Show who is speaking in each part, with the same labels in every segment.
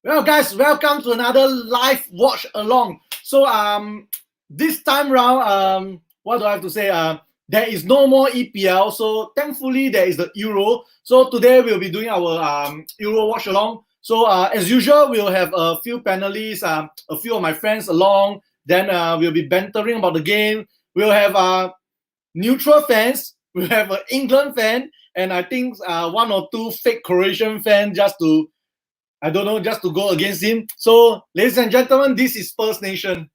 Speaker 1: Well, guys, welcome to another live watch along. So, this time round, what do I have to say? There is no more EPL, so thankfully there is the Euro. So today we'll be doing our Euro watch along. So as usual, we'll have a few panelists, a few of my friends along. Then we'll be bantering about the game. We'll have neutral fans. We'll have an England fan, and I think one or two fake Croatian fans just to I don't know, just to go against him. So, ladies and gentlemen, this is Spurs Nation.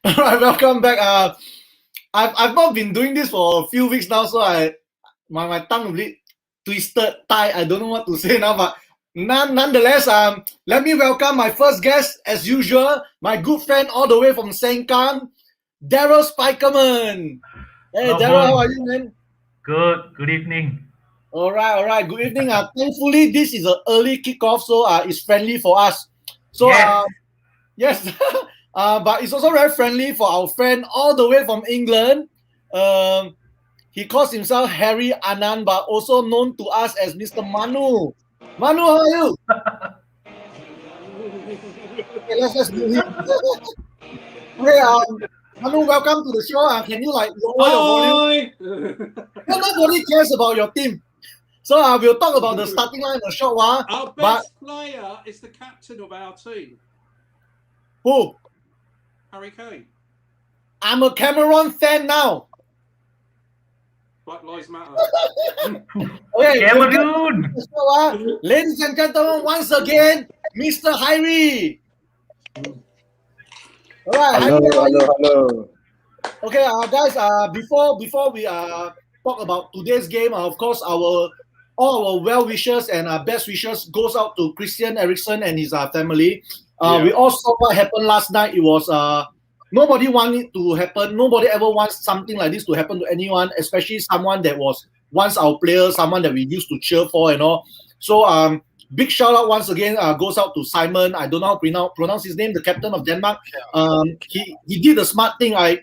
Speaker 1: All right, welcome back. I've not been doing this for a few weeks now, so my tongue really twisted, tight. I don't know what to say now, but nonetheless, let me welcome my first guest, as usual, my good friend all the way from Sengkang, Daryl Spikeman. Hey, Daryl, how are you, man?
Speaker 2: Good evening.
Speaker 1: All right. Good evening. Thankfully, this is an early kickoff, so it's friendly for us. So,
Speaker 2: Yes.
Speaker 1: yes, but it's also very friendly for our friend all the way from England. He calls himself Harry Anand, but also known to us as Mr. Manu. Manu, how are you? Okay, let's do him. Okay, Manu, welcome to the show. Can you lower your volume? Nobody cares about your team. So we'll talk about the starting line in a short while.
Speaker 3: Our best player is the captain of our team.
Speaker 1: Who?
Speaker 3: Harry Kane.
Speaker 1: I'm a Cameron fan now.
Speaker 3: Black Lives Matter.
Speaker 1: Okay,
Speaker 2: Cameroon.
Speaker 1: ladies and gentlemen, once again, Mr. Hyrie. All right,
Speaker 4: Hello.
Speaker 1: Okay, guys. Before we talk about today's game, of course, all our well wishes and best wishes goes out to Christian Eriksen and his family. We all saw what happened last night. It was nobody wanted it to happen. Nobody ever wants something like this to happen to anyone, especially someone that was once our player, someone that we used to cheer for and all. So big shout out once again goes out to Simon. I don't know how to pronounce his name, the captain of Denmark. He did a smart thing. I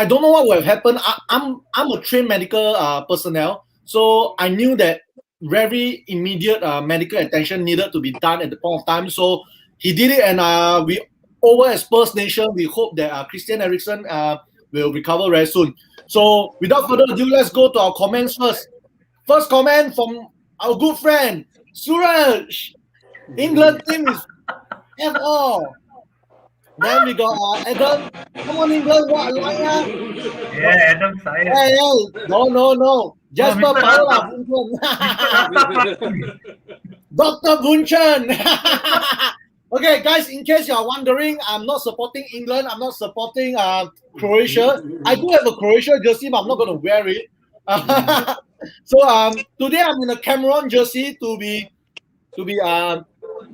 Speaker 1: don't know what would have happened. I'm a trained medical personnel, so I knew that very immediate medical attention needed to be done at the point of time. So he did it, and we over at Spurs Nation, we hope that Christian Eriksen will recover very soon. So without further ado, let's go to our comments first. First comment from our good friend Suraj. England team is F all. Then we got Adam. Come on, England, what lineup?
Speaker 2: Yeah, Adam Sayed.
Speaker 1: Hey, no. Jasper
Speaker 2: Mr.
Speaker 1: Paula. Dr. Bunchen. Okay, guys, in case you are wondering, I'm not supporting England. I'm not supporting Croatia. I do have a Croatia jersey, but I'm not going to wear it. So today I'm in a Cameron jersey to be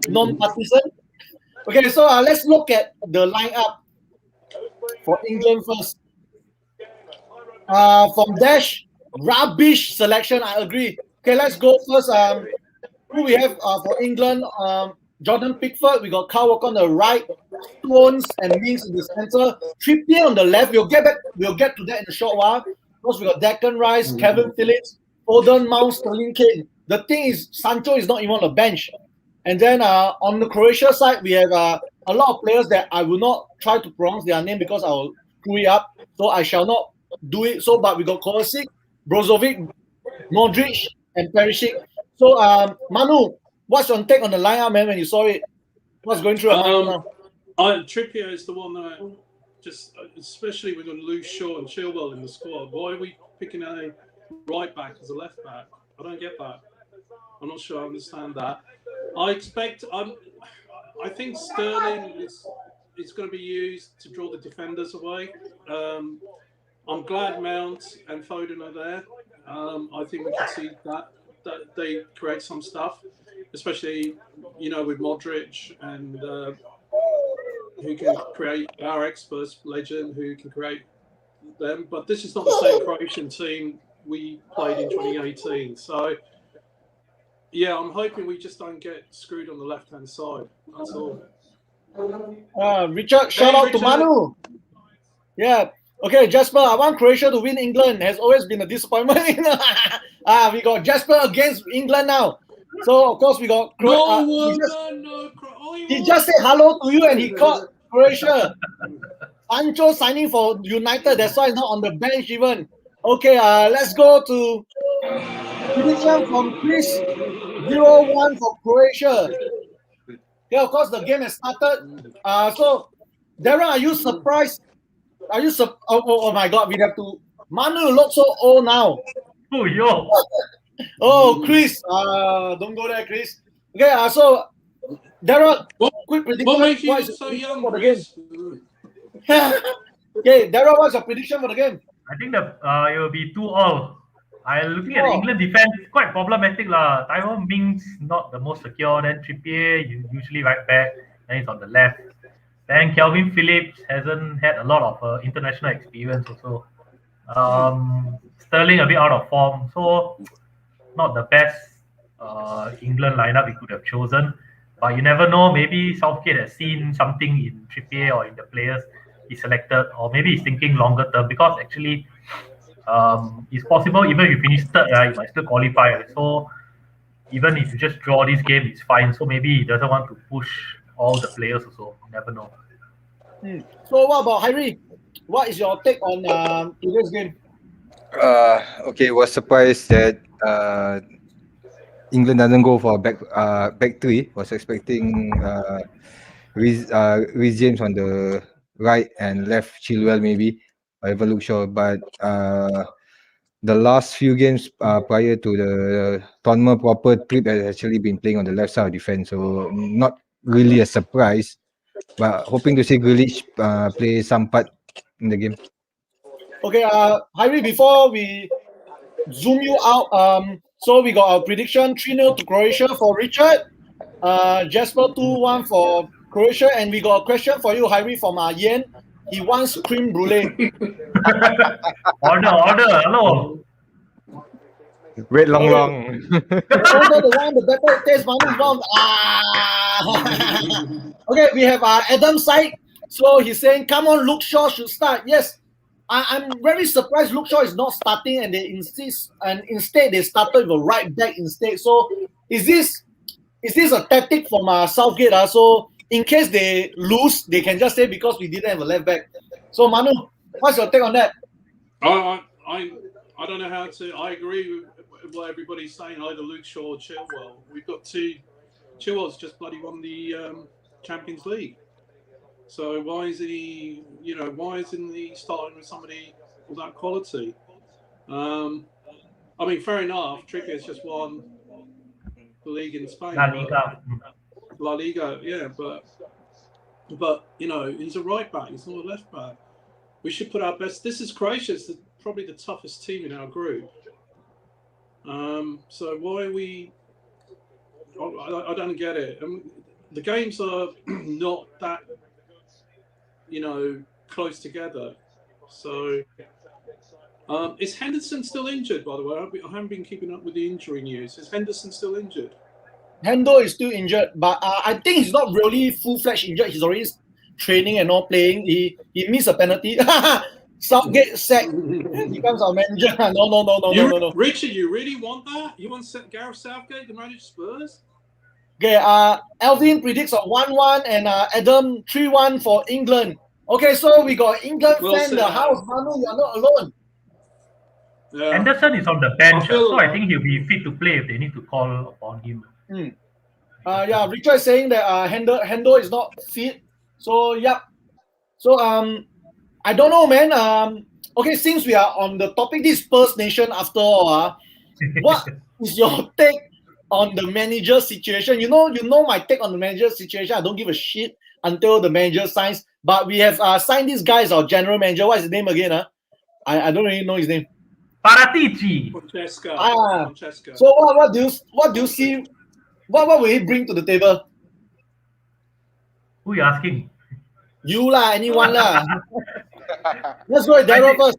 Speaker 1: non-partisan. Okay, so let's look at the lineup for England first. From Dash, rubbish selection. I agree. Okay, let's go first. Who we have for England? Jordan Pickford. We got Kyle Walker on the right, Stones and Mings in the center. Trippier on the left. We'll get to that in a short while. Because we got Declan Rice, Kevin Phillips, Foden, Mount, Sterling Kane. The thing is, Sancho is not even on the bench. And then on the Croatia side, we have a lot of players that I will not try to pronounce their name because I will screw it up. So I shall not do it. So, but we got Kovacic, Brozovic, Modric, and Perisic. So, Manu, what's your take on the lineup, man, when you saw it? What's going through your mind now?
Speaker 3: Trippier is the one that especially we're going to lose Shaw and Chilwell in the squad. Why are we picking a right back as a left back? I don't get that. I'm not sure I understand that. I think Sterling is going to be used to draw the defenders away. I'm glad Mount and Foden are there. I think we can see that they create some stuff, especially with Modric and who can create our experts, legend, who can create them, but this is not the same Croatian team we played in 2018. So, yeah, I'm hoping we just don't get screwed on the left-hand side. That's all.
Speaker 1: Richard, shout out to Manu. Yeah. Okay, Jasper, I want Croatia to win England. Has always been a disappointment. We got Jasper against England now. So, of course, we got he just said hello to you and he called Croatia. Sancho signing for United. That's why he's not on the bench even. Okay, let's go to prediction from Chris. 0-1 for Croatia. Yeah, of course, the game has started. So, Darren, are you surprised? Are you oh my God, we have to. Manu looks so old now.
Speaker 2: Oh, yo.
Speaker 1: Oh, Chris. Don't go there, Chris. Okay, so Darren, quick prediction.
Speaker 3: What makes you look so young
Speaker 1: for the
Speaker 3: Chris?
Speaker 1: game? Okay, Darren, what's your prediction for the game?
Speaker 2: I think it will be 2-all. I'm looking at the England defense, quite problematic lah. Tyrone Mings not the most secure. Then Trippier usually right back. Then he's on the left. Then Kelvin Phillips hasn't had a lot of international experience also. Sterling a bit out of form, so not the best England lineup he could have chosen. But you never know. Maybe Southgate has seen something in Trippier or in the players he selected, or maybe he's thinking longer term. Because actually, it's possible even if you finish third, right, you might still qualify. Right? So even if you just draw this game, it's fine. So maybe he doesn't want to push all the players also. You never know.
Speaker 1: So what about Harry? What is your take on today's game?
Speaker 4: Okay, was surprised that England doesn't go for back three. Was expecting Reece James on the right and left Chilwell maybe, or even Luke Shaw. But the last few games prior to the tournament proper, Trip has actually been playing on the left side of defense, so not really a surprise. But hoping to see Grealish play some part in the game.
Speaker 1: Okay, Harry, before we zoom you out, so we got our prediction 3-0 to Croatia for Richard, Jasper 2-1 for Croatia, and we got a question for you, Harry, from Yen. He wants cream brulee.
Speaker 2: Order, hello.
Speaker 4: Red long.
Speaker 1: The better it tastes, Manu is wrong. Okay, we have Adam side. So he's saying, come on, Luke Shaw should start. Yes, I'm very surprised Luke Shaw is not starting, and they insist, and instead they started with a right back instead. So is this a tactic from Southgate? So in case they lose, they can just say because we didn't have a left back. So Manu, what's your take on that?
Speaker 3: I don't know how to. I agree with what everybody's saying. Either Luke Shaw or Chilwell. We've got two. Chilwell's just bloody won the Champions League. So why isn't he? Why isn't he starting with somebody of that quality? I mean, fair enough. Trippier's just won the league in Spain. La Liga, yeah, but he's a right back. He's not a left back. We should put our best. This is Croatia's probably the toughest team in our group. So why are we? I don't get it. The games are not that close together. So is Henderson still injured? By the way, I haven't been keeping up with the injury news. Is Henderson still injured?
Speaker 1: Hendo is still injured, but I think he's not really full-fledged injured. He's already training and not playing. He missed a penalty. Southgate sacked. He becomes our manager. No.
Speaker 3: Richard, you really want that? You want Gareth Southgate to manage Spurs?
Speaker 1: Okay, Alvin predicts a 1-1 and Adam 3-1 for England. Okay, so we got England fan in the house. Manu, you're not alone.
Speaker 2: Yeah. Henderson is on the bench, so I think he'll be fit to play if they need to call upon him.
Speaker 1: Yeah, Richard is saying that Hendo is not fit. So yeah. So I don't know, man. Okay, since we are on the topic, this Spurs Nation after all, what is your take on the manager situation? You know my take on the manager situation. I don't give a shit until the manager signs. But we have signed this guy as our general manager. What's his name again? I don't really know his name.
Speaker 2: Paratici.
Speaker 3: Francesca.
Speaker 1: So what do you see? What will he bring to the table?
Speaker 2: Who are you asking?
Speaker 1: You lah, anyone lah. Let's go with Daryl first.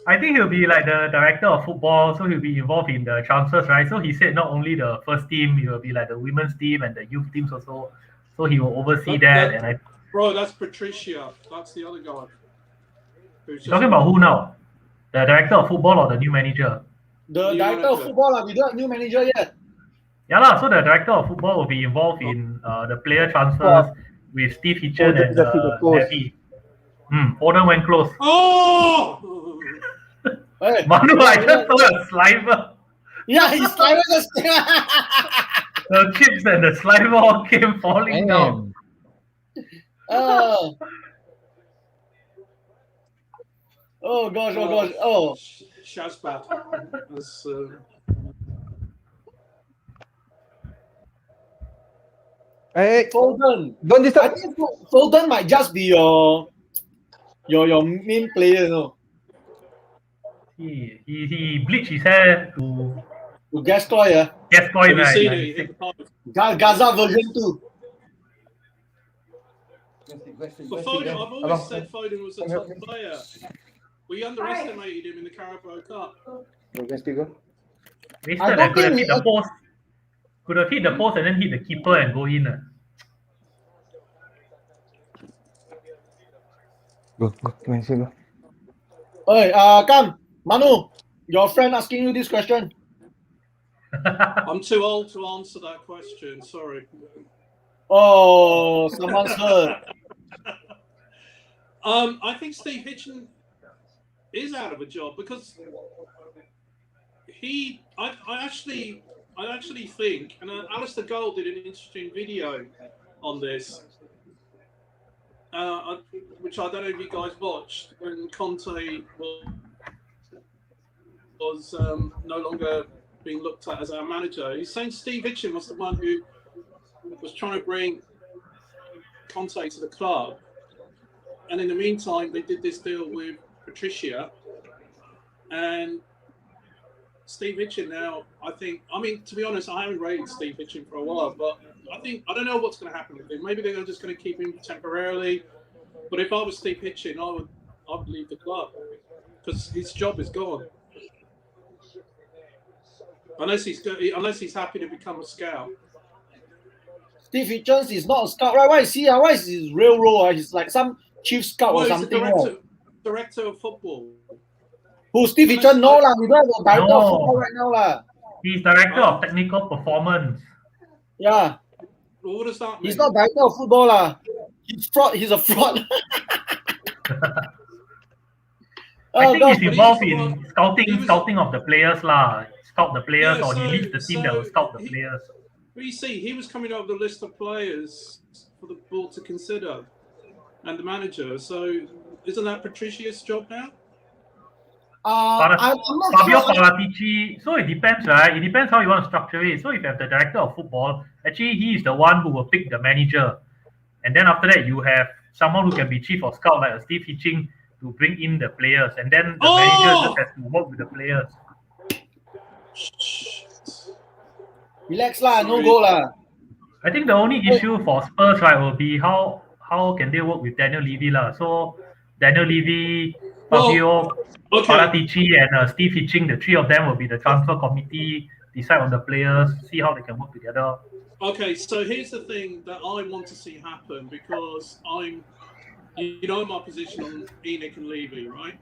Speaker 2: I think he'll be like the director of football, so he'll be involved in the transfers, right? So he said not only the first team, he will be like the women's team and the youth teams also. So he will oversee that. And I
Speaker 3: Bro, that's Patricia. That's the other guy.
Speaker 2: You're talking about who now? The director of football or the new manager?
Speaker 1: The
Speaker 3: New
Speaker 1: director of
Speaker 3: manager.
Speaker 1: football, we don't have new manager yet.
Speaker 2: Yeah, lah. So the director of football will be involved in the player transfers with Steve Hitchen
Speaker 4: Oh,
Speaker 2: and
Speaker 4: just see the post.
Speaker 2: Levy. Foden went close.
Speaker 3: Oh!
Speaker 1: Hey,
Speaker 2: Manu, I just saw a sliver.
Speaker 1: yeah, his slider just.
Speaker 2: The chips and the sliver all came falling down.
Speaker 1: Oh gosh, oh gosh, oh.
Speaker 3: Shazbad. That's,
Speaker 4: Hey,
Speaker 1: Foden.
Speaker 4: don't
Speaker 1: I
Speaker 4: disturb.
Speaker 1: think Foden might just be your main player, you know.
Speaker 2: He bleached his hair to
Speaker 1: To Gascoigne, yeah.
Speaker 2: Gascoigne,
Speaker 3: have you seen
Speaker 2: right?
Speaker 3: it? He hit the post.
Speaker 1: Gaza version 2.
Speaker 3: But Foden, I've always said Foden was a top player. We underestimated him in the Carabao Cup.
Speaker 2: Wasted.
Speaker 1: I
Speaker 2: I
Speaker 1: don't
Speaker 2: could have
Speaker 1: think
Speaker 2: hit the post. Could have hit the post and then hit the keeper and go in.
Speaker 4: Go, Messi, go.
Speaker 1: Hey, come, Manu. Your friend asking you this question.
Speaker 3: I'm too old to answer that question. Sorry.
Speaker 1: Oh, someone's hurt.
Speaker 3: I think Steve Hitchen is out of a job because I actually think, and Alistair Gold did an interesting video on this, which I don't know if you guys watched, when Conte was no longer being looked at as our manager. He's saying Steve Hitchen was the one who was trying to bring Conte to the club, and in the meantime they did this deal with Patricia, and Steve Hitchen now, I mean, to be honest, I haven't rated Steve Hitchen for a while, but I don't know what's going to happen with him. Maybe they're just going to keep him temporarily. But if I was Steve Hitchen, I would leave the club because his job is gone. Unless he's happy to become a scout.
Speaker 1: Steve Hitchens is not a scout, right? Why is he? Why is his real role? He's like some chief scout or
Speaker 3: He's
Speaker 1: something.
Speaker 3: the director of football.
Speaker 1: Who Steve Hitchens? No lah, we don't have a director of football right now lah.
Speaker 2: He's director of technical performance.
Speaker 1: Yeah.
Speaker 3: Well, what does that mean?
Speaker 1: He's not director of football lah. He's fraud. He's a fraud.
Speaker 2: I think
Speaker 1: gosh.
Speaker 2: he's involved in scouting of the players lah. Scout the players, or he leads the team that will scout the players.
Speaker 3: Well, you see, he was coming up with a list of players for the board to consider, and the manager. So, isn't that Patricia's job now?
Speaker 1: I'm not
Speaker 2: Fabio
Speaker 1: sure.
Speaker 2: Paratici. So it depends, right? It depends how you want to structure it. So if you have the director of football, actually he is the one who will pick the manager, and then after that you have someone who can be chief of scout like a Steve Hitching to bring in the players, and then the manager just has to work with the players.
Speaker 1: Relax lah, no go lah.
Speaker 2: I think the only issue for Spurs, right, will be how can they work with Daniel Levy lah. So Daniel Levy, Fabio Paratici, and Steve Hitching, the three of them will be the transfer committee, decide on the players, see how they can work together.
Speaker 3: Okay, so here's the thing that I want to see happen, because you know my position on Enoch and Levy, right?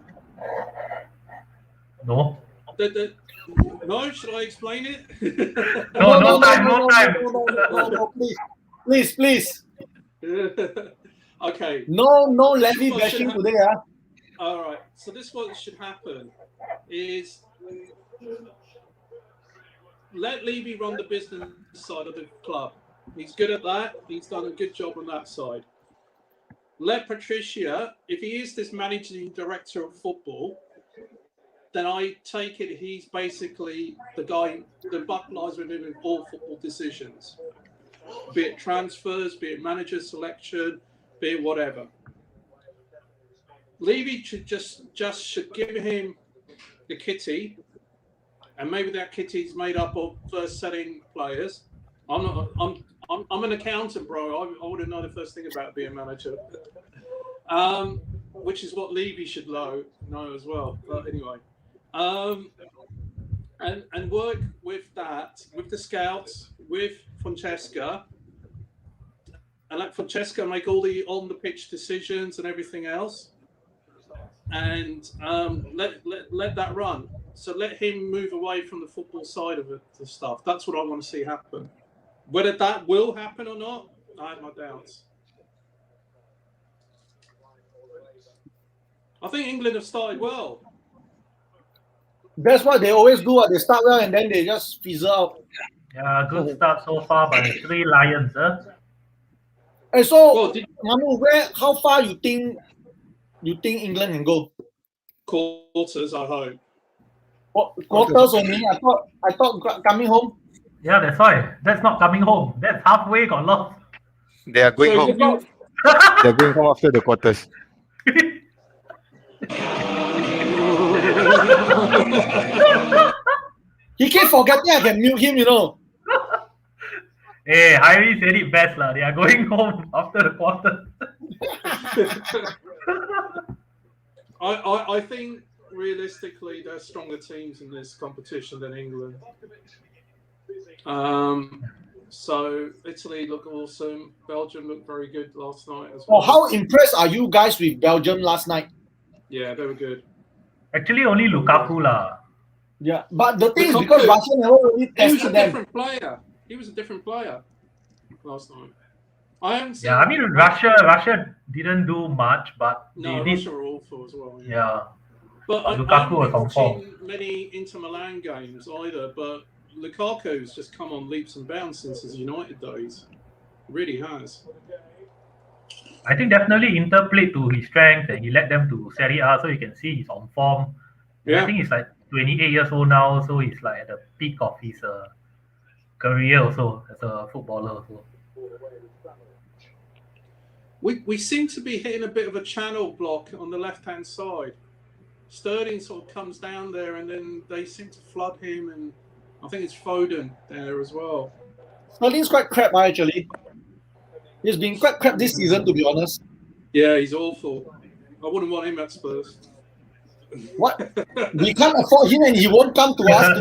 Speaker 2: No?
Speaker 3: No, should I explain it?
Speaker 2: No time.
Speaker 1: No, please.
Speaker 3: Okay.
Speaker 1: No Levy bashing today, huh?
Speaker 3: All right. So this what should happen is let Levy run the business side of the club. He's good at that. He's done a good job on that side. Let Patricia, if he is this managing director of football, then I take it he's basically the guy, the buck lies with him in all football decisions, be it transfers, be it manager selection, be it whatever. Levy should just should give him the kitty, and maybe that kitty is made up of first selling players. I'm an accountant, bro. I wouldn't know the first thing about being a manager. which is what Levy should know as well. But anyway, and work with that, with the scouts, with Francesca, and let Francesca make all the on the pitch decisions and everything else, and let that run. So let him move away from the football side of it, the stuff. That's what I want to see happen. Whether that will happen or not, I have my doubts. I think England have started well.
Speaker 1: That's what they always do. They start well and then they just fizzle out.
Speaker 2: Yeah, good start so far by 3 Lions.
Speaker 1: And so,
Speaker 3: Well,
Speaker 1: Manu, how far you think England can go?
Speaker 3: Quarters, I hope.
Speaker 1: Quarters only. I thought coming home.
Speaker 2: Yeah, that's why. That's not coming home. That's halfway got lost.
Speaker 5: They are going
Speaker 3: So
Speaker 5: home.
Speaker 3: if you-
Speaker 5: They're going home after the quarters.
Speaker 1: He keep forgetting I can mute him,
Speaker 2: Hey, Harry said it best lah. They are going home after the quarter.
Speaker 3: I think realistically there's stronger teams in this competition than England. So Italy look awesome. Belgium looked very good last night as well.
Speaker 1: Oh, how impressed are you guys with Belgium last night?
Speaker 3: Yeah, they were good.
Speaker 2: Actually, only Lukaku lah.
Speaker 1: Yeah, but the thing is
Speaker 3: Lukaku-
Speaker 1: because Russia never really
Speaker 3: He was a
Speaker 1: tested them.
Speaker 3: different player. He was a different player last night. I haven't seen.
Speaker 2: Yeah, I mean Russia didn't do much, but
Speaker 3: No,
Speaker 2: they did.
Speaker 3: Russia were awful as well.
Speaker 2: Yeah,
Speaker 3: But I
Speaker 2: Lukaku
Speaker 3: haven't
Speaker 2: was
Speaker 3: been
Speaker 2: on form.
Speaker 3: watching many Inter Milan games either. But Lukaku's just come on leaps and bounds since his United days. Really has.
Speaker 2: I think definitely Inter played to his strength and he led them to Serie A, so you can see he's on form. And
Speaker 3: Yeah.
Speaker 2: I think he's like 28 years old now, so he's like at the peak of his career also as a footballer. Also.
Speaker 3: We seem to be hitting a bit of a channel block on the left-hand side. Sterling sort of comes down there and then they seem to flood him, and I think it's Foden there as well.
Speaker 1: Sterling's quite crap, actually. He's been quite crap this season, to be honest.
Speaker 3: Yeah, he's awful. I wouldn't want him at Spurs.
Speaker 1: What? We can't afford him and he won't come to us.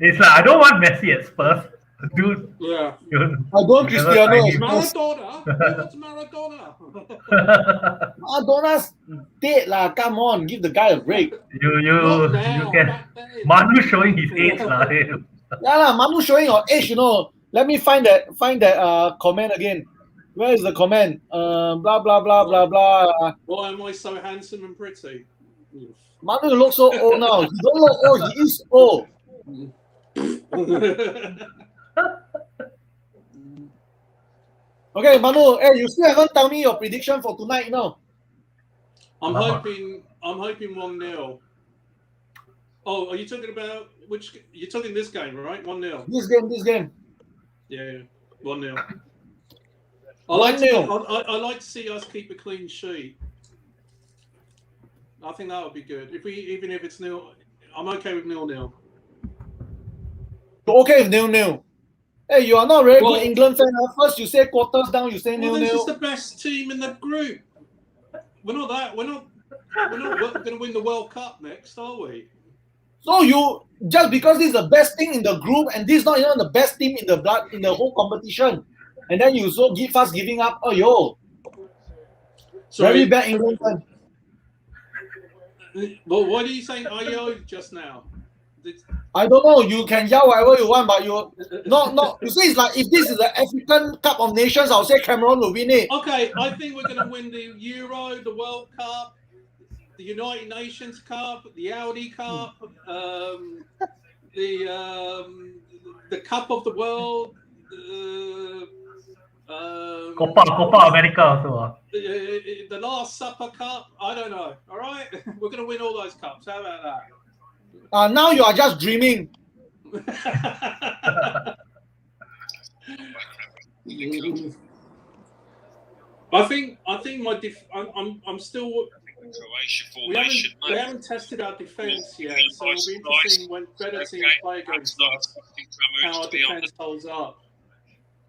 Speaker 2: It's like I don't want Messi at Spurs, dude.
Speaker 3: Yeah.
Speaker 1: I don't Cristiano.
Speaker 2: sign
Speaker 1: as
Speaker 2: him.
Speaker 1: well.
Speaker 3: Maradona? Who wants Maradona?
Speaker 1: Maradona's dead lah. Come on, give the guy a break.
Speaker 3: Not
Speaker 2: you
Speaker 3: now,
Speaker 2: can.
Speaker 3: back then.
Speaker 2: Manu showing his age lah.
Speaker 1: Yeah lah, Manu showing your age, Let me find that comment again. Where is the comment? Blah blah blah blah blah.
Speaker 3: Why am I so handsome and pretty?
Speaker 1: Manu looks so old now. He don't look old. He is old. Okay, Manu. Hey, you still haven't told me your prediction for tonight,
Speaker 3: I'm hoping 1-0. Oh, are you talking about which? You're talking this game, right? 1-0.
Speaker 1: This game.
Speaker 3: Yeah, 1-0.
Speaker 1: 1-0.
Speaker 3: I like to see us keep a clean sheet. I think that would be good. Even if it's 0, I'm okay with 0-0.
Speaker 1: You're okay with 0-0. Hey, you are not a very
Speaker 3: Well-
Speaker 1: good England fan. First you say quarters down, you say
Speaker 3: Well, this is
Speaker 1: 0-0.
Speaker 3: the best team in the group. We're not going to win the World Cup next, are we?
Speaker 1: So you just because this is the best thing in the group and this is not even the best team in the whole competition, and then you so giving up. Oh yo, very bad England fan.
Speaker 3: Well, what are you saying, Ayo, just now?
Speaker 1: I don't know. You can yell whatever you want, but you no. You see, it's like if this is the African Cup of Nations, I'll say Cameroon will win it.
Speaker 3: Okay, I think we're going to win the Euro, the World Cup, the United Nations Cup, the Audi Cup, the Cup of the World,
Speaker 2: Copa America also.
Speaker 3: the Last Supper Cup. I don't know. All right, we're going to win all those cups. How about that?
Speaker 1: Now you are just dreaming.
Speaker 3: I think I'm still.
Speaker 6: Croatia
Speaker 3: We
Speaker 6: formation.
Speaker 3: haven't tested our defence yet, so it'll be interesting when better teams play against us how our defence holds up.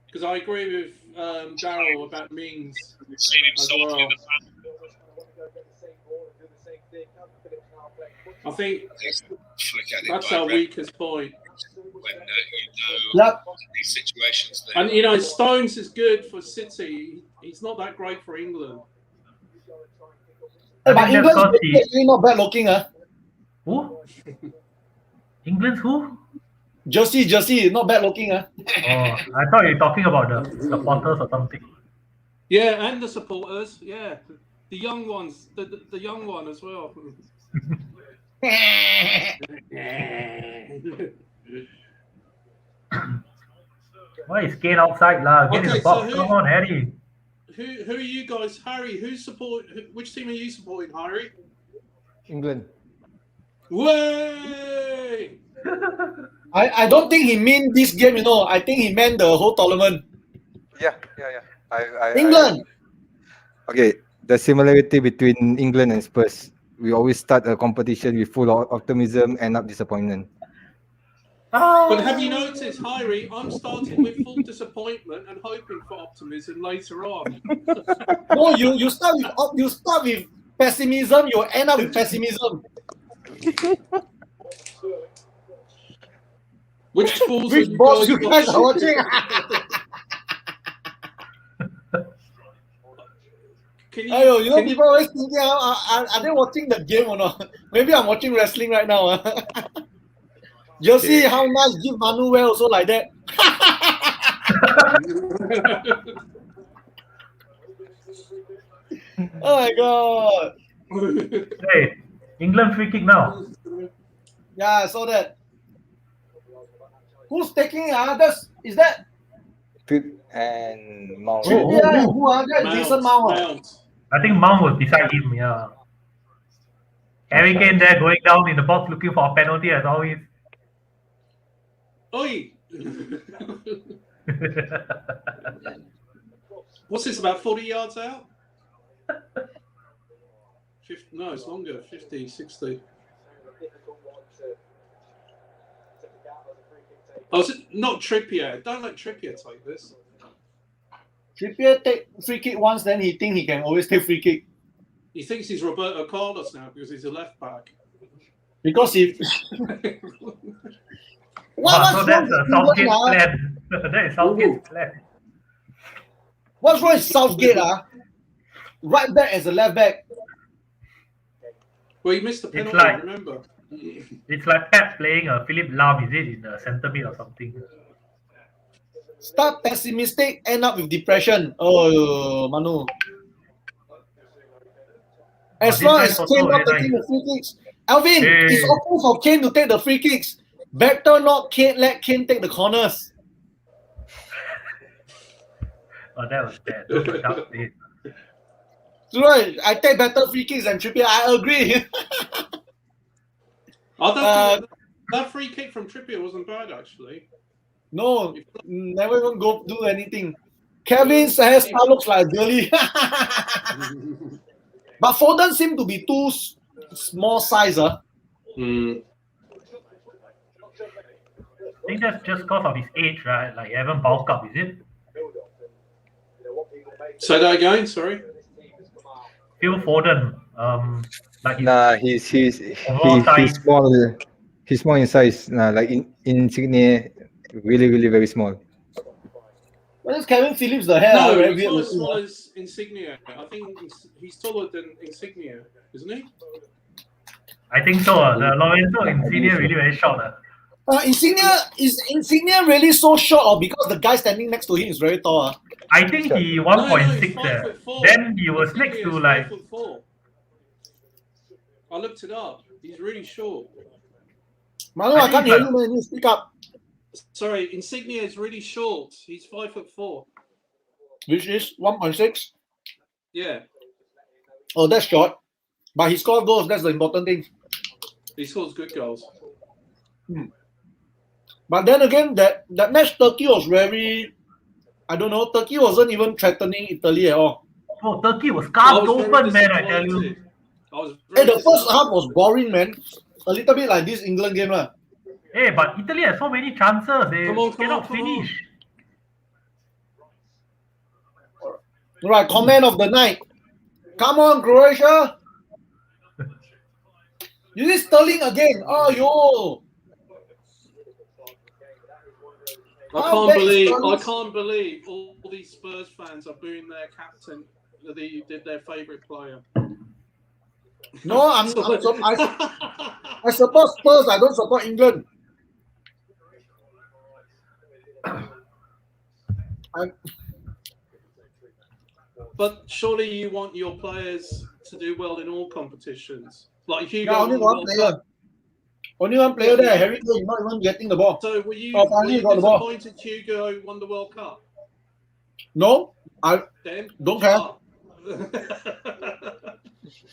Speaker 3: Because I agree with Daryl about Mings as well. I think that's our weakest point.
Speaker 6: These situations.
Speaker 3: And Stones is good for City. He's not that great for England.
Speaker 1: But England's actually not bad looking,
Speaker 2: Who? England's who?
Speaker 1: Jersey, not bad looking,
Speaker 2: Oh, I thought you were talking about the supporters or something.
Speaker 3: Yeah, and the supporters. Yeah, the young ones. The young one as well.
Speaker 2: Why is Kane outside, lah? Get in the box. Come on, Harry.
Speaker 3: Who are you guys, Harry? Which team are you supporting, Harry?
Speaker 4: England.
Speaker 3: Way!
Speaker 1: I don't think he meant this game, I think he meant the whole tournament.
Speaker 5: Yeah.
Speaker 1: England.
Speaker 4: Okay, the similarity between England and Spurs. We always start a competition with full optimism, end up disappointment.
Speaker 3: But have you noticed, Harry, I'm starting with full disappointment and hoping for optimism later on.
Speaker 1: No, you start with pessimism, you end up with pessimism.
Speaker 3: Which balls
Speaker 1: you guys are watching? People always thinking, are they watching the game or not? Maybe I'm watching wrestling right now. You see how nice give Manuel also like that. Oh my god.
Speaker 2: Hey, England free kick now.
Speaker 1: Yeah, I saw that. Who's taking it? Is that
Speaker 4: Pip and Mount.
Speaker 1: Who are that? Jason Mount.
Speaker 2: I think Mount was beside him, yeah. Harry Kane there going down in the box looking for a penalty as always.
Speaker 3: Oi! What's this, about 40 yards out? 50, no, it's longer, 50, 60. Oh, is it not Trippier? Don't let Trippier take this.
Speaker 1: Trippier take free kick once, then he think he can always take free kick.
Speaker 3: He thinks he's Roberto Carlos now because he's a left back.
Speaker 1: Because if
Speaker 2: so that's a Southgate plan. That is Southgate's plan.
Speaker 1: What's wrong with Southgate? Right back as a left back.
Speaker 3: Well, he missed the penalty, remember?
Speaker 2: It's like Pep playing Philip Lahm, is it, in the centre mid or something?
Speaker 1: Start pessimistic, end up with depression. Oh, Manu. As long as Kane not taking the free kicks. Alvin, it's okay for Kane to take the free kicks. Better not let Kane take the corners.
Speaker 2: Oh, that was bad. Those were dark days.
Speaker 1: Right, I take better free kicks than Trippier. I agree.
Speaker 3: That free kick from Trippier wasn't bad, actually.
Speaker 1: No, never even go do anything. Kevin's hairstyle looks like a girly. But Foden seemed to be too small size.
Speaker 2: I think that's just because of his age, right? Like, he haven't bulked up, is it?
Speaker 3: Say that again, sorry.
Speaker 2: Phil Foden,
Speaker 4: he's small. He's small in size. Like Insigne, really, really very small.
Speaker 1: Well, it's Kevin Phillips, the hair.
Speaker 3: No, he's not as small as Insigne. I think he's taller than Insigne, isn't he?
Speaker 2: I think so. The Lorenzo Insigne really very short.
Speaker 1: Is Insigne really so short, or because the guy standing next to him is very tall?
Speaker 2: I think he 1.6 there. Then he was next to like.
Speaker 3: 5'4". I looked it up. He's really short.
Speaker 1: Manu, I can't hear you, man. You speak up.
Speaker 3: Sorry, Insigne is really short. He's 5'4".
Speaker 1: Which is 1.6?
Speaker 3: Yeah.
Speaker 1: Oh, that's short. But he scores goals. That's the important thing.
Speaker 3: He scores good goals.
Speaker 1: But then again, that match, Turkey was very... I don't know. Turkey wasn't even threatening Italy at all.
Speaker 2: Oh, Turkey was carved open, man, I tell you.
Speaker 1: The first half was boring, man. A little bit like this England game.
Speaker 2: Hey, but Italy has so many chances. They cannot finish.
Speaker 1: Right, comment of the night. Come on, Croatia. You see Sterling again. Oh, yo.
Speaker 3: I
Speaker 1: How
Speaker 3: can't
Speaker 1: bad is
Speaker 3: believe
Speaker 1: Sterling?
Speaker 3: all these Spurs fans are booing their captain. They did their favourite player.
Speaker 1: No, I support Spurs. I don't support England.
Speaker 3: But surely you want your players to do well in all competitions. Like Hugo
Speaker 1: Yeah, only
Speaker 3: won the
Speaker 1: one
Speaker 3: World
Speaker 1: player.
Speaker 3: Cup.
Speaker 1: Only one player there. Harry Kane not even getting the ball.
Speaker 3: So were you
Speaker 1: Finally got the ball.
Speaker 3: disappointed Hugo won the World Cup?
Speaker 1: No, I
Speaker 3: Then
Speaker 1: don't care.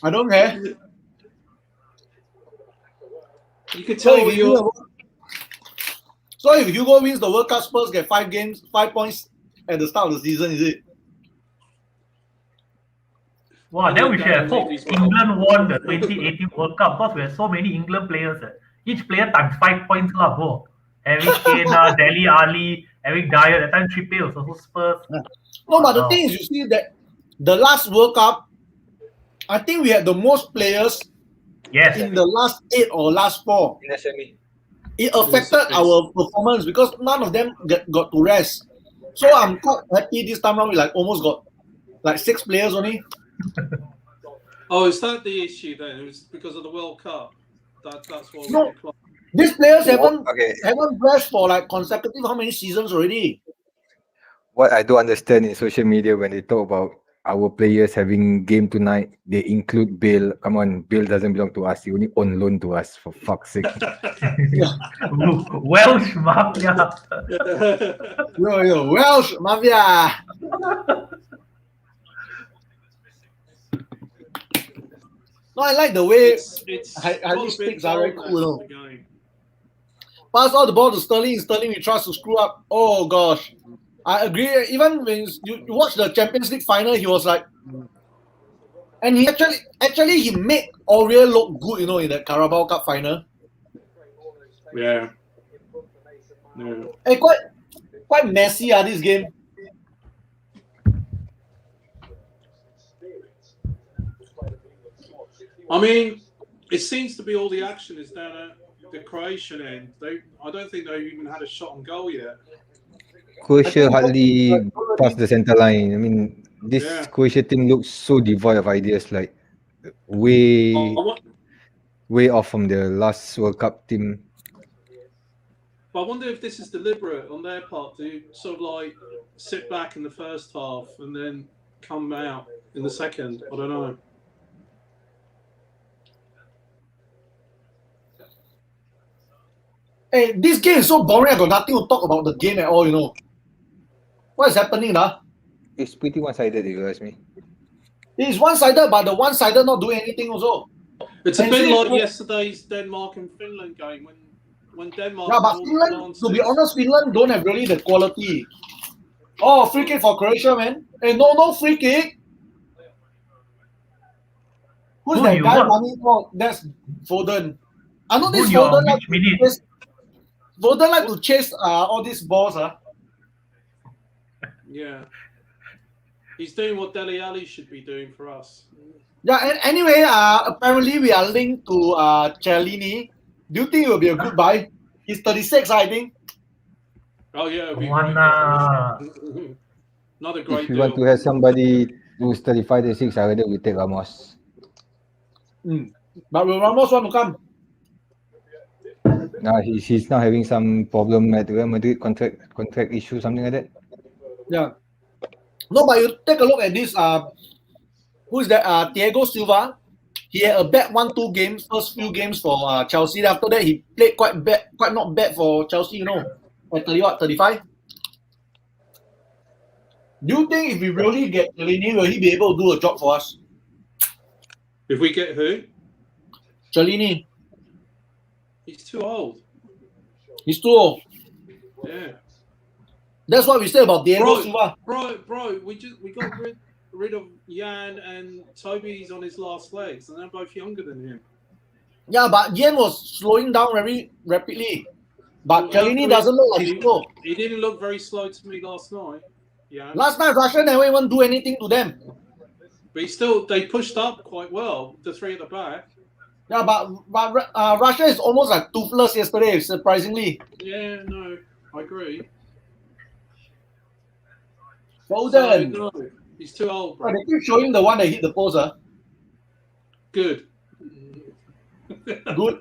Speaker 1: I don't care.
Speaker 3: You could
Speaker 1: So
Speaker 3: tell
Speaker 1: if Hugo wins the World Cup, Spurs get 5 points at the start of the season, is it?
Speaker 2: Wow, then we should have hoped England won the 2018 World Cup because we have so many England players. Each player times 5 points lah, bro. Harry Kane, Dele Alli, Eric Dyer. That time Trippier was also Spurs.
Speaker 1: No, but the thing is, you see that the last World Cup, I think we had the most players in the last 8 or last 4.
Speaker 4: In SME.
Speaker 1: It affected our performance because none of them got to rest. So I'm quite happy this time around. We almost got 6 players only.
Speaker 3: Oh, is that the issue then? It was because of the World Cup. That's what.
Speaker 1: No, these players haven't rest for consecutive how many seasons already.
Speaker 4: What I don't understand in social media when they talk about our players having game tonight, they include Bale. Come on, Bale doesn't belong to us. He only on loan to us, for fuck's sake.
Speaker 2: Welsh Mafia.
Speaker 1: Yo, Welsh Mafia. No, I like the way his picks are very cool. Pass all the ball to Sterling. Sterling, we trust to screw up. Oh gosh, I agree. Even when you watch the Champions League final, he was and he actually he made Aurier look good, in the Carabao Cup final.
Speaker 3: Yeah.
Speaker 1: Hey, quite messy, this game.
Speaker 3: I mean, it seems to be all the action is down at the Croatian end. I don't think they've even had a shot on goal yet.
Speaker 4: Croatia hardly passed the center line. I mean, this Croatia team looks so devoid of ideas, way off from the last World Cup team.
Speaker 3: But I wonder if this is deliberate on their part to sort of sit back in the first half and then come out in the second. I don't know.
Speaker 1: Hey, this game is so boring. I got nothing to talk about the game at all, What is happening now?
Speaker 4: It's pretty one-sided, if you ask me.
Speaker 1: It's one-sided, but the one-sided not doing anything also.
Speaker 3: It's a bit like yesterday's Denmark and Finland game when Denmark.
Speaker 1: Yeah, but Finland, to be honest, Finland don't have really the quality. Oh, free kick for Croatia, man. Hey, no free kick. Who's that guy running? Oh, that's Foden. I know this Foden like to chase all these balls.
Speaker 3: Yeah. He's doing what Dele Alli should be doing for us.
Speaker 1: Yeah, and anyway, apparently we are linked to Cellini. Do you think it will be a good buy? He's 36, I think.
Speaker 3: Oh, yeah. Not a great
Speaker 4: If you want to have somebody who's 35, 36, I rather we take Ramos.
Speaker 1: But will Ramos want to come?
Speaker 4: No, he's now having some problem at Real Madrid, contract issue, something like that.
Speaker 1: Yeah. No, but you take a look at this. Who is that? Thiago Silva. He had a bad 1-2 games, first few games for Chelsea. After that, he played quite not bad for Chelsea, at 35. Do you think if we really get Cellini, will he be able to do a job for us?
Speaker 3: If we get who?
Speaker 1: Cellini.
Speaker 3: He's too old.
Speaker 1: He's too old.
Speaker 3: Yeah.
Speaker 1: That's what we said about Thiago Silva.
Speaker 3: Bro, we got rid of Jan and Toby's on his last legs, and they're both younger than him.
Speaker 1: Yeah, but Jan was slowing down very rapidly. But Cellini doesn't look like he's slow.
Speaker 3: He didn't look very slow to me last night. Yeah.
Speaker 1: Last night, Russia never even do anything to them.
Speaker 3: But they pushed up quite well, the three at the back.
Speaker 1: Yeah, but Russia is almost like toothless yesterday, surprisingly.
Speaker 3: Yeah, no, I agree.
Speaker 1: Foden.
Speaker 3: So, no, he's too old, bro.
Speaker 1: They keep showing the one that hit the post.
Speaker 3: Good.
Speaker 1: Good.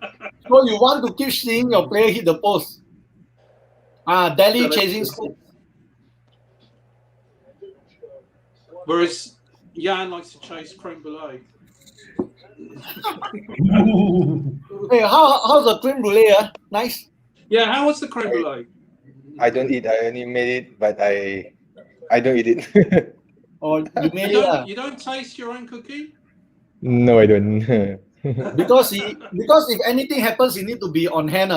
Speaker 1: So you want to keep seeing your player hit the post. Delhi chasing scoop.
Speaker 3: Whereas Jan likes to chase creme brulee.
Speaker 1: Hey, how's the creme brulee? Nice.
Speaker 3: Yeah, how was the creme brulee?
Speaker 4: I don't eat. I only made it, but I don't eat it.
Speaker 1: Or you made it.
Speaker 3: You don't taste your own cookie?
Speaker 4: No, I don't.
Speaker 1: Because if anything happens, he need to be on hand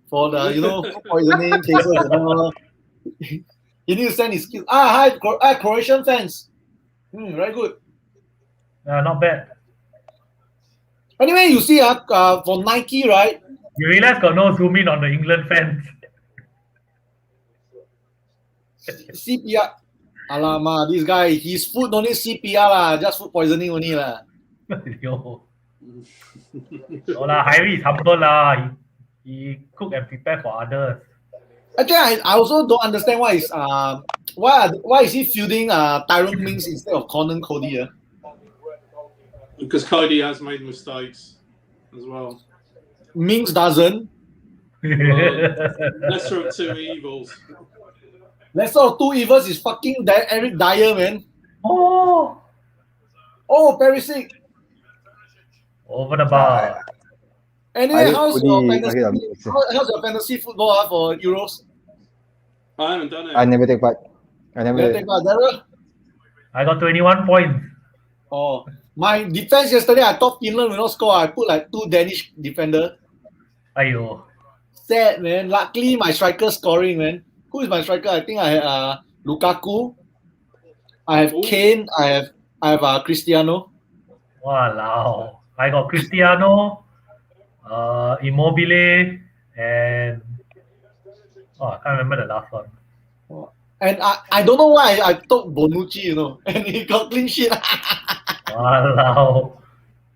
Speaker 1: for the food poisoning cases. He need to send his skills. Hi, Croatian fans. Very good.
Speaker 2: Not bad.
Speaker 1: Anyway, you see, for Nike, right?
Speaker 2: You realize got no zoom in on the England fans.
Speaker 1: CPR. Alamak, this guy, his food don't need CPR lah, just food poisoning only lah.
Speaker 2: Yo. So Harry is humble lah. He cook and prepare for others.
Speaker 1: Actually, I also don't understand why is he fielding Tyrone Mings instead of Conan Cody?
Speaker 3: Because Cody has made mistakes as well.
Speaker 1: Mings doesn't.
Speaker 3: Lesser of two evils.
Speaker 1: Lesser of two evils is fucking Eric Dyer, man.
Speaker 2: Oh,
Speaker 1: Perisic.
Speaker 2: over the bar.
Speaker 1: Anyway, how's your fantasy football for Euros?
Speaker 3: I haven't done it.
Speaker 4: I never take part.
Speaker 1: Daryl?
Speaker 2: I got 21 points.
Speaker 1: Oh, my defense yesterday, I thought Finland will not score. I put like 2 Danish defender.
Speaker 2: Ayo.
Speaker 1: Sad, man. Luckily, my striker scoring, man. Who is my striker? I think I have Lukaku. I have Kane. I have Cristiano.
Speaker 2: Wow. I got Cristiano, Immobile, and I can't remember the last one.
Speaker 1: And I don't know why I took Bonucci, and he got clean sheet.
Speaker 2: Wow.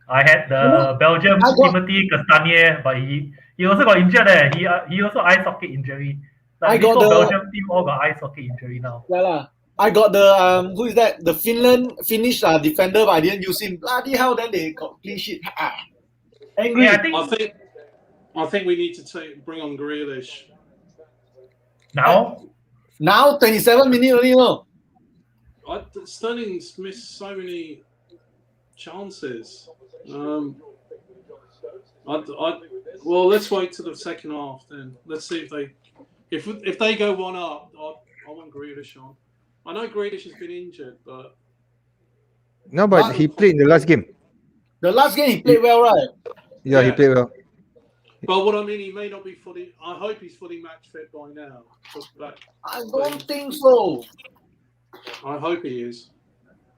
Speaker 2: I had the Belgium Timothy Castagne, but he also got injured. He also eye socket injury. Like the Belgium team all got eye socket injury now.
Speaker 1: Yeah, I got the who is that? The Finnish defender, but I didn't use him. Bloody hell! Then they got clean sheet. Angry.
Speaker 2: Yeah,
Speaker 3: I think we need to bring on Grealish.
Speaker 2: Now
Speaker 1: 27 minutes only.
Speaker 3: Sterling's missed so many chances. Well, let's wait till the second half then. Let's see if they go one up. I want Grealish on. I know Grealish has been injured, but
Speaker 4: no, but he played in the last game.
Speaker 1: The last game he played well, right?
Speaker 4: Yeah, he played well.
Speaker 3: But what I mean, he may not be fully. I hope he's fully match fit by now.
Speaker 1: I don't think so.
Speaker 3: I hope he is.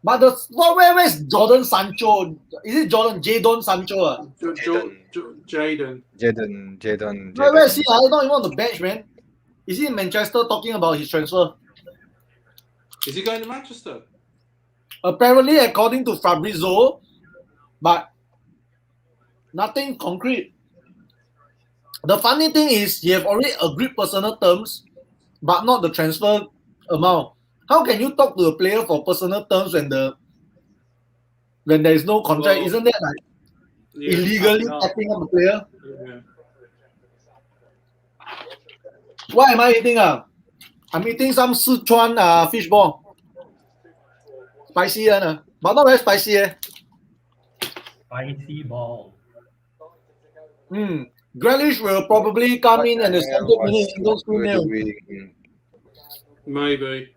Speaker 1: But where's Jordan Sancho? Is it Jadon Sancho?
Speaker 3: Jadon.
Speaker 1: Where is he? I'm not even on the bench, man. Is he in Manchester talking about his transfer?
Speaker 3: Is he going to Manchester?
Speaker 1: Apparently, according to Fabrizio, but nothing concrete. The funny thing is, he have already agreed personal terms, but not the transfer amount. How can you talk to a player for personal terms when there is no contract? Isn't that like illegally tapping on the player?
Speaker 3: Yeah.
Speaker 1: What am I eating? I'm eating some Sichuan fish ball. Spicy, but not very spicy.
Speaker 2: spicy ball.
Speaker 1: Grealish will probably come in and the 70 minutes England screen.
Speaker 3: Maybe.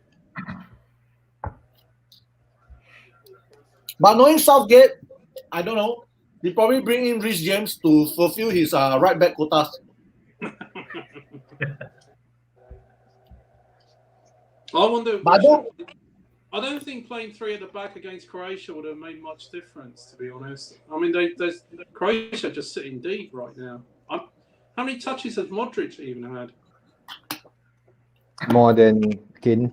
Speaker 1: But knowing Southgate, I don't know. He probably bring in Reece James to fulfill his right back quotas.
Speaker 3: I wonder.
Speaker 1: But
Speaker 3: I don't think playing 3 at the back against Croatia would have made much difference, to be honest. I mean, Croatia just sitting deep right now. How many touches has Modric even had?
Speaker 4: More than Kane.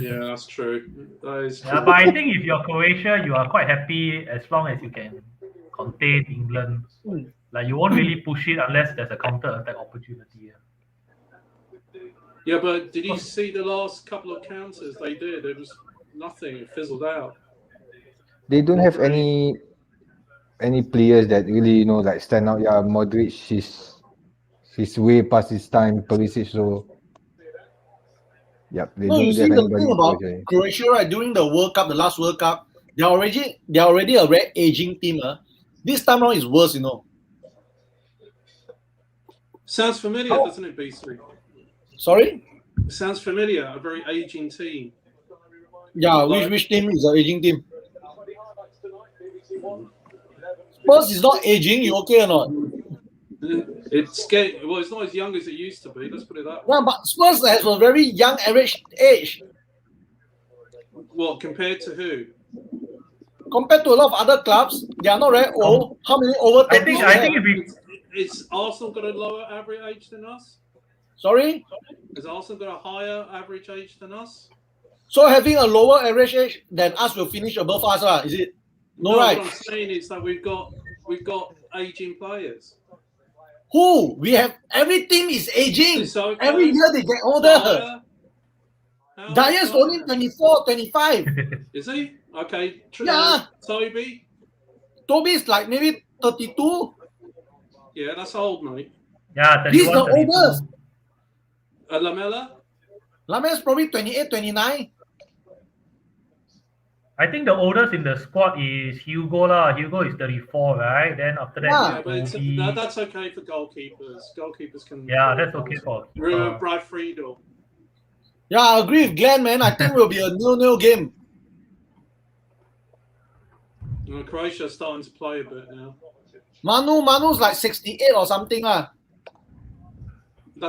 Speaker 3: Yeah, that's true. That is true.
Speaker 2: Yeah, but I think if you're Croatia, you are quite happy as long as you can contain England. Like you won't really push it unless there's a counter attack opportunity.
Speaker 3: Yeah, but did you see the last couple of counters they did? It was nothing. It fizzled out.
Speaker 4: They don't have any players that really like stand out. Yeah, Modric, he's way past his time. Pulisic, so yep, they
Speaker 1: No, you
Speaker 4: don't
Speaker 1: see
Speaker 4: have
Speaker 1: the
Speaker 4: anybody.
Speaker 1: thing about Croatia, right? During the World Cup, the last World Cup, they're already a very aging team. This time around is worse, you know.
Speaker 3: Sounds familiar, doesn't it, BC?
Speaker 1: Sorry?
Speaker 3: Sounds familiar. A very aging team.
Speaker 1: Yeah, which team is an aging team? Spurs is not aging. You okay or not?
Speaker 3: It's not as young as it used to be. Let's put it that way.
Speaker 1: Yeah, but Spurs has a very young average age.
Speaker 3: What, compared to who?
Speaker 1: Compared to a lot of other clubs, they are not very old. How many over 30?
Speaker 2: I think if we
Speaker 3: Is Arsenal got a lower average age than us?
Speaker 1: Sorry?
Speaker 3: Has Arsenal got a higher average age than us?
Speaker 1: So having a lower average age than us will finish above us, is it? No, right.
Speaker 3: What I'm saying is that we've got aging players.
Speaker 1: Who? We have every team is aging.
Speaker 3: So,
Speaker 1: Every year they get older.
Speaker 3: Dyer,
Speaker 1: Dyer's only 24, 25.
Speaker 3: Is he? Okay.
Speaker 1: Yeah.
Speaker 3: Toby?
Speaker 1: Toby is like maybe 32.
Speaker 3: Yeah, that's old, mate.
Speaker 2: yeah, 31,
Speaker 1: He's the
Speaker 2: 32.
Speaker 1: oldest.
Speaker 3: Lamella?
Speaker 1: Lame's probably 28, 29.
Speaker 2: I think the oldest in the squad is Hugo lah. Hugo is 34, right? Then after that,
Speaker 1: Yeah.
Speaker 3: Yeah, but
Speaker 2: Toby.
Speaker 3: that's okay for goalkeepers. Goalkeepers can.
Speaker 2: Yeah, that's okay for keeper.
Speaker 3: Brad Friedel.
Speaker 1: Yeah, I agree with Glenn, man. I think it will be a 0-0 game.
Speaker 3: Croatia's starting to play a bit now.
Speaker 1: Manu's like 68 or something.
Speaker 3: That's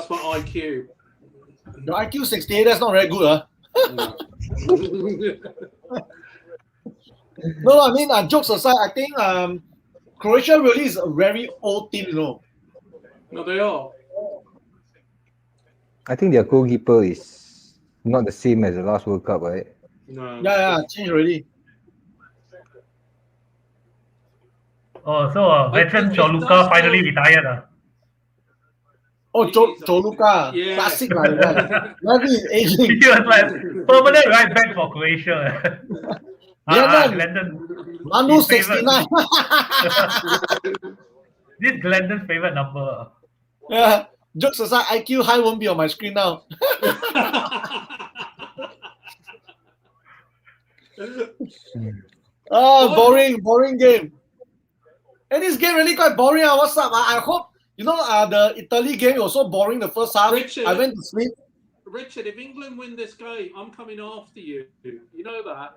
Speaker 3: my IQ.
Speaker 1: The IQ 68, that's not very good. No, I mean, jokes aside, I think Croatia really is a very old team, you know.
Speaker 3: No, they are.
Speaker 4: I think their goalkeeper is not the same as the last World Cup, right?
Speaker 3: No.
Speaker 1: Yeah, changed already.
Speaker 2: Oh, so veteran Choluka finally retired.
Speaker 1: Oh, Choluka.
Speaker 3: Yeah.
Speaker 1: Classic, like that. Maybe he's aging.
Speaker 2: He was like permanent right back for Croatia. Glendon.
Speaker 1: Manu
Speaker 2: His favorite.
Speaker 1: 69.
Speaker 2: This is Glendon's favorite number.
Speaker 1: Yeah. Jokes aside, IQ high won't be on my screen now. Boring game. And this game really quite boring. What's up? I hope, the Italy game was so boring the first half.
Speaker 3: Richard.
Speaker 1: I went to sleep.
Speaker 3: Richard, if England win this game, I'm coming after you. You know that.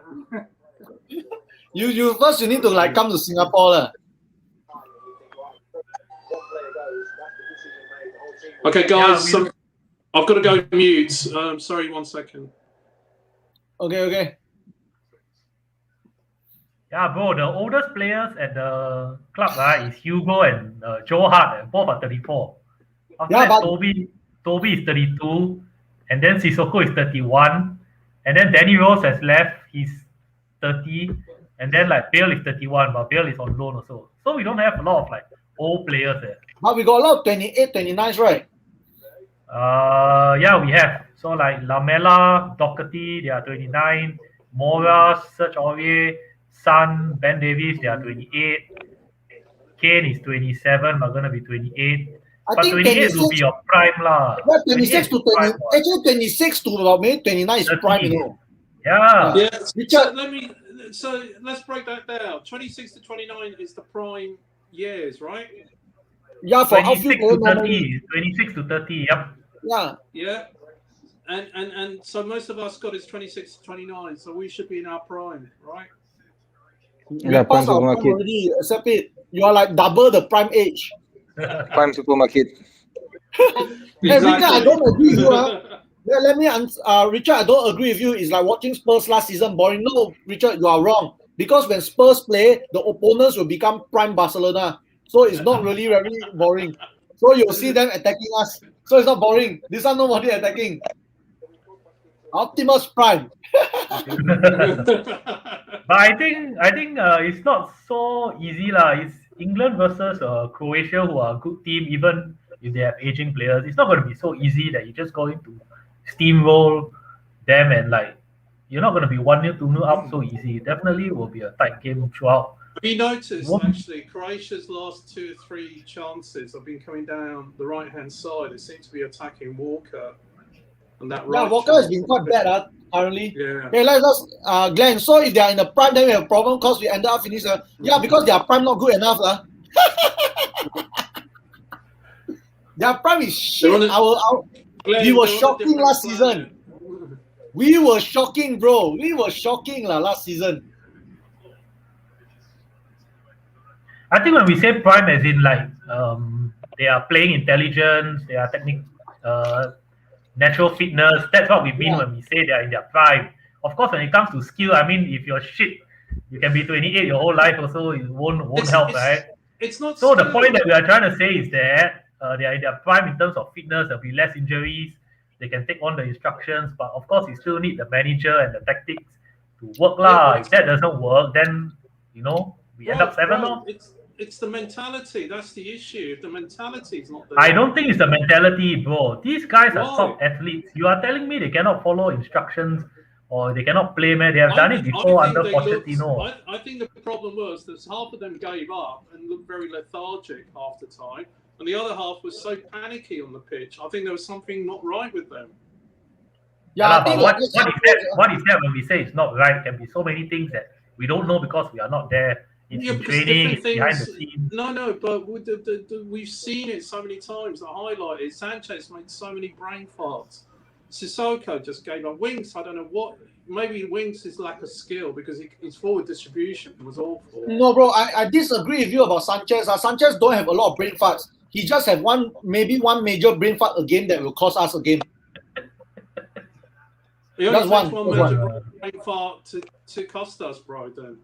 Speaker 1: You first you need to come to Singapore.
Speaker 3: Okay, guys, I've got to go mute. Sorry, 1 second.
Speaker 1: Okay.
Speaker 2: Yeah, bro, the oldest players at the club is Hugo and Joe Hart, and both are 34. After that, Toby is 32, and then Sissoko is 31, and then Danny Rose has left, he's 30, and then Bale is 31, but Bale is on loan also. So we don't have a lot of old players there.
Speaker 1: But we got a lot of 28, 29s, right?
Speaker 2: Yeah, we have. So Lamella, Doherty, they are 29, Mora, Serge Aurier, Son, Ben Davies, they are 28. Kane is 27, but gonna be 28. But 28 will be your prime lah.
Speaker 1: Yeah, 26 to 20. Actually, 26 to about maybe 29 is
Speaker 2: 30.
Speaker 1: prime, you know.
Speaker 2: Yeah.
Speaker 3: Yeah.
Speaker 1: Richard,
Speaker 3: So let's break that down. 26 to 29 is the prime years, right?
Speaker 1: yeah, for
Speaker 2: 26
Speaker 1: outfield
Speaker 2: to
Speaker 1: player
Speaker 2: 30. 26 to 30, yep.
Speaker 1: Yeah.
Speaker 3: Yeah. And so most of our squad is 26 to 29, so we should be in our prime, right?
Speaker 1: We passed our prime already, accept it. You are double the prime age.
Speaker 4: Prime supermarket.
Speaker 1: Hey, Richard, I don't agree with you. Yeah, let me answer. Richard, I don't agree with you. It's like watching Spurs last season boring. No, Richard, you are wrong. Because when Spurs play, the opponents will become prime Barcelona. So it's not really very boring. So you'll see them attacking us. So it's not boring. This one nobody attacking. Optimus Prime.
Speaker 2: But I think it's not so easy lah. It's England versus Croatia, who are a good team, even if they have aging players. It's not going to be so easy that you just going to steamroll them and like you're not going to be 1-0, 2-0 up so easy. It definitely will be a tight game throughout.
Speaker 3: Have you noticed, actually, Croatia's last 2 or 3 chances have been coming down the right-hand side. It seems to be attacking Walker. And that right
Speaker 1: Walker has been quite bad currently.
Speaker 3: Yeah.
Speaker 1: Hey, let's Glenn. So if they are in the prime, then we have a problem because we ended up finishing. Because their prime not good enough. Their prime is shit.
Speaker 3: Glenn,
Speaker 1: we were shocking last season. We were shocking, bro. We were shocking last season.
Speaker 2: I think when we say prime, as in like they are playing intelligence, they are natural fitness. That's what we mean when we say they are in their prime. Of course, when it comes to skill, I mean, if you're shit, you can be 28 your whole life also. It won't help, right?
Speaker 3: It's not.
Speaker 2: So the point that we are trying to say is that they are in their prime in terms of fitness. There'll be less injuries. They can take on the instructions, but of course, you still need the manager and the tactics to work lah. If that doesn't work, then we end up 7-0.
Speaker 3: It's the mentality. That's the issue. If the mentality is not there.
Speaker 2: I don't think it's the mentality, bro. These guys are top athletes. You are telling me they cannot follow instructions or they cannot play, man. They have done it before under Pochettino.
Speaker 3: I think the problem was that half of them gave up and looked very lethargic half the time, and the other half was so panicky on the pitch. I think there was something not right with them.
Speaker 2: Yeah, but what is that when we say it's not right? It can be so many things that we don't know because we are not there. It's in training, it's behind the scenes.
Speaker 3: No, but we've seen it so many times. The highlight is Sanchez made so many brain farts. Sissoko just gave up. Winks, I don't know what. Maybe Winks' is lack of skill because his forward distribution was awful.
Speaker 1: No, bro, I disagree with you about Sanchez. Sanchez don't have a lot of brain farts. He just have maybe one major brain fart a game that will cost us a game.
Speaker 3: That's one major brain fart to cost us, bro. Then.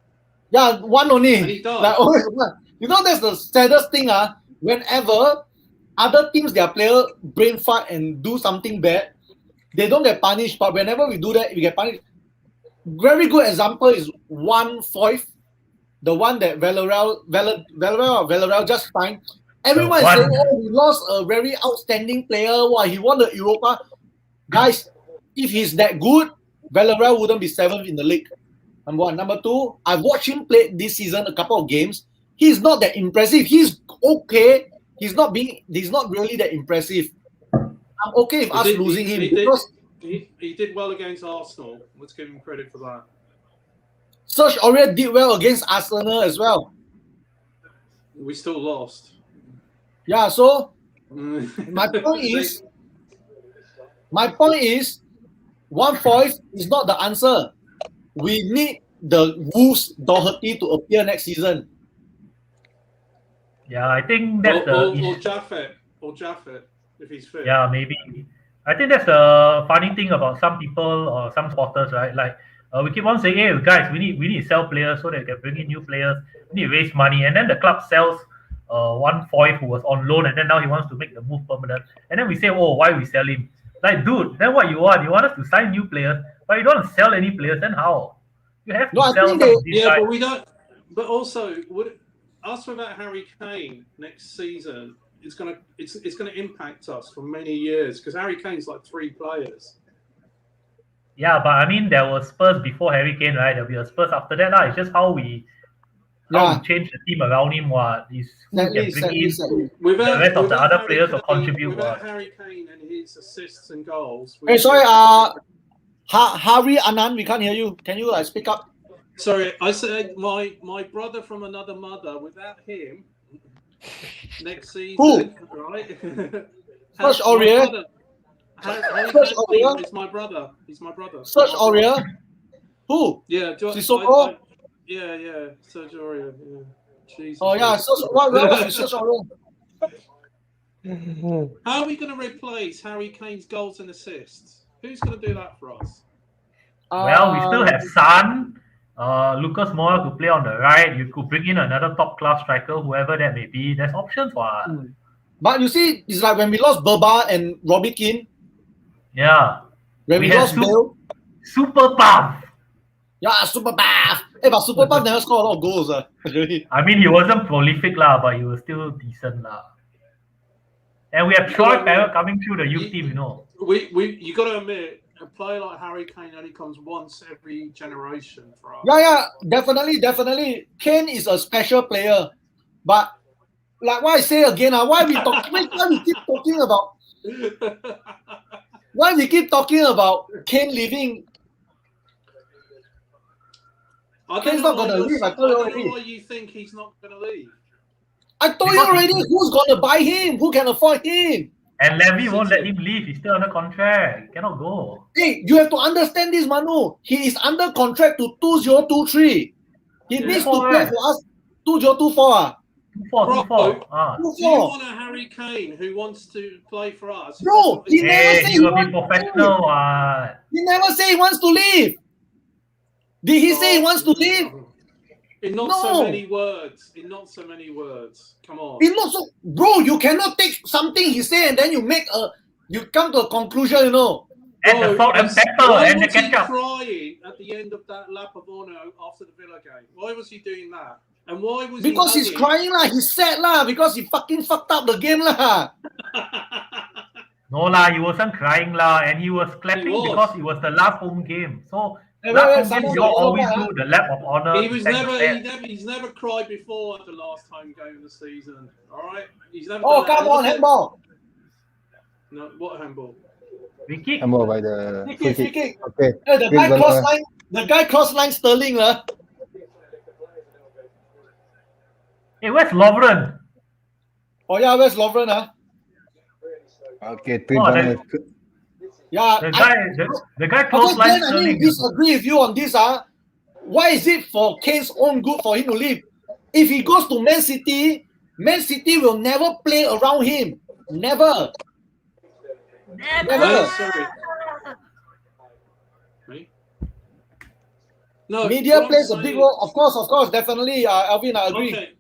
Speaker 1: Yeah, one only.
Speaker 3: And he does.
Speaker 1: Like, always one. That's the saddest thing. Whenever other teams, their player brain fart and do something bad, they don't get punished. But whenever we do that, we get punished. Very good example is 1-5, the one that Villarreal just signed. Everyone is saying, we lost a very outstanding player. He won the Europa. Guys, if he's that good, Villarreal wouldn't be 7th in the league. Number one. Number two, I've watched him play this season a couple of games. He's not that impressive. He's okay. He's not really that impressive. I'm okay with us losing him because
Speaker 3: he did well against Arsenal. Let's give him credit for that.
Speaker 1: Serge Aurier did well against Arsenal as well.
Speaker 3: We still lost.
Speaker 1: Yeah, so my point is 1-5 is not the answer. We need the Wolves Doherty to appear next season.
Speaker 2: Yeah, I think that's
Speaker 3: or Jaffet, if he's fit.
Speaker 2: Yeah, maybe. I think that's the funny thing about some people or some supporters, right? Like we keep on saying, "Hey, guys, we need to sell players so that we can bring in new players. We need to raise money." And then the club sells 1-5 who was on loan, and then now he wants to make the move permanent. And then we say, "Oh, why we sell him?" Like, dude, then what you want? You want us to sign new players, but you don't want to sell any players. Then how? You have to sell some of these guys.
Speaker 3: But we don't. But also, us without Harry Kane next season, it's gonna impact us for many years because Harry Kane's like 3 players.
Speaker 2: Yeah, but I mean, there was Spurs before Harry Kane, right? There'll be a Spurs after that, lah. It's just how we change the team around him. The rest of the other players will contribute.
Speaker 3: Without Harry Kane and his assists and goals.
Speaker 1: Hey, sorry, Hari Anand, we can't hear you. Can you speak up?
Speaker 3: Sorry, I said my brother from another mother. Without him, next season, right?
Speaker 1: Serge Aurier.
Speaker 3: Serge Aurier is my brother. He's my brother.
Speaker 1: Serge Aurier. Who?
Speaker 3: Yeah,
Speaker 1: Sissoko.
Speaker 3: Yeah, Serge Aurier. Yeah. Jesus.
Speaker 1: Oh yeah, what was Serge Aurier?
Speaker 3: How are we going to replace Harry Kane's goals and assists? Who's going to do that for us?
Speaker 2: Well, we still have Son, Lucas Moura to play on the right. You could bring in another top-class striker, whoever that may be. There's options for us.
Speaker 1: But you see, it's like when we lost Berba and Robbie Keane.
Speaker 2: Yeah.
Speaker 1: When we lost Bale.
Speaker 2: Super buff.
Speaker 1: Yeah, super buff. Hey, but super buff never score a lot of goals. Really.
Speaker 2: I mean, he wasn't prolific lah, but he was still decent lah. And we have Troy Parrott coming through the youth team, you know.
Speaker 3: You got to admit, a player like Harry Kane only comes once every generation for us.
Speaker 1: Yeah, definitely. Kane is a special player, but like what I say again, why we keep talking about Kane leaving? Kane's not gonna leave. I told you already.
Speaker 3: I don't know why you think he's not gonna leave.
Speaker 1: I told you already. Who's gonna buy him? Who can afford him?
Speaker 2: And Levy won't let him leave. He's still under contract. He cannot go.
Speaker 1: Hey, you have to understand this, Manu. He is under contract to 2023. He needs to play for us 2024.
Speaker 2: 24.
Speaker 3: Do you want a Harry Kane who wants to play for us?
Speaker 1: Bro, he never said
Speaker 2: he will be professional.
Speaker 1: He never said he wants to leave. Did he say he wants to leave?
Speaker 3: In not so many words. Come on.
Speaker 1: In not so, bro, you cannot take something he said and then you come to a conclusion, you know.
Speaker 2: And the salt and pepper and the ketchup.
Speaker 3: Why was he crying at the end of that lap of honor after the Villa game? Why was he doing that? And why was
Speaker 1: because he's crying lah, he's sad lah, because he fucking fucked up the game lah.
Speaker 2: No lah, he wasn't crying lah, and he was clapping because it was the last home game. So you always do the lap of honor.
Speaker 3: He's never cried before at the last home game of the season. All right, he's never.
Speaker 1: Oh, come on, handball.
Speaker 3: No, what handball?
Speaker 2: Free kick.
Speaker 4: Handball by the
Speaker 1: free kick.
Speaker 4: Okay.
Speaker 1: Hey, the guy cross line Sterling lah.
Speaker 2: Hey, where's Lovren?
Speaker 1: Oh yeah, where's Lovren
Speaker 4: Okay,
Speaker 1: yeah,
Speaker 2: the guy close line.
Speaker 1: I mean, disagree with you on this. Why is it for Kane's own good for him to leave? If he goes to Man City will never play around him. Never.
Speaker 3: Sorry. No,
Speaker 1: media plays a big role. Of course, definitely. Alvin, I agree.
Speaker 3: Okay,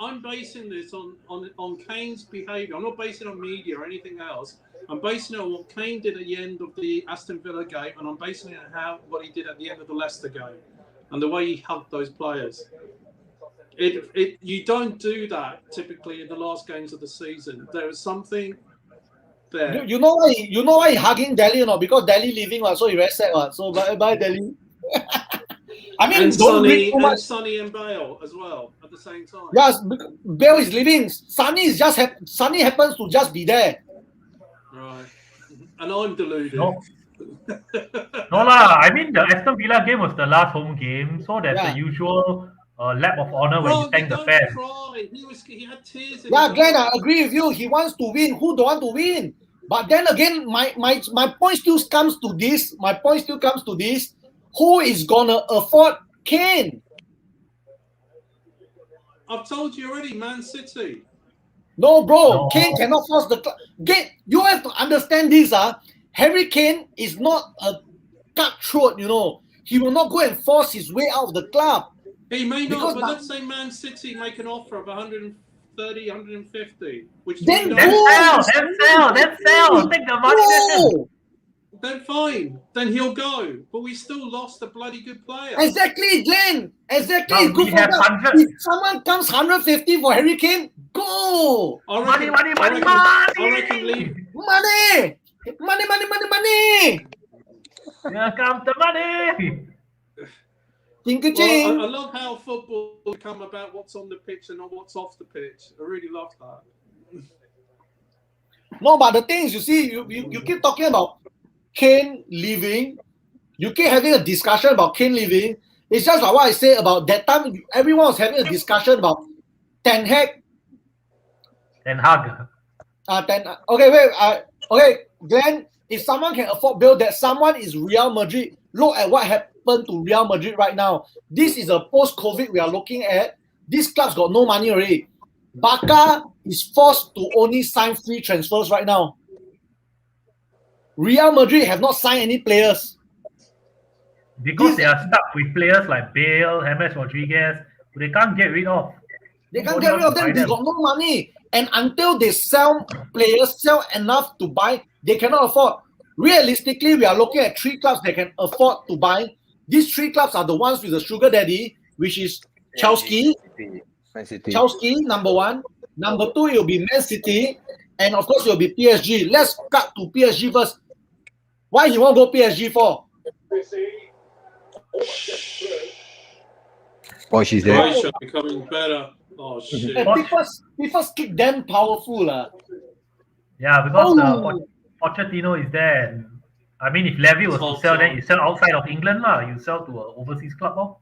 Speaker 3: I'm basing this on Kane's behaviour. I'm not basing it on media or anything else. I'm basing it on what Kane did at the end of the Aston Villa game, and I'm basing it on what he did at the end of the Leicester game, and the way he hugged those players. You don't do that typically in the last games of the season. There is something there.
Speaker 1: You know why he hugging Delhi or not? Because Delhi leaving, so he very sad. So bye Delhi. I mean,
Speaker 3: Sonny and Bale as well at the same time.
Speaker 1: Yes, Bale is leaving. Sonny happens to just be there.
Speaker 3: Right, and I'm deluded.
Speaker 2: No lah. I mean, the Aston Villa game was the last home game, so there's the usual lap of honor where you thank the fans.
Speaker 3: He had tears.
Speaker 1: Glenn, I agree with you. He wants to win. Who don't want to win? But then again, my point still comes to this. Who is gonna afford Kane?
Speaker 3: I've told you already, Man City.
Speaker 1: No, bro. Kane cannot force the club. You have to understand this. Harry Kane is not a cutthroat, you know. He will not go and force his way out of the club.
Speaker 3: He may not, but let's say Man City make an offer of 130, 150. Which
Speaker 2: then sell. Take the money.
Speaker 3: Then fine. Then he'll go. But we still lost a bloody good player.
Speaker 1: Exactly, Glenn. Exactly. Good for that. If someone comes 150 for Harry Kane, go.
Speaker 2: Money.
Speaker 3: I reckon leave.
Speaker 1: Money.
Speaker 2: Here comes the money.
Speaker 3: Well, I love how football become about what's on the pitch and not what's off the pitch. I really love that.
Speaker 1: No, but the thing is, you see, you keep talking about Kane leaving. You keep having a discussion about Kane leaving. It's just like what I say about that time. Everyone was having a discussion about Ten Hag. Okay, wait. Okay, Glenn. If someone can afford Bale, that someone is Real Madrid. Look at what happened to Real Madrid right now. This is a post-COVID we are looking at. This club's got no money already. Barca is forced to only sign free transfers right now. Real Madrid have not signed any players.
Speaker 2: Because they are stuck with players like Bale, James Rodriguez, who they can't get rid of.
Speaker 1: They can't get rid of them. They got no money. And until they sell players, sell enough to buy, they cannot afford. realistically, we are looking at 3 clubs that can afford to buy. These 3 clubs are the ones with the sugar daddy, which is Chelsea.
Speaker 4: Man City.
Speaker 1: Chelsea, number 1. Number 2, it will be Man City. And of course, it will be PSG. Let's cut to PSG first. Why he won't go PSG for?
Speaker 4: Oh, she's there.
Speaker 3: Croatia becoming better. Oh shit!
Speaker 1: And people's kick damn powerful.
Speaker 2: Yeah, because
Speaker 1: Oh.
Speaker 2: Pochettino is there. And, I mean, if Levy was to sell, then you sell outside of England, lah. You sell to an overseas club, oh.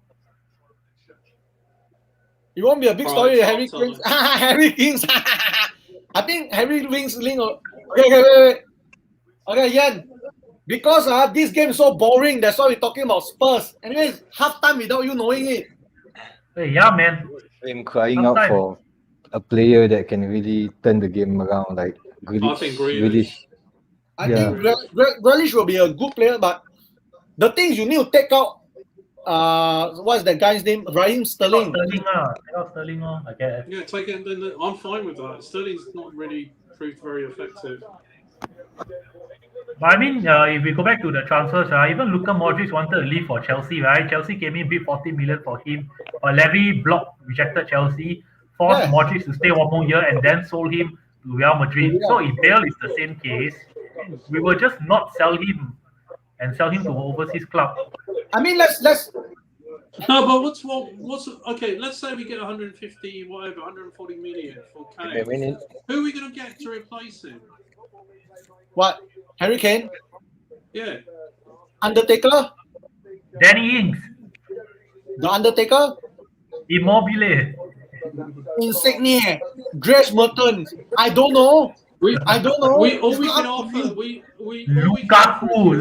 Speaker 1: It won't be a big story.
Speaker 3: France,
Speaker 1: Harry
Speaker 3: outside.
Speaker 1: Kings. Harry Kings. I think Harry Kings link. Okay, wait. Okay, Yan. Because this game is so boring, that's why we're talking about Spurs. Anyways, half time without you knowing it.
Speaker 2: Hey, yeah, man.
Speaker 4: I'm crying out
Speaker 2: Sometimes.
Speaker 4: for a player that can really turn the game around, like
Speaker 3: I think Grealish.
Speaker 4: Grealish.
Speaker 1: I
Speaker 4: Yeah.
Speaker 1: think Grealish will be a good player, but the things you need to take out. What's that guy's name? Raheem Sterling.
Speaker 2: Sterling, I guess.
Speaker 3: Yeah, take it. Then I'm fine with that. Sterling's not really proved very effective.
Speaker 2: But I mean, if we go back to the transfers, even Luka Modric wanted to leave for Chelsea, right? Chelsea came in, bid 40 million for him. Levy rejected Chelsea, forced
Speaker 1: Yeah.
Speaker 2: Modric to stay 1 more year, and then sold him to Real Madrid.
Speaker 1: Yeah.
Speaker 2: So if Bale is the same case, we will just not sell him and sell him to an overseas club.
Speaker 1: I mean, let's
Speaker 3: No, but what's okay? Let's say we get 150, whatever, 140 million for Kane. Who are we going to get to replace him?
Speaker 1: what? Harry Kane,
Speaker 3: Yeah,
Speaker 1: Undertaker,
Speaker 2: Danny Ings,
Speaker 1: The Undertaker,
Speaker 2: Immobile.
Speaker 1: Insigne, Dres Mertens. I don't know. I don't know.
Speaker 3: We all
Speaker 1: It's
Speaker 3: we
Speaker 1: not
Speaker 3: can
Speaker 1: up to
Speaker 3: offer.
Speaker 1: me.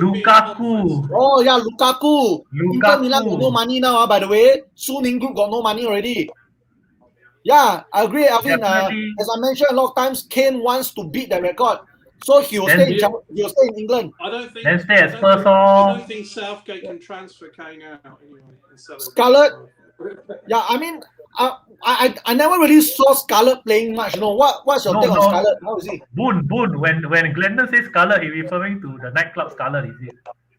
Speaker 2: Lukaku.
Speaker 1: Oh yeah, Lukaku. Inter Milan got no money now. By the way, Suning Group got no money already. Yeah, I agree, Alvin.
Speaker 2: Definitely.
Speaker 1: As I mentioned a lot of times, Kane wants to beat the record, so he will
Speaker 2: Then
Speaker 1: stay in England.
Speaker 3: I don't think.
Speaker 2: Then stay at
Speaker 3: I
Speaker 2: Spurs,
Speaker 3: don't think Southgate can transfer Kane out anyway. And sell him.
Speaker 1: Scarlett? Yeah, I mean, I never really saw Scarlett playing much. You know what's your take on Scarlett? How is he?
Speaker 2: Boon. When Glendon says Scarlet, he's referring to the nightclub Scarlet, is it?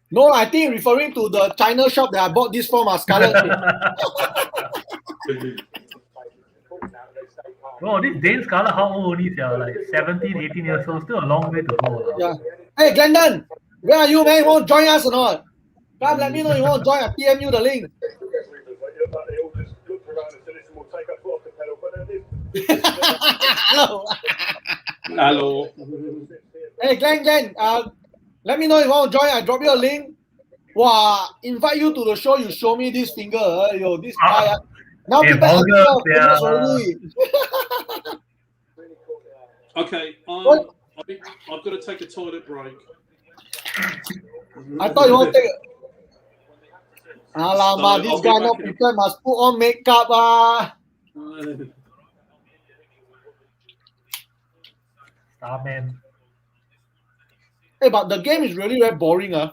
Speaker 1: No, I think referring to the China shop that I bought this from, Scarlett.
Speaker 2: Bro, this Dane Scarlet, how old is he? Like 17, 18 years old. Still a long way to go.
Speaker 1: Yeah. Hey, Glendon, where are you, man? You want to join us or not? Come, let me know you want to join. I PM you the link. Hello.
Speaker 3: Hello.
Speaker 1: Hey, Glenn, let me know if you want to join. I drop you a link. Wow, invite you to the show. You show me this finger. Yo, this guy. Now
Speaker 2: Hey,
Speaker 1: people
Speaker 2: vulgar,
Speaker 1: are
Speaker 2: yeah.
Speaker 1: already.
Speaker 3: Okay.
Speaker 1: What?
Speaker 3: I've got to take a toilet break.
Speaker 1: I thought you want to take. Alamak, this guy not prepared. Must put on makeup.
Speaker 2: Starman.
Speaker 1: Hey, but the game is really very boring. I'm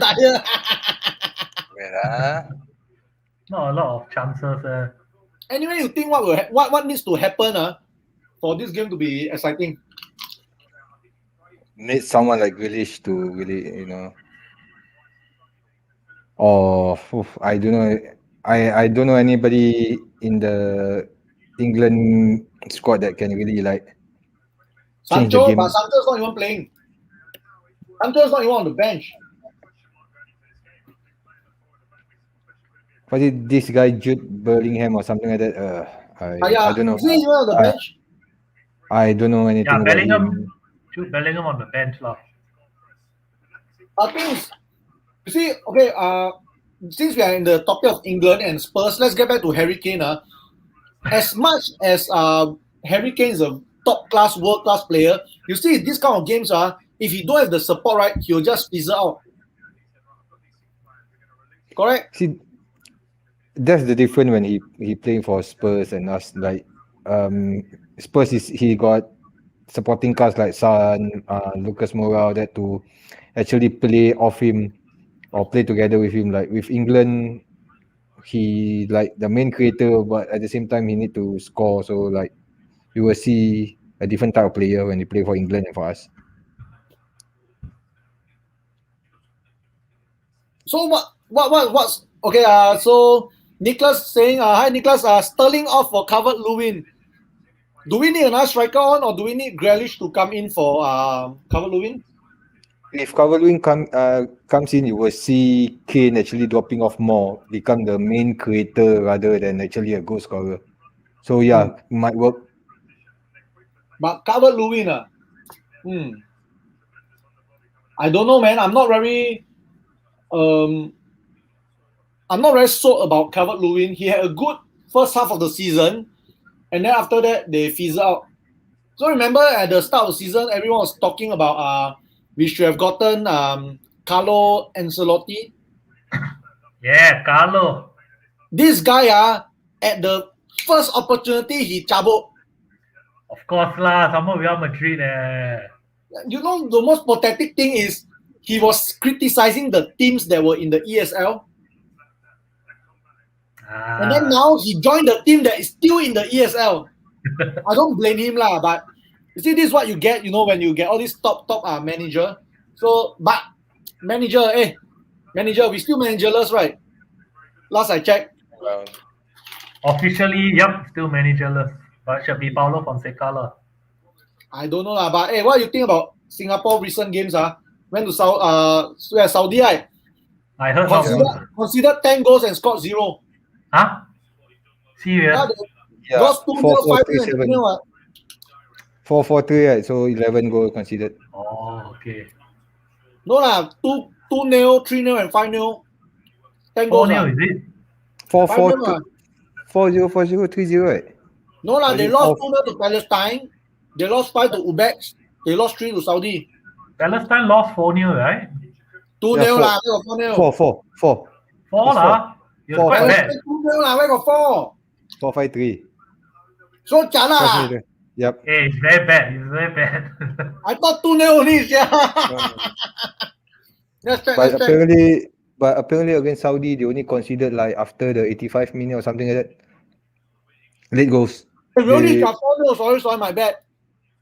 Speaker 1: tired.
Speaker 2: Not a lot of chances.
Speaker 1: Anyway, you think what needs to happen for this game to be exciting?
Speaker 4: Need someone like Grealish to really, or I don't know. I don't know anybody in the England squad that can really change the
Speaker 1: Sancho,
Speaker 4: game.
Speaker 1: but Sancho's not even playing. Sancho's not even on the bench.
Speaker 4: Was it this guy Jude Bellingham or something like that? I don't know.
Speaker 1: Is he even on the bench?
Speaker 4: I don't know anything
Speaker 2: Yeah,
Speaker 4: about
Speaker 2: Bellingham.
Speaker 4: him.
Speaker 2: Shoot Bellingham on the bench, lah.
Speaker 1: I think you see, okay, since we are in the topic of England and Spurs, let's get back to Harry Kane. As much as Harry Kane is a top class, world class player, you see this kind of games, if he don't have the support, right, he'll just fizzle out. Correct?
Speaker 4: See, that's the difference when he playing for Spurs and us. Like Spurs he got supporting cast like Son, Lucas Moura, that to actually play off him or play together with him. Like with England, he like the main creator, but at the same time he need to score. So like you will see a different type of player when they play for England and for us.
Speaker 1: So what's okay? So Nicholas saying, hi Nicholas. Sterling off for covered Lewin. Do we need another striker on, or do we need Grealish to come in for covered Lewin?
Speaker 4: If Calvert-Lewin comes in, you will see Kane actually dropping off more, become the main creator rather than actually a goal scorer. So yeah, might work.
Speaker 1: But covered Lewin, I don't know, man. I'm not very sold about Calvert Lewin. He had a good first half of the season, and then after that they fizzle out. So remember at the start of the season, everyone was talking about we should have gotten Carlo Ancelotti.
Speaker 2: Yeah, Carlo.
Speaker 1: This guy at the first opportunity he cabut.
Speaker 2: Of course lah, some more Real Madrid.
Speaker 1: You know the most pathetic thing is he was criticizing the teams that were in the ESL. And then now he joined the team that is still in the ESL. I don't blame him lah, but you see, this is what you get, when you get all these top manager. So, but manager, we still managerless, right? Last I checked.
Speaker 2: Officially, yep, still managerless, but should be Paulo Fonseca lah.
Speaker 1: I don't know lah, but what do you think about Singapore recent games? Went to Saudi, right?
Speaker 2: I heard
Speaker 1: considered 10 goals and scored 0.
Speaker 2: Huh? Serious?
Speaker 4: Yeah,
Speaker 1: lost 2-0, 5-0.
Speaker 4: 4-4-3, right? So 11 goals considered.
Speaker 2: Oh, okay.
Speaker 1: No lah, 2-0, 3-0, and 5-0. 10 goals.
Speaker 2: 4-0, is it?
Speaker 4: 4-4-0, 4-0, 3-0, right?
Speaker 1: No lah, they lost 2-0 to Palestine. They lost 5 to Uzbeks. They lost 3 to Saudi.
Speaker 2: Palestine lost 4-0, right?
Speaker 1: 2-0 lah, where got 4-0?
Speaker 4: 4.
Speaker 2: 4 lah. You're quite bad.
Speaker 1: 2-0 lah, where got 4?
Speaker 4: 4-5-3.
Speaker 1: So jialat lah.
Speaker 4: Yep.
Speaker 2: Hey, it's very bad. It's very bad.
Speaker 1: I thought 2-0 only.
Speaker 4: But apparently against Saudi, they only considered like after the 85 minute or something like that. Late goals.
Speaker 1: We only got 4-0. Sorry, my bad.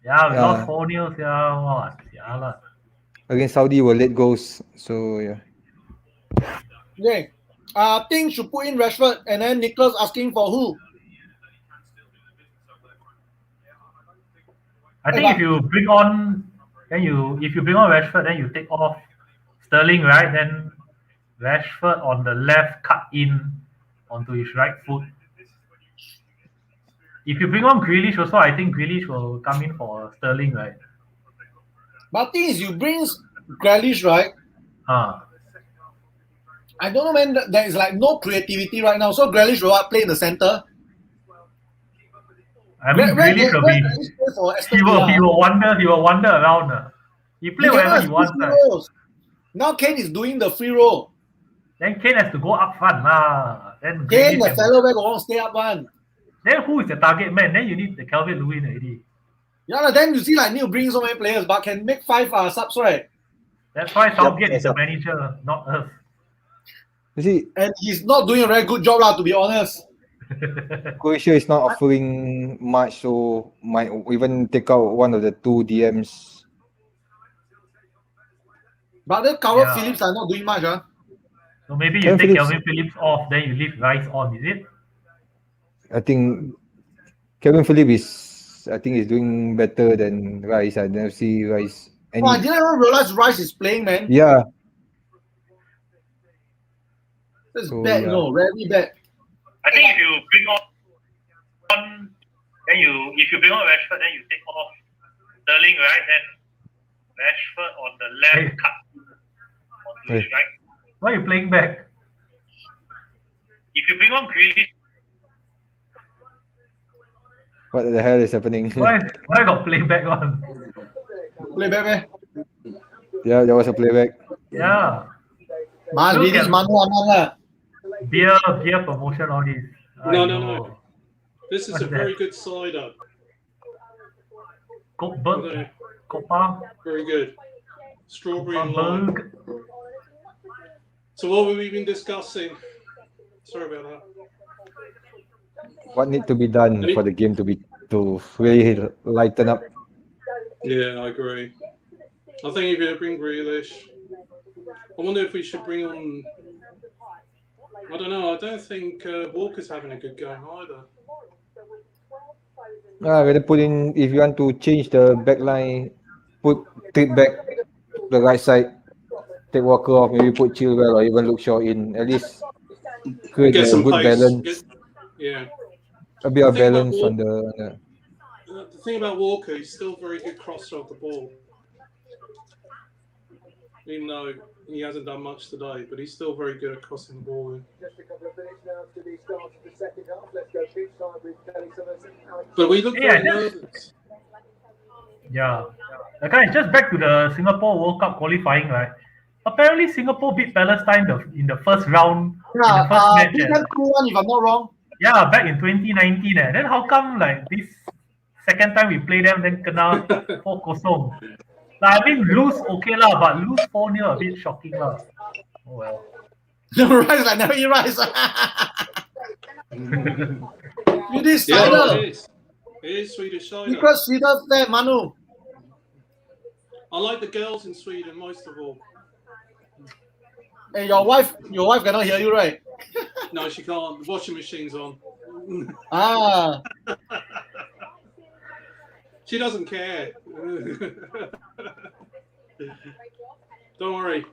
Speaker 2: Yeah, we lost 4-0. Yeah.
Speaker 4: Against Saudi were late goals. So yeah.
Speaker 1: Okay. I think should put in Rashford, and then Nicholas asking for who?
Speaker 2: I think if you bring on Rashford, then you take off Sterling, right? Then Rashford on the left cut in onto his right foot. If you bring on Grealish also, I think Grealish will come in for Sterling, right?
Speaker 1: But the thing is, you bring Grealish, right? I don't know, man. There is like no creativity right now. So Grealish will play in the center.
Speaker 2: I mean, Grealish will be. He will wander around. He play wherever he wants.
Speaker 1: Now Kane is doing the free roll.
Speaker 2: Then Kane has to go up front lah. Then
Speaker 1: Kane, the fellow where won't stay up one.
Speaker 2: Then who is the target man? Then you need the Calvert-Lewin already.
Speaker 1: Yeah, then you see like Neil bring so many players, but can make 5 subs, right?
Speaker 2: That's why Southgate is the manager, not us.
Speaker 4: You see,
Speaker 1: and he's not doing a very good job, lah, to be honest.
Speaker 4: Croatia is not offering much, so might even take out one of the 2 DMs.
Speaker 1: But the Calvert Phillips are not doing much,
Speaker 2: So maybe you take Calvin Phillips off, then you leave Rice on, is it?
Speaker 4: I think Calvin Phillips is doing better than Rice. I never see Rice.
Speaker 1: I didn't even realize Rice is playing, man.
Speaker 4: Yeah.
Speaker 1: That's bad, very bad.
Speaker 2: I think if you bring on Rashford, then you take off Sterling, right? Then Rashford on the left cut onto his right. Why are you playing back? If you bring on Grealish.
Speaker 4: What the hell is happening?
Speaker 2: Why got playback on?
Speaker 1: Playback, man.
Speaker 4: Yeah, there was a playback.
Speaker 2: Yeah. Beer promotion, all this.
Speaker 3: No. This is a very good side up.
Speaker 2: Copa.
Speaker 3: Very good. Strawberry and lime. So what have we been discussing? Sorry about that.
Speaker 4: What needs to be done for the game to to really lighten up.
Speaker 3: Yeah, I agree. I think if you bring Grealish, I wonder if we should bring on. I don't know. I don't think Walker's having a good game either.
Speaker 4: Whether put in, if you want to change the back line, put Trip back the right side, take Walker off, maybe put Chilwell or even Luke Shaw in. At least create
Speaker 3: Get
Speaker 4: a
Speaker 3: some
Speaker 4: good
Speaker 3: pace.
Speaker 4: balance.
Speaker 3: Yeah.
Speaker 4: A bit of
Speaker 3: The thing about
Speaker 4: balance on the.
Speaker 3: The thing about Walker, he's still very good crosser of the ball. Even though he hasn't done much today, but he's still very good at crossing the ball in.
Speaker 6: Just a couple of minutes now to the start of the second half. Let's go pitch time with Kelly Summers.
Speaker 3: But we look very nervous.
Speaker 2: Yeah. Guys, just back to the Singapore World Cup qualifying, right? Apparently, Singapore beat Palestine in the first round.
Speaker 1: Yeah,
Speaker 2: in the first match.
Speaker 1: beat them 2-1 if I'm not wrong.
Speaker 2: Yeah, back in 2019. Then how come like this second time we play them, then kena 4-0? Like, I mean, lose okay lah, but lose 4-0 a bit shocking lah. Oh well.
Speaker 1: Rice, I never eat rice. You this
Speaker 3: Yeah,
Speaker 1: cider.
Speaker 3: it is. It is Swedish cider.
Speaker 1: Because cider there, Manu.
Speaker 3: I like the girls in Sweden most of all.
Speaker 1: Hey, your wife cannot hear you, right?
Speaker 3: No, she can't. The washing machine's on.
Speaker 1: Ah.
Speaker 3: She doesn't care. Don't worry.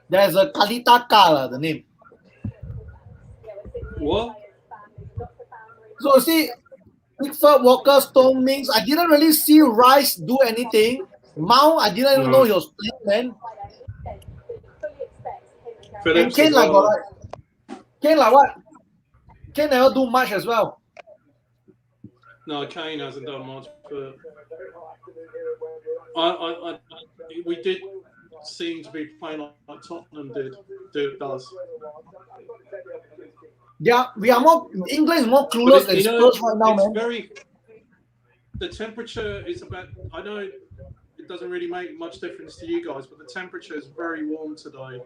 Speaker 1: There's a Kalita Ka, the name.
Speaker 3: What?
Speaker 1: So see, Pickford, Walker, Stone, Mings, I didn't really see Rice do anything. Mount, I didn't even know he was playing, man. And
Speaker 3: Phillips
Speaker 1: Kane
Speaker 3: as
Speaker 1: like
Speaker 3: well.
Speaker 1: what? Kane like what? Kane never do much as well.
Speaker 3: No, Kane hasn't done much, but we did seem to be playing like Tottenham does.
Speaker 1: Yeah, we are more. England is more clueless than Spurs right now, man.
Speaker 3: The temperature is about. I know it doesn't really make much difference to you guys, but the temperature is very warm today.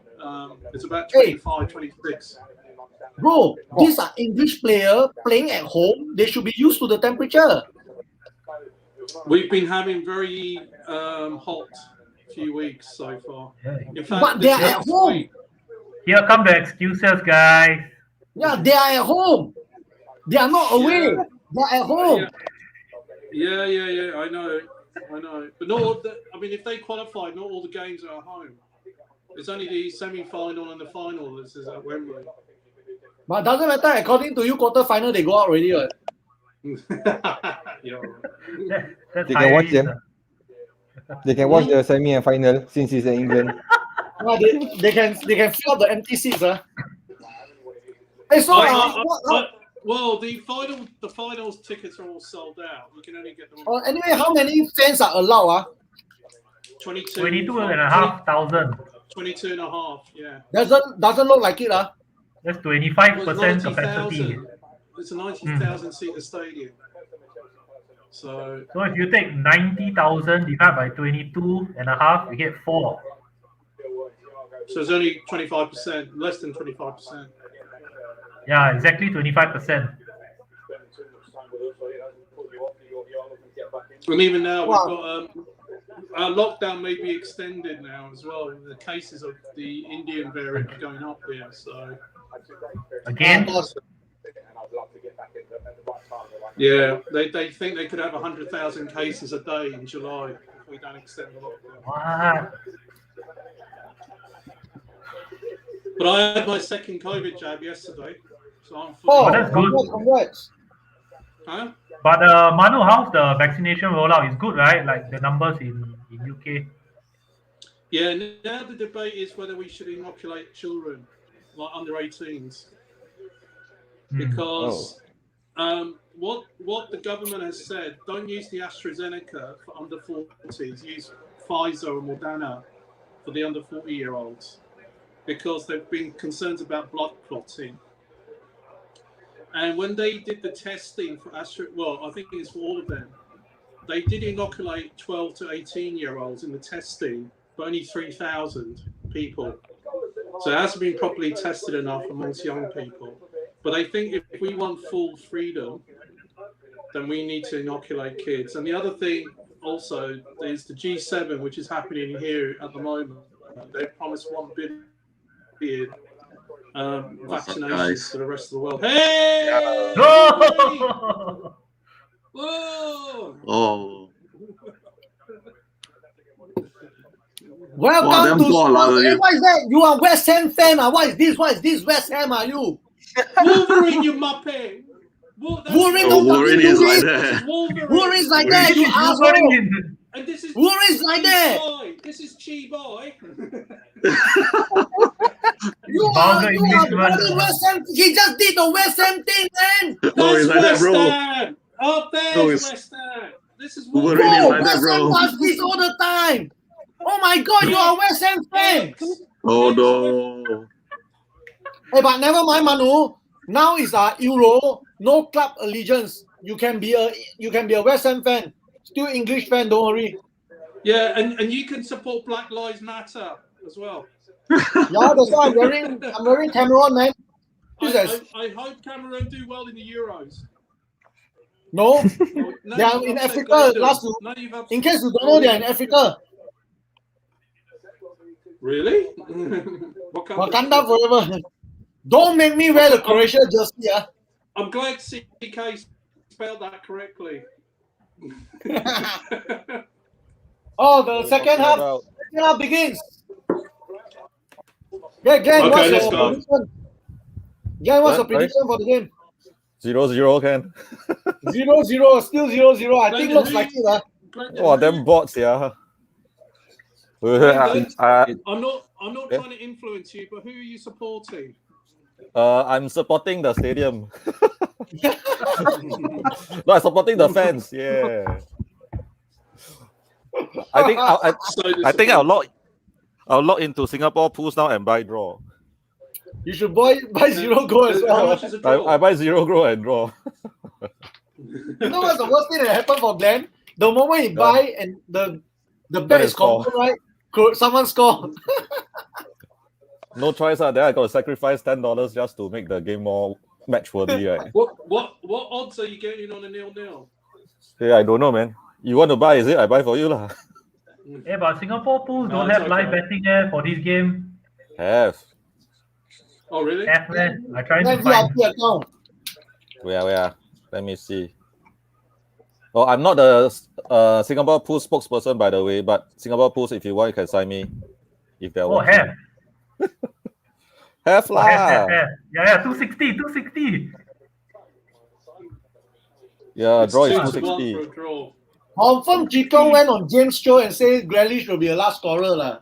Speaker 3: It's about 25, 26.
Speaker 1: Bro, these are English players playing at home. They should be used to the temperature.
Speaker 3: We've been having very hot few weeks so far. In fact,
Speaker 1: But they are at home.
Speaker 2: Here come the excuses, guys.
Speaker 1: Yeah, they are at home. They are not away.
Speaker 3: Yeah.
Speaker 1: They are at home.
Speaker 3: Yeah. I know. But not all if they qualify, not all the games are at home. It's only the semi-final and the final that is at Wembley.
Speaker 1: But doesn't matter. According to you, quarter-final, they go out already. Right?
Speaker 3: Yeah.
Speaker 2: That's
Speaker 4: They can watch
Speaker 2: highly-
Speaker 4: them. They can watch the semi and final since it's in England.
Speaker 1: Yeah, they can fill up the empty seats. Hey, so
Speaker 3: Well, the finals tickets are all sold out. You can only get them.
Speaker 1: Anyway, how many fans are allowed?
Speaker 2: 22,500.
Speaker 3: 22 and a half, yeah.
Speaker 1: Doesn't look like it.
Speaker 2: That's
Speaker 3: It
Speaker 2: 25%
Speaker 3: was
Speaker 2: capacity.
Speaker 3: 90,000. It's a 90,000 seater stadium. So
Speaker 2: So if you take 90,000 divided by 22.5, you get 4.
Speaker 3: it's only 25%, less than 25%.
Speaker 2: Yeah, exactly 25%.
Speaker 3: And even now, we've got our lockdown may be extended now as well. The cases of the Indian variant are going up here. So
Speaker 2: Again,
Speaker 3: yeah, they think they could have 100,000 cases a day in July if we don't extend the lockdown.
Speaker 2: what?
Speaker 3: But I had my second COVID jab yesterday, so I'm
Speaker 1: Oh,
Speaker 3: fully.
Speaker 2: that's good.
Speaker 1: Congrats.
Speaker 3: Huh?
Speaker 2: But Manu, how's the vaccination rollout? It's good, right? Like the numbers in UK.
Speaker 3: Yeah, now the debate is whether we should inoculate children, like under 18s, because what the government has said, don't use the AstraZeneca for under 40s, use Pfizer or Moderna for the under 40-year-olds, because there have been concerns about blood clotting. And when they did the testing for I think it's for all of them, they did inoculate 12 to 18-year-olds in the testing, but only 3,000 people. So it hasn't been properly tested enough amongst young people. But I think if we want full freedom, then we need to inoculate kids. And the other thing also is the G7, which is happening here at the moment. They've promised 1 billion vaccinations to the rest of the world. Hey!
Speaker 2: No!
Speaker 3: Whoa!
Speaker 7: Oh.
Speaker 1: Welcome
Speaker 7: them
Speaker 1: to
Speaker 7: ball,
Speaker 1: Sports.
Speaker 7: lah,
Speaker 1: Hey, what is that? You are West Ham fan? What is this? What is this? West Ham are you?
Speaker 3: Wolverine, you muppet!
Speaker 1: Wolverine don't
Speaker 7: Wolverine
Speaker 1: fucking
Speaker 7: is
Speaker 1: do
Speaker 7: like
Speaker 1: this.
Speaker 7: that.
Speaker 3: Wolverine.
Speaker 1: Wolverine's like that,
Speaker 2: This
Speaker 1: you
Speaker 2: is
Speaker 1: asshole.
Speaker 2: Wolverine.
Speaker 3: And this is
Speaker 1: Wolverine's like that.
Speaker 3: Boy. This is Chi Boy.
Speaker 1: You
Speaker 2: Vulgar
Speaker 1: are
Speaker 2: Englishman.
Speaker 1: bloody West Ham. He just did the West Ham thing, man.
Speaker 3: That's
Speaker 7: Oh, he's like that,
Speaker 3: West
Speaker 7: bro.
Speaker 3: Ham. Up there's
Speaker 7: No, it's-
Speaker 3: West Ham. This is
Speaker 7: Wolverine
Speaker 3: Wolverine.
Speaker 7: is like that,
Speaker 1: West Ham
Speaker 7: bro.
Speaker 1: does this all the time. Oh my God, you are a West Ham fan.
Speaker 7: Oh no.
Speaker 1: Hey, but never mind, Manu. Now is Euro, no club allegiance. You can be a West Ham fan, still English fan. Don't worry.
Speaker 3: Yeah, and you can support Black Lives Matter as well.
Speaker 1: Yeah, that's why I'm wearing Cameron, man. Jesus.
Speaker 3: I hope Cameroon do well in the Euros.
Speaker 1: No,
Speaker 3: Oh, no,
Speaker 1: they are
Speaker 3: you've
Speaker 1: in
Speaker 3: upset
Speaker 1: Africa.
Speaker 3: Gordon.
Speaker 1: Last,
Speaker 3: No, you've upset
Speaker 1: in case you don't know, they are in Africa.
Speaker 3: Really? Wakanda.
Speaker 1: Wakanda forever. Don't make me wear the Croatia jersey. Yeah.
Speaker 3: I'm glad CK spelled that correctly.
Speaker 1: Oh, the second half begins. Yeah, Glenn,
Speaker 3: Okay,
Speaker 1: what's
Speaker 3: let's
Speaker 1: your
Speaker 3: go.
Speaker 1: prediction? Glenn, what's your
Speaker 5: What?
Speaker 1: prediction for the game?
Speaker 5: 0-0 can.
Speaker 1: 0-0, still 0-0. I think
Speaker 3: Glenn,
Speaker 1: looks
Speaker 3: who-
Speaker 1: like it.
Speaker 3: Glenn,
Speaker 5: Oh,
Speaker 3: who-
Speaker 5: them bots, yeah.
Speaker 3: Glenn,
Speaker 5: I'm
Speaker 3: I'm not
Speaker 5: Yeah.
Speaker 3: trying to influence you, but who are you supporting?
Speaker 5: supporting the stadium. No, I'm supporting the fans. Yeah. I think I think I'll log into Singapore Pools now and buy draw.
Speaker 1: You should buy 0 goal as
Speaker 3: How
Speaker 1: well.
Speaker 3: much is a draw?
Speaker 5: I buy 0 grow and draw.
Speaker 1: You know what's the worst thing that happened for Glenn? The moment he buy and the bet is
Speaker 5: score.
Speaker 1: confirmed, right? Someone score.
Speaker 5: No choice. Then I got to sacrifice $10 just to make the game more match worthy, right?
Speaker 3: What odds are you getting on a 0-0?
Speaker 5: Yeah, I don't know, man. You want to buy? Is it? I buy for you, lah.
Speaker 2: Hey, but Singapore pools
Speaker 3: No,
Speaker 2: don't
Speaker 3: it's
Speaker 2: have live
Speaker 3: okay.
Speaker 2: betting for this game.
Speaker 5: Have.
Speaker 3: Oh, really?
Speaker 2: Have man. I trying
Speaker 1: Glenn
Speaker 2: to find.
Speaker 1: VIP account.
Speaker 5: Where? Let me see. Oh, I'm not the Singapore Pools spokesperson, by the way, but Singapore Pools, if you want, you can sign me. If they're
Speaker 2: Oh,
Speaker 5: watching.
Speaker 2: have.
Speaker 5: Have
Speaker 2: Oh,
Speaker 5: lah.
Speaker 2: have. Yeah, 260.
Speaker 5: Yeah,
Speaker 3: It's
Speaker 5: draw is
Speaker 3: 2-1
Speaker 5: 260.
Speaker 3: for a draw.
Speaker 1: Confirm Chikong went on James Cho and said Grealish will be the last scorer. lah.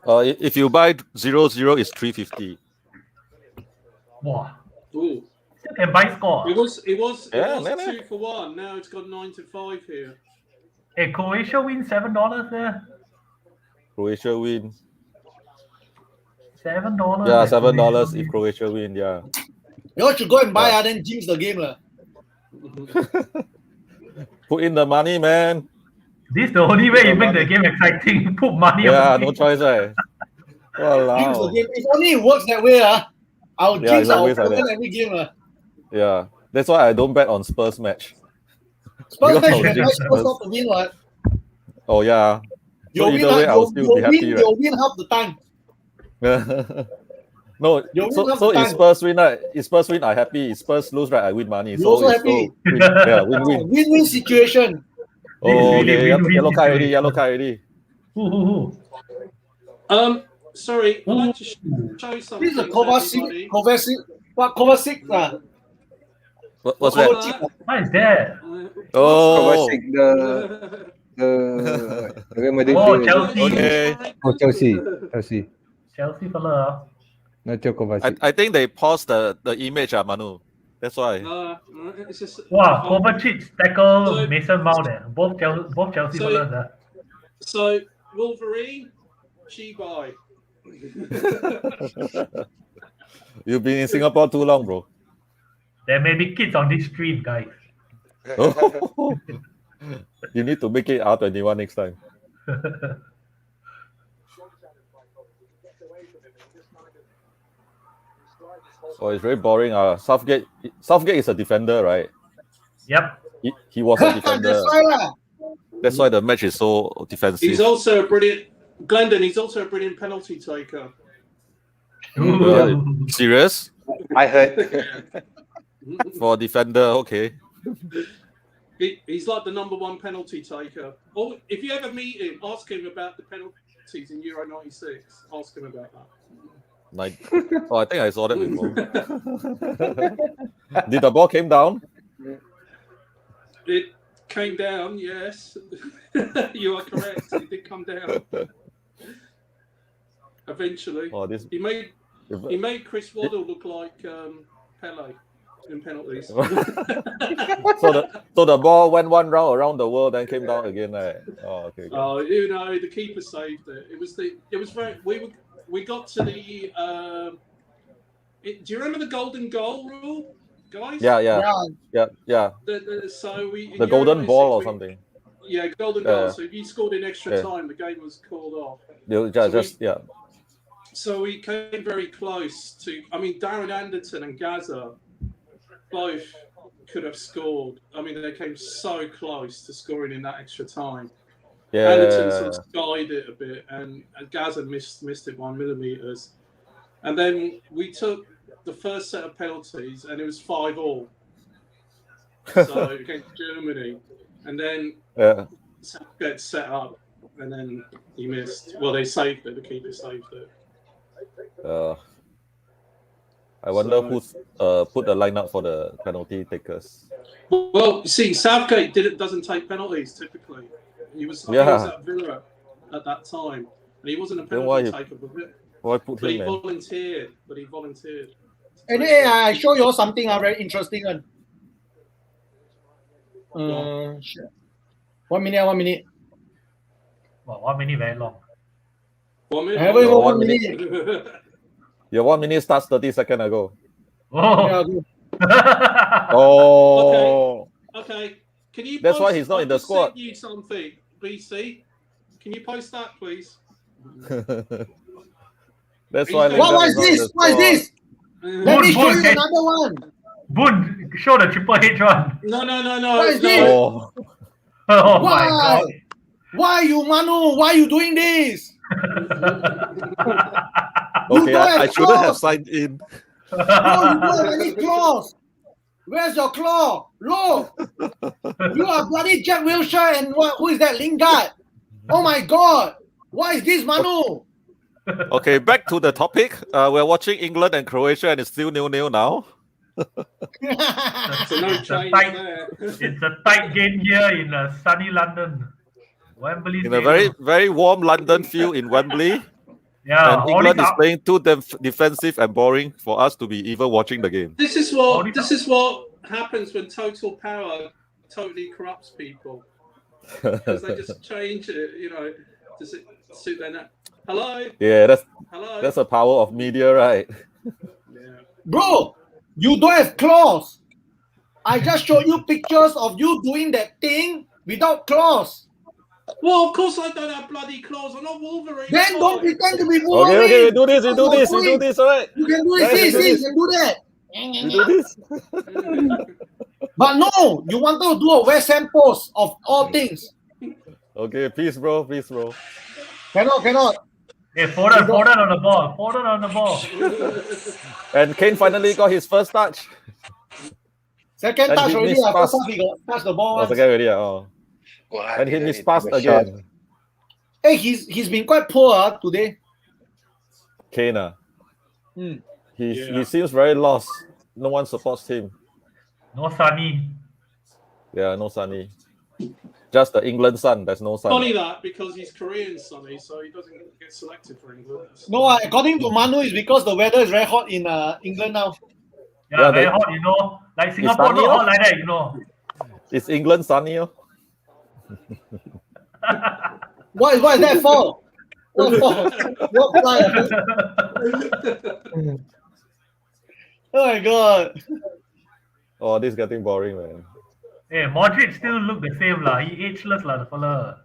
Speaker 5: If you buy 0-0, it's 350.
Speaker 2: Wow.
Speaker 3: Ooh.
Speaker 2: Still can buy score.
Speaker 3: It was
Speaker 5: Yeah, man.
Speaker 3: 2 for 1. Now it's got 9-5 here.
Speaker 2: Hey, Croatia win $7 there.
Speaker 5: Croatia win.
Speaker 2: $7.
Speaker 5: Yeah,
Speaker 2: if
Speaker 5: $7
Speaker 2: Croatia
Speaker 5: if
Speaker 2: win.
Speaker 5: Croatia win. Yeah.
Speaker 1: You all should go and buy then jinx the game. lah.
Speaker 2: Oh,
Speaker 5: Put in the money, man.
Speaker 2: This is the only way you make the game exciting. Put money
Speaker 5: Yeah,
Speaker 2: on
Speaker 5: no
Speaker 2: it.
Speaker 5: choice, right?
Speaker 1: Jinx the
Speaker 5: Walao.
Speaker 1: game. If only it works that way, I'll
Speaker 5: Yeah,
Speaker 1: jinx
Speaker 5: it's
Speaker 1: our
Speaker 5: always like
Speaker 1: opponent
Speaker 5: that.
Speaker 1: every game.
Speaker 5: Yeah, that's why I don't bet on Spurs match.
Speaker 1: Spurs
Speaker 5: Because
Speaker 1: match,
Speaker 5: I'll
Speaker 1: you can
Speaker 5: jinx
Speaker 1: buy Spurs
Speaker 5: Spurs.
Speaker 1: not to win. What?
Speaker 5: Oh yeah.
Speaker 1: You'll
Speaker 5: So
Speaker 1: win,
Speaker 5: either way, I'll still be happy, right?
Speaker 1: you'll win half the time.
Speaker 5: No,
Speaker 1: You'll win
Speaker 5: so
Speaker 1: half
Speaker 5: so
Speaker 1: the
Speaker 5: if
Speaker 1: time.
Speaker 5: Spurs win, right? If Spurs win, I happy. If Spurs lose, right? I win money.
Speaker 1: You also
Speaker 5: it's
Speaker 1: happy.
Speaker 5: win. Yeah, win-win.
Speaker 1: Win-win situation.
Speaker 5: Oh,
Speaker 2: really
Speaker 5: okay.
Speaker 2: win-win
Speaker 5: Yellow card already.
Speaker 2: situation.
Speaker 5: Yellow card already.
Speaker 2: Who?
Speaker 3: Sorry, I'd like to show you something.
Speaker 1: This is a
Speaker 3: to
Speaker 1: Kovacic.
Speaker 3: everybody.
Speaker 1: Kovacic.
Speaker 5: What's that?
Speaker 2: What is that?
Speaker 5: Oh,
Speaker 4: Kovacic, the Real Madrid
Speaker 2: Oh,
Speaker 4: player.
Speaker 2: Chelsea.
Speaker 5: okay.
Speaker 4: Oh, Chelsea.
Speaker 2: Chelsea fella.
Speaker 4: Not your Kovacic.
Speaker 5: I think they paused the image, Manu. That's why.
Speaker 3: It's just,
Speaker 2: Wow, Kovacic tackle
Speaker 3: So-
Speaker 2: Mason Mount. Both Chelsea
Speaker 3: So-
Speaker 2: fellas.
Speaker 3: So Wolverine, Chibai.
Speaker 5: You've been in Singapore too long, bro.
Speaker 2: There may be kids on this stream, guys.
Speaker 5: You need to make it R21 next time. Oh, it's very boring. Southgate is a defender, right?
Speaker 2: Yep.
Speaker 5: He was a defender.
Speaker 1: That's why lah.
Speaker 5: That's why the match is so defensive.
Speaker 3: He's also a brilliant, Glendon. He's also a brilliant penalty taker.
Speaker 5: Serious?
Speaker 4: I heard.
Speaker 5: For a defender, okay.
Speaker 3: He's like the #1 penalty taker. Or if you ever meet him, ask him about the penalties in Euro '96. Ask him about that.
Speaker 5: Oh, I think I saw that before. Did the ball came down?
Speaker 3: It came down, yes. You are correct. It did come down. Eventually.
Speaker 5: Oh, this.
Speaker 3: He made Chris Waddle look like Pele in penalties.
Speaker 5: So the ball went one round around the world, then came down again, right? Oh, okay.
Speaker 3: Oh, the keeper saved it. It was very. We got to the. Do you remember the golden goal rule, guys?
Speaker 5: Yeah.
Speaker 3: So
Speaker 5: the golden ball or something.
Speaker 3: Yeah, golden goal. So if you scored in extra time, the game was called off. So we came very close to. I mean, Darren Anderton and Gaza both could have scored. I mean, they came so close to scoring in that extra time.
Speaker 5: Yeah.
Speaker 3: Anderton sort of skied it a bit, and Gaza missed it 1 millimeter. And then we took the first set of penalties, and it was 5-5. So against Germany, and then get set up, and then he missed. Well, they saved it. The keeper saved it.
Speaker 5: I wonder who's put the lineup for the penalty takers.
Speaker 3: Well, you see, Southgate doesn't take penalties typically. He was at Villa at that time, and he wasn't a penalty taker.
Speaker 5: Why put
Speaker 3: But
Speaker 5: him?
Speaker 3: he volunteered.
Speaker 1: And hey, I show you all something very interesting. 1 minute.
Speaker 2: Well, 1 minute very long.
Speaker 3: 1 minute.
Speaker 1: I haven't
Speaker 5: 1
Speaker 1: minute.
Speaker 5: Your 1 minute starts 30 seconds ago.
Speaker 2: Oh.
Speaker 5: Oh.
Speaker 3: Okay. Can you?
Speaker 5: That's why he's not in the squad.
Speaker 3: Send you something, BC. Can you post that, please?
Speaker 5: That's why.
Speaker 1: What is this? What is this? Let me show you another one.
Speaker 2: Boon, show the Triple H one.
Speaker 3: No.
Speaker 1: What is this?
Speaker 5: Oh.
Speaker 2: Oh
Speaker 1: Why?
Speaker 2: my god.
Speaker 1: Why you, Manu? Why you doing this?
Speaker 5: Okay,
Speaker 1: don't have
Speaker 5: I shouldn't have
Speaker 1: claws.
Speaker 5: signed in.
Speaker 1: No, you don't have any claws. Where's your claw? Look. You are bloody Jack Wilshere and who is that? Lingard. Oh my god. What is this, Manu?
Speaker 5: Okay, back to the topic. We're watching England and Croatia, and it's still 0-0 now.
Speaker 3: So no change there.
Speaker 2: It's a tight game here in sunny London. Wembley.
Speaker 5: In a very, very warm London field in Wembley.
Speaker 2: Yeah,
Speaker 5: and England is playing too defensive and boring for us to be even watching the game.
Speaker 3: This is what happens when total power totally corrupts people. Because they just change it, to suit their net. Hello?
Speaker 5: Yeah,
Speaker 3: Hello?
Speaker 5: that's the power of media, right?
Speaker 3: Yeah.
Speaker 1: Bro, you don't have claws. I just showed you pictures of you doing that thing without claws.
Speaker 3: Well, of course I don't have bloody claws. I'm not Wolverine.
Speaker 1: Then don't pretend to be Wolverine.
Speaker 5: Okay, we do this, all right?
Speaker 1: You can do it, see, you can do that.
Speaker 5: We do this.
Speaker 1: But no, you wanted to do a West Ham post of all things.
Speaker 5: Okay, peace, bro.
Speaker 1: Cannot.
Speaker 2: Hey, Foden on the ball.
Speaker 5: And Kane finally got his first touch.
Speaker 1: Second
Speaker 5: And
Speaker 1: touch
Speaker 5: he
Speaker 1: already.
Speaker 5: missed
Speaker 1: First
Speaker 5: pass.
Speaker 1: half he got touch the ball.
Speaker 5: Oh,
Speaker 1: once.
Speaker 5: second already. Oh. And he missed pass again.
Speaker 1: Hey, he's been quite poor today.
Speaker 5: Kane.
Speaker 1: Hmm.
Speaker 5: He seems very lost. No one supports him.
Speaker 2: No Sunny.
Speaker 5: Yeah, no Sonny. Just the England son. There's no son.
Speaker 3: Funny that because he's Korean, Sonny, so he doesn't get selected for England.
Speaker 1: No, according to Manu, it's because the weather is very hot in England now.
Speaker 2: Yeah, very hot, Like Singapore,
Speaker 5: sunny,
Speaker 2: not hot like that,
Speaker 5: Is England sunny?
Speaker 1: What is that for? What for? What fly? Oh my god.
Speaker 5: Oh, this is getting boring, man.
Speaker 2: Hey, Modric still look the same lah. He ageless lah, the fella.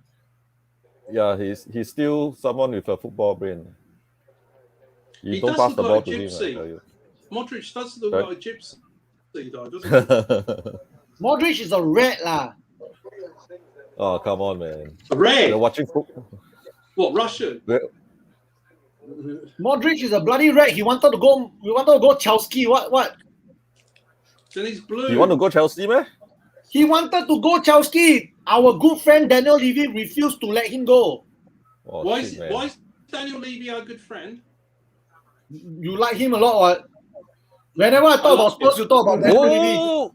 Speaker 5: Yeah, he's still someone with a football brain. You
Speaker 3: He
Speaker 5: don't
Speaker 3: does
Speaker 5: pass the
Speaker 3: look
Speaker 5: ball
Speaker 3: like
Speaker 5: to
Speaker 3: a
Speaker 5: him, I
Speaker 3: gypsy.
Speaker 5: tell you.
Speaker 3: Modric does look like a gypsy, though, doesn't he?
Speaker 1: Modric is a red lah.
Speaker 5: Oh, come on, man.
Speaker 3: Red.
Speaker 5: You're watching football.
Speaker 3: What, Russian?
Speaker 1: Modric is a bloody red. He wanted to go Chelsea. What?
Speaker 3: Then he's blue.
Speaker 5: You want to go Chelsea, man?
Speaker 1: He wanted to go Chelsea. Our good friend Daniel Levy refused to let him go.
Speaker 5: Oh,
Speaker 3: Why
Speaker 5: shit,
Speaker 3: is Daniel Levy our good friend?
Speaker 1: You like him a lot, what? Whenever I talk about Spurs, you talk about Daniel Levy.
Speaker 5: Oh!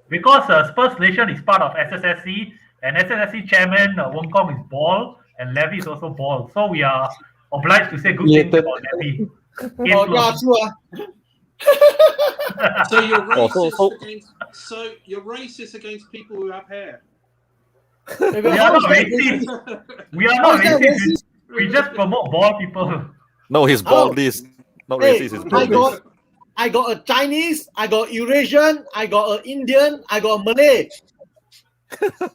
Speaker 2: Because Spurs Nation is part of SSSC, and SSSC chairman Wong Kong is bald, and Levy is also bald. So we are obliged to say good things about Levy.
Speaker 1: Oh, yeah, true.
Speaker 3: So you're racist
Speaker 5: so-
Speaker 3: you're racist against people who have hair.
Speaker 1: We
Speaker 2: We are not racist. We are not racist. We just promote bald people.
Speaker 5: No, he's baldist. Not
Speaker 1: Hey,
Speaker 5: racist, he's baldist.
Speaker 1: I got a Chinese, I got Eurasian, I got an Indian, I got a Malay.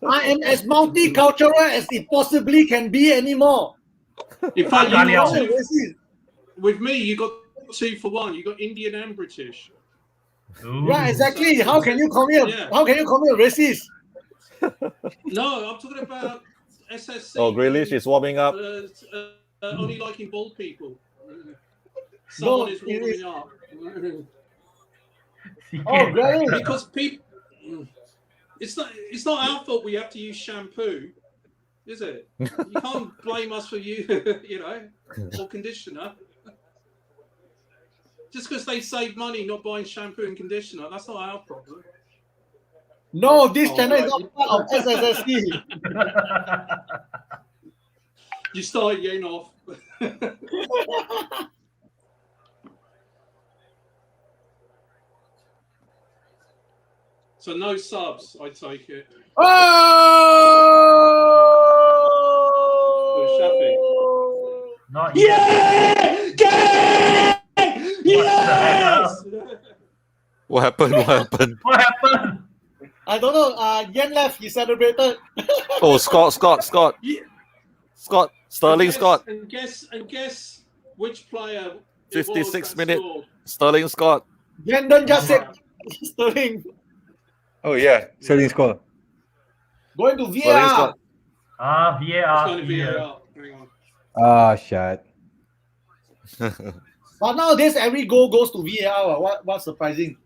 Speaker 1: I am as multicultural as it possibly can be anymore.
Speaker 3: In fact,
Speaker 2: Daniel.
Speaker 3: you got
Speaker 1: How
Speaker 3: two,
Speaker 1: racist?
Speaker 3: with me, you got 2 for 1. You got Indian and British.
Speaker 1: Yeah, exactly. How can you call me
Speaker 3: Yeah.
Speaker 1: a racist?
Speaker 3: No, I'm talking about SSC.
Speaker 5: Oh, Grealish is warming up.
Speaker 3: Only liking bald people. Someone is warming up.
Speaker 1: Oh, Grealish.
Speaker 3: Because people, it's not our fault we have to use shampoo, is it? You can't blame us for or conditioner. Just because they save money not buying shampoo and conditioner, that's not our problem.
Speaker 1: No, this channel is not part of SSSC.
Speaker 3: You start getting off. So no subs, I take it.
Speaker 1: Oh!
Speaker 2: Not yet.
Speaker 3: Yes!
Speaker 5: What happened? What happened?
Speaker 2: What happened?
Speaker 1: I don't know. Yen left. He celebrated.
Speaker 5: Oh, Scott.
Speaker 3: Yeah.
Speaker 5: Scott. Sterling
Speaker 3: And guess-
Speaker 5: Scott.
Speaker 3: And guess which player? it
Speaker 5: 56
Speaker 3: was that
Speaker 5: minute.
Speaker 3: scored.
Speaker 5: Sterling Scott.
Speaker 1: Brandon just said Sterling
Speaker 4: Oh yeah, Sterling score.
Speaker 1: going to
Speaker 5: Sterling
Speaker 1: VAR.
Speaker 5: Scott.
Speaker 3: It's
Speaker 2: VAR.
Speaker 3: going to be
Speaker 2: yeah.
Speaker 3: Hang on.
Speaker 4: Ah, shit.
Speaker 1: But nowadays every goal goes to VAR. What's surprising?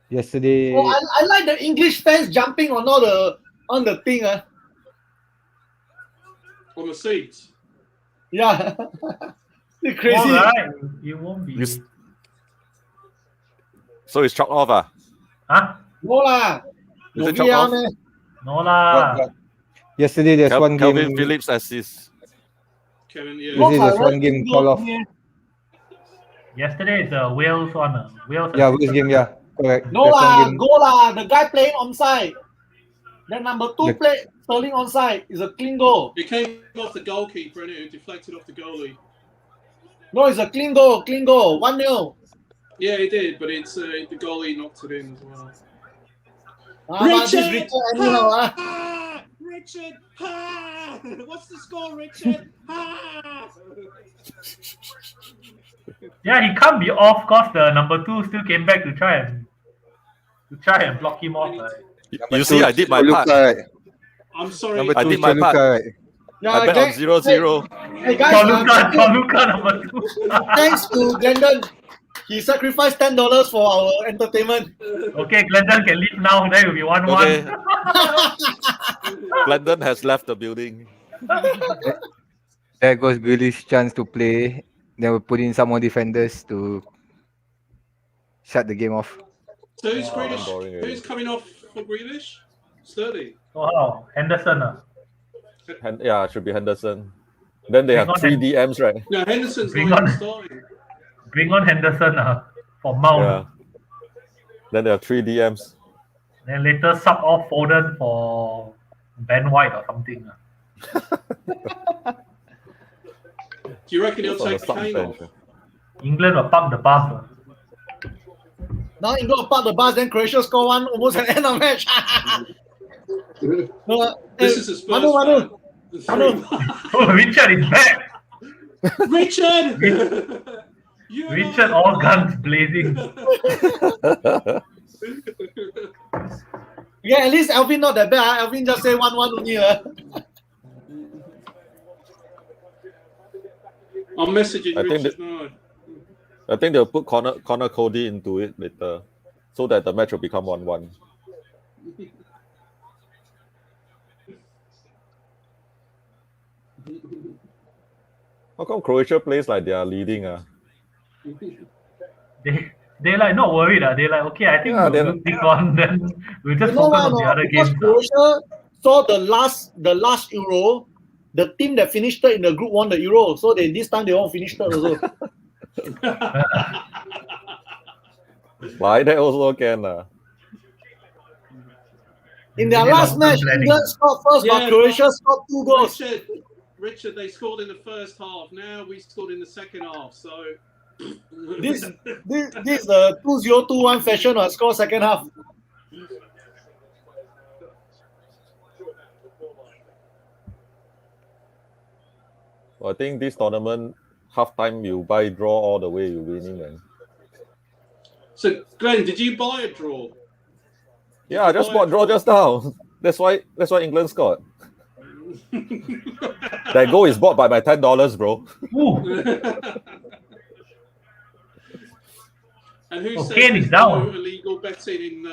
Speaker 4: Yesterday,
Speaker 1: Oh, I like the English fans jumping on the thing.
Speaker 3: On the seats.
Speaker 1: Yeah. It's crazy.
Speaker 2: All right. You won't be.
Speaker 5: You- So it's chalked off, ah?
Speaker 2: Huh?
Speaker 1: No lah.
Speaker 5: Is
Speaker 1: No
Speaker 5: it chalked
Speaker 1: VAR,
Speaker 5: off?
Speaker 1: man.
Speaker 2: No lah.
Speaker 4: yesterday there's one game.
Speaker 5: Calvin Phillips assist.
Speaker 3: Kevin, yeah.
Speaker 4: Is it there's one game call off?
Speaker 2: Yesterday is the Wales one. Wales.
Speaker 4: Yeah, which game? Yeah, correct.
Speaker 1: No
Speaker 4: There's one
Speaker 1: lah,
Speaker 4: game.
Speaker 1: go lah. The guy playing onside. Then number 2
Speaker 4: Yeah.
Speaker 1: played Sterling onside. It's a clean goal.
Speaker 3: It came off the goalkeeper and it deflected off the goalie.
Speaker 1: No, it's a clean goal. 1-0.
Speaker 3: Yeah, he did, but it's the goalie knocked it in as well.
Speaker 1: But this Richard anyhow.
Speaker 3: Richard! What's the score, Richard?
Speaker 2: Yeah, he can't be off because the number 2 still came back to try and block him off.
Speaker 5: You see, I did my part.
Speaker 4: Right.
Speaker 3: I'm sorry.
Speaker 4: Number
Speaker 5: I
Speaker 4: two,
Speaker 5: did my part.
Speaker 4: Chaluka, right?
Speaker 1: Yeah,
Speaker 5: I bet on 0-0.
Speaker 1: Hey guys,
Speaker 2: Toluca number 2.
Speaker 1: thanks to Glendon. He sacrificed $10 for our entertainment.
Speaker 2: Okay, Glendon can leave now. There will be 1-1.
Speaker 5: Okay. Glendon has left the building.
Speaker 4: There goes Grealish's chance to play. Then we'll put in some more defenders to shut the game off.
Speaker 3: So who's
Speaker 5: boring
Speaker 3: Grealish?
Speaker 5: already.
Speaker 3: Who's coming off for Grealish? Sterling.
Speaker 2: Oh, how? Henderson.
Speaker 5: Yeah, it should be Henderson. Then they have
Speaker 2: Bring on
Speaker 5: 3 DMs, right?
Speaker 3: No, Henderson's
Speaker 2: Bring
Speaker 3: not
Speaker 2: on.
Speaker 3: even starting.
Speaker 2: Bring on Henderson for Mount.
Speaker 5: Yeah. Then they have 3 DMs.
Speaker 2: Then later sub off Foden for Ben White or something.
Speaker 3: Do you reckon he'll
Speaker 5: It's on the
Speaker 3: take
Speaker 5: sub
Speaker 3: Kane
Speaker 5: bench.
Speaker 3: off?
Speaker 2: England will park the bus.
Speaker 1: Now England park the bus, then Croatia score one almost at the end of match.
Speaker 3: This is a Spurs
Speaker 1: Manu.
Speaker 3: fan.
Speaker 2: Oh, Richard is back.
Speaker 3: Richard!
Speaker 2: Richard, all guns blazing.
Speaker 1: Yeah, at least Alvin not that bad. Alvin just say 1-1 only.
Speaker 3: I'm messaging
Speaker 5: I think
Speaker 3: Richard now.
Speaker 5: I think they'll put Connor Cody into it later, so that the match will become 1-1. How come Croatia plays like they are leading?
Speaker 2: They like not worried. They like, okay, I think
Speaker 5: Yeah,
Speaker 2: we'll lose this one, then we'll just focus on the other
Speaker 1: because
Speaker 2: games.
Speaker 1: Croatia saw the last Euro, the team that finished third in the group won the Euro. So this time they won't finish third also.
Speaker 5: Like that also can.
Speaker 1: In their
Speaker 2: Really
Speaker 1: last
Speaker 2: long-term
Speaker 1: match,
Speaker 2: planning.
Speaker 1: England scored first, but
Speaker 3: Yeah,
Speaker 1: Croatia scored 2 goals.
Speaker 3: Richard, they scored in the first half. Now we scored in the second half. So
Speaker 1: This is the 2021 fashion or score second half.
Speaker 5: Well, I think this tournament, half time you buy draw all the way, you winning, man.
Speaker 3: So Glenn, did you buy a draw?
Speaker 5: Yeah, I just bought draw just now. That's why England scored. That goal is bought by my $10, bro.
Speaker 3: And who said
Speaker 2: Kane
Speaker 3: there's
Speaker 2: is
Speaker 3: no
Speaker 2: down.
Speaker 3: illegal betting in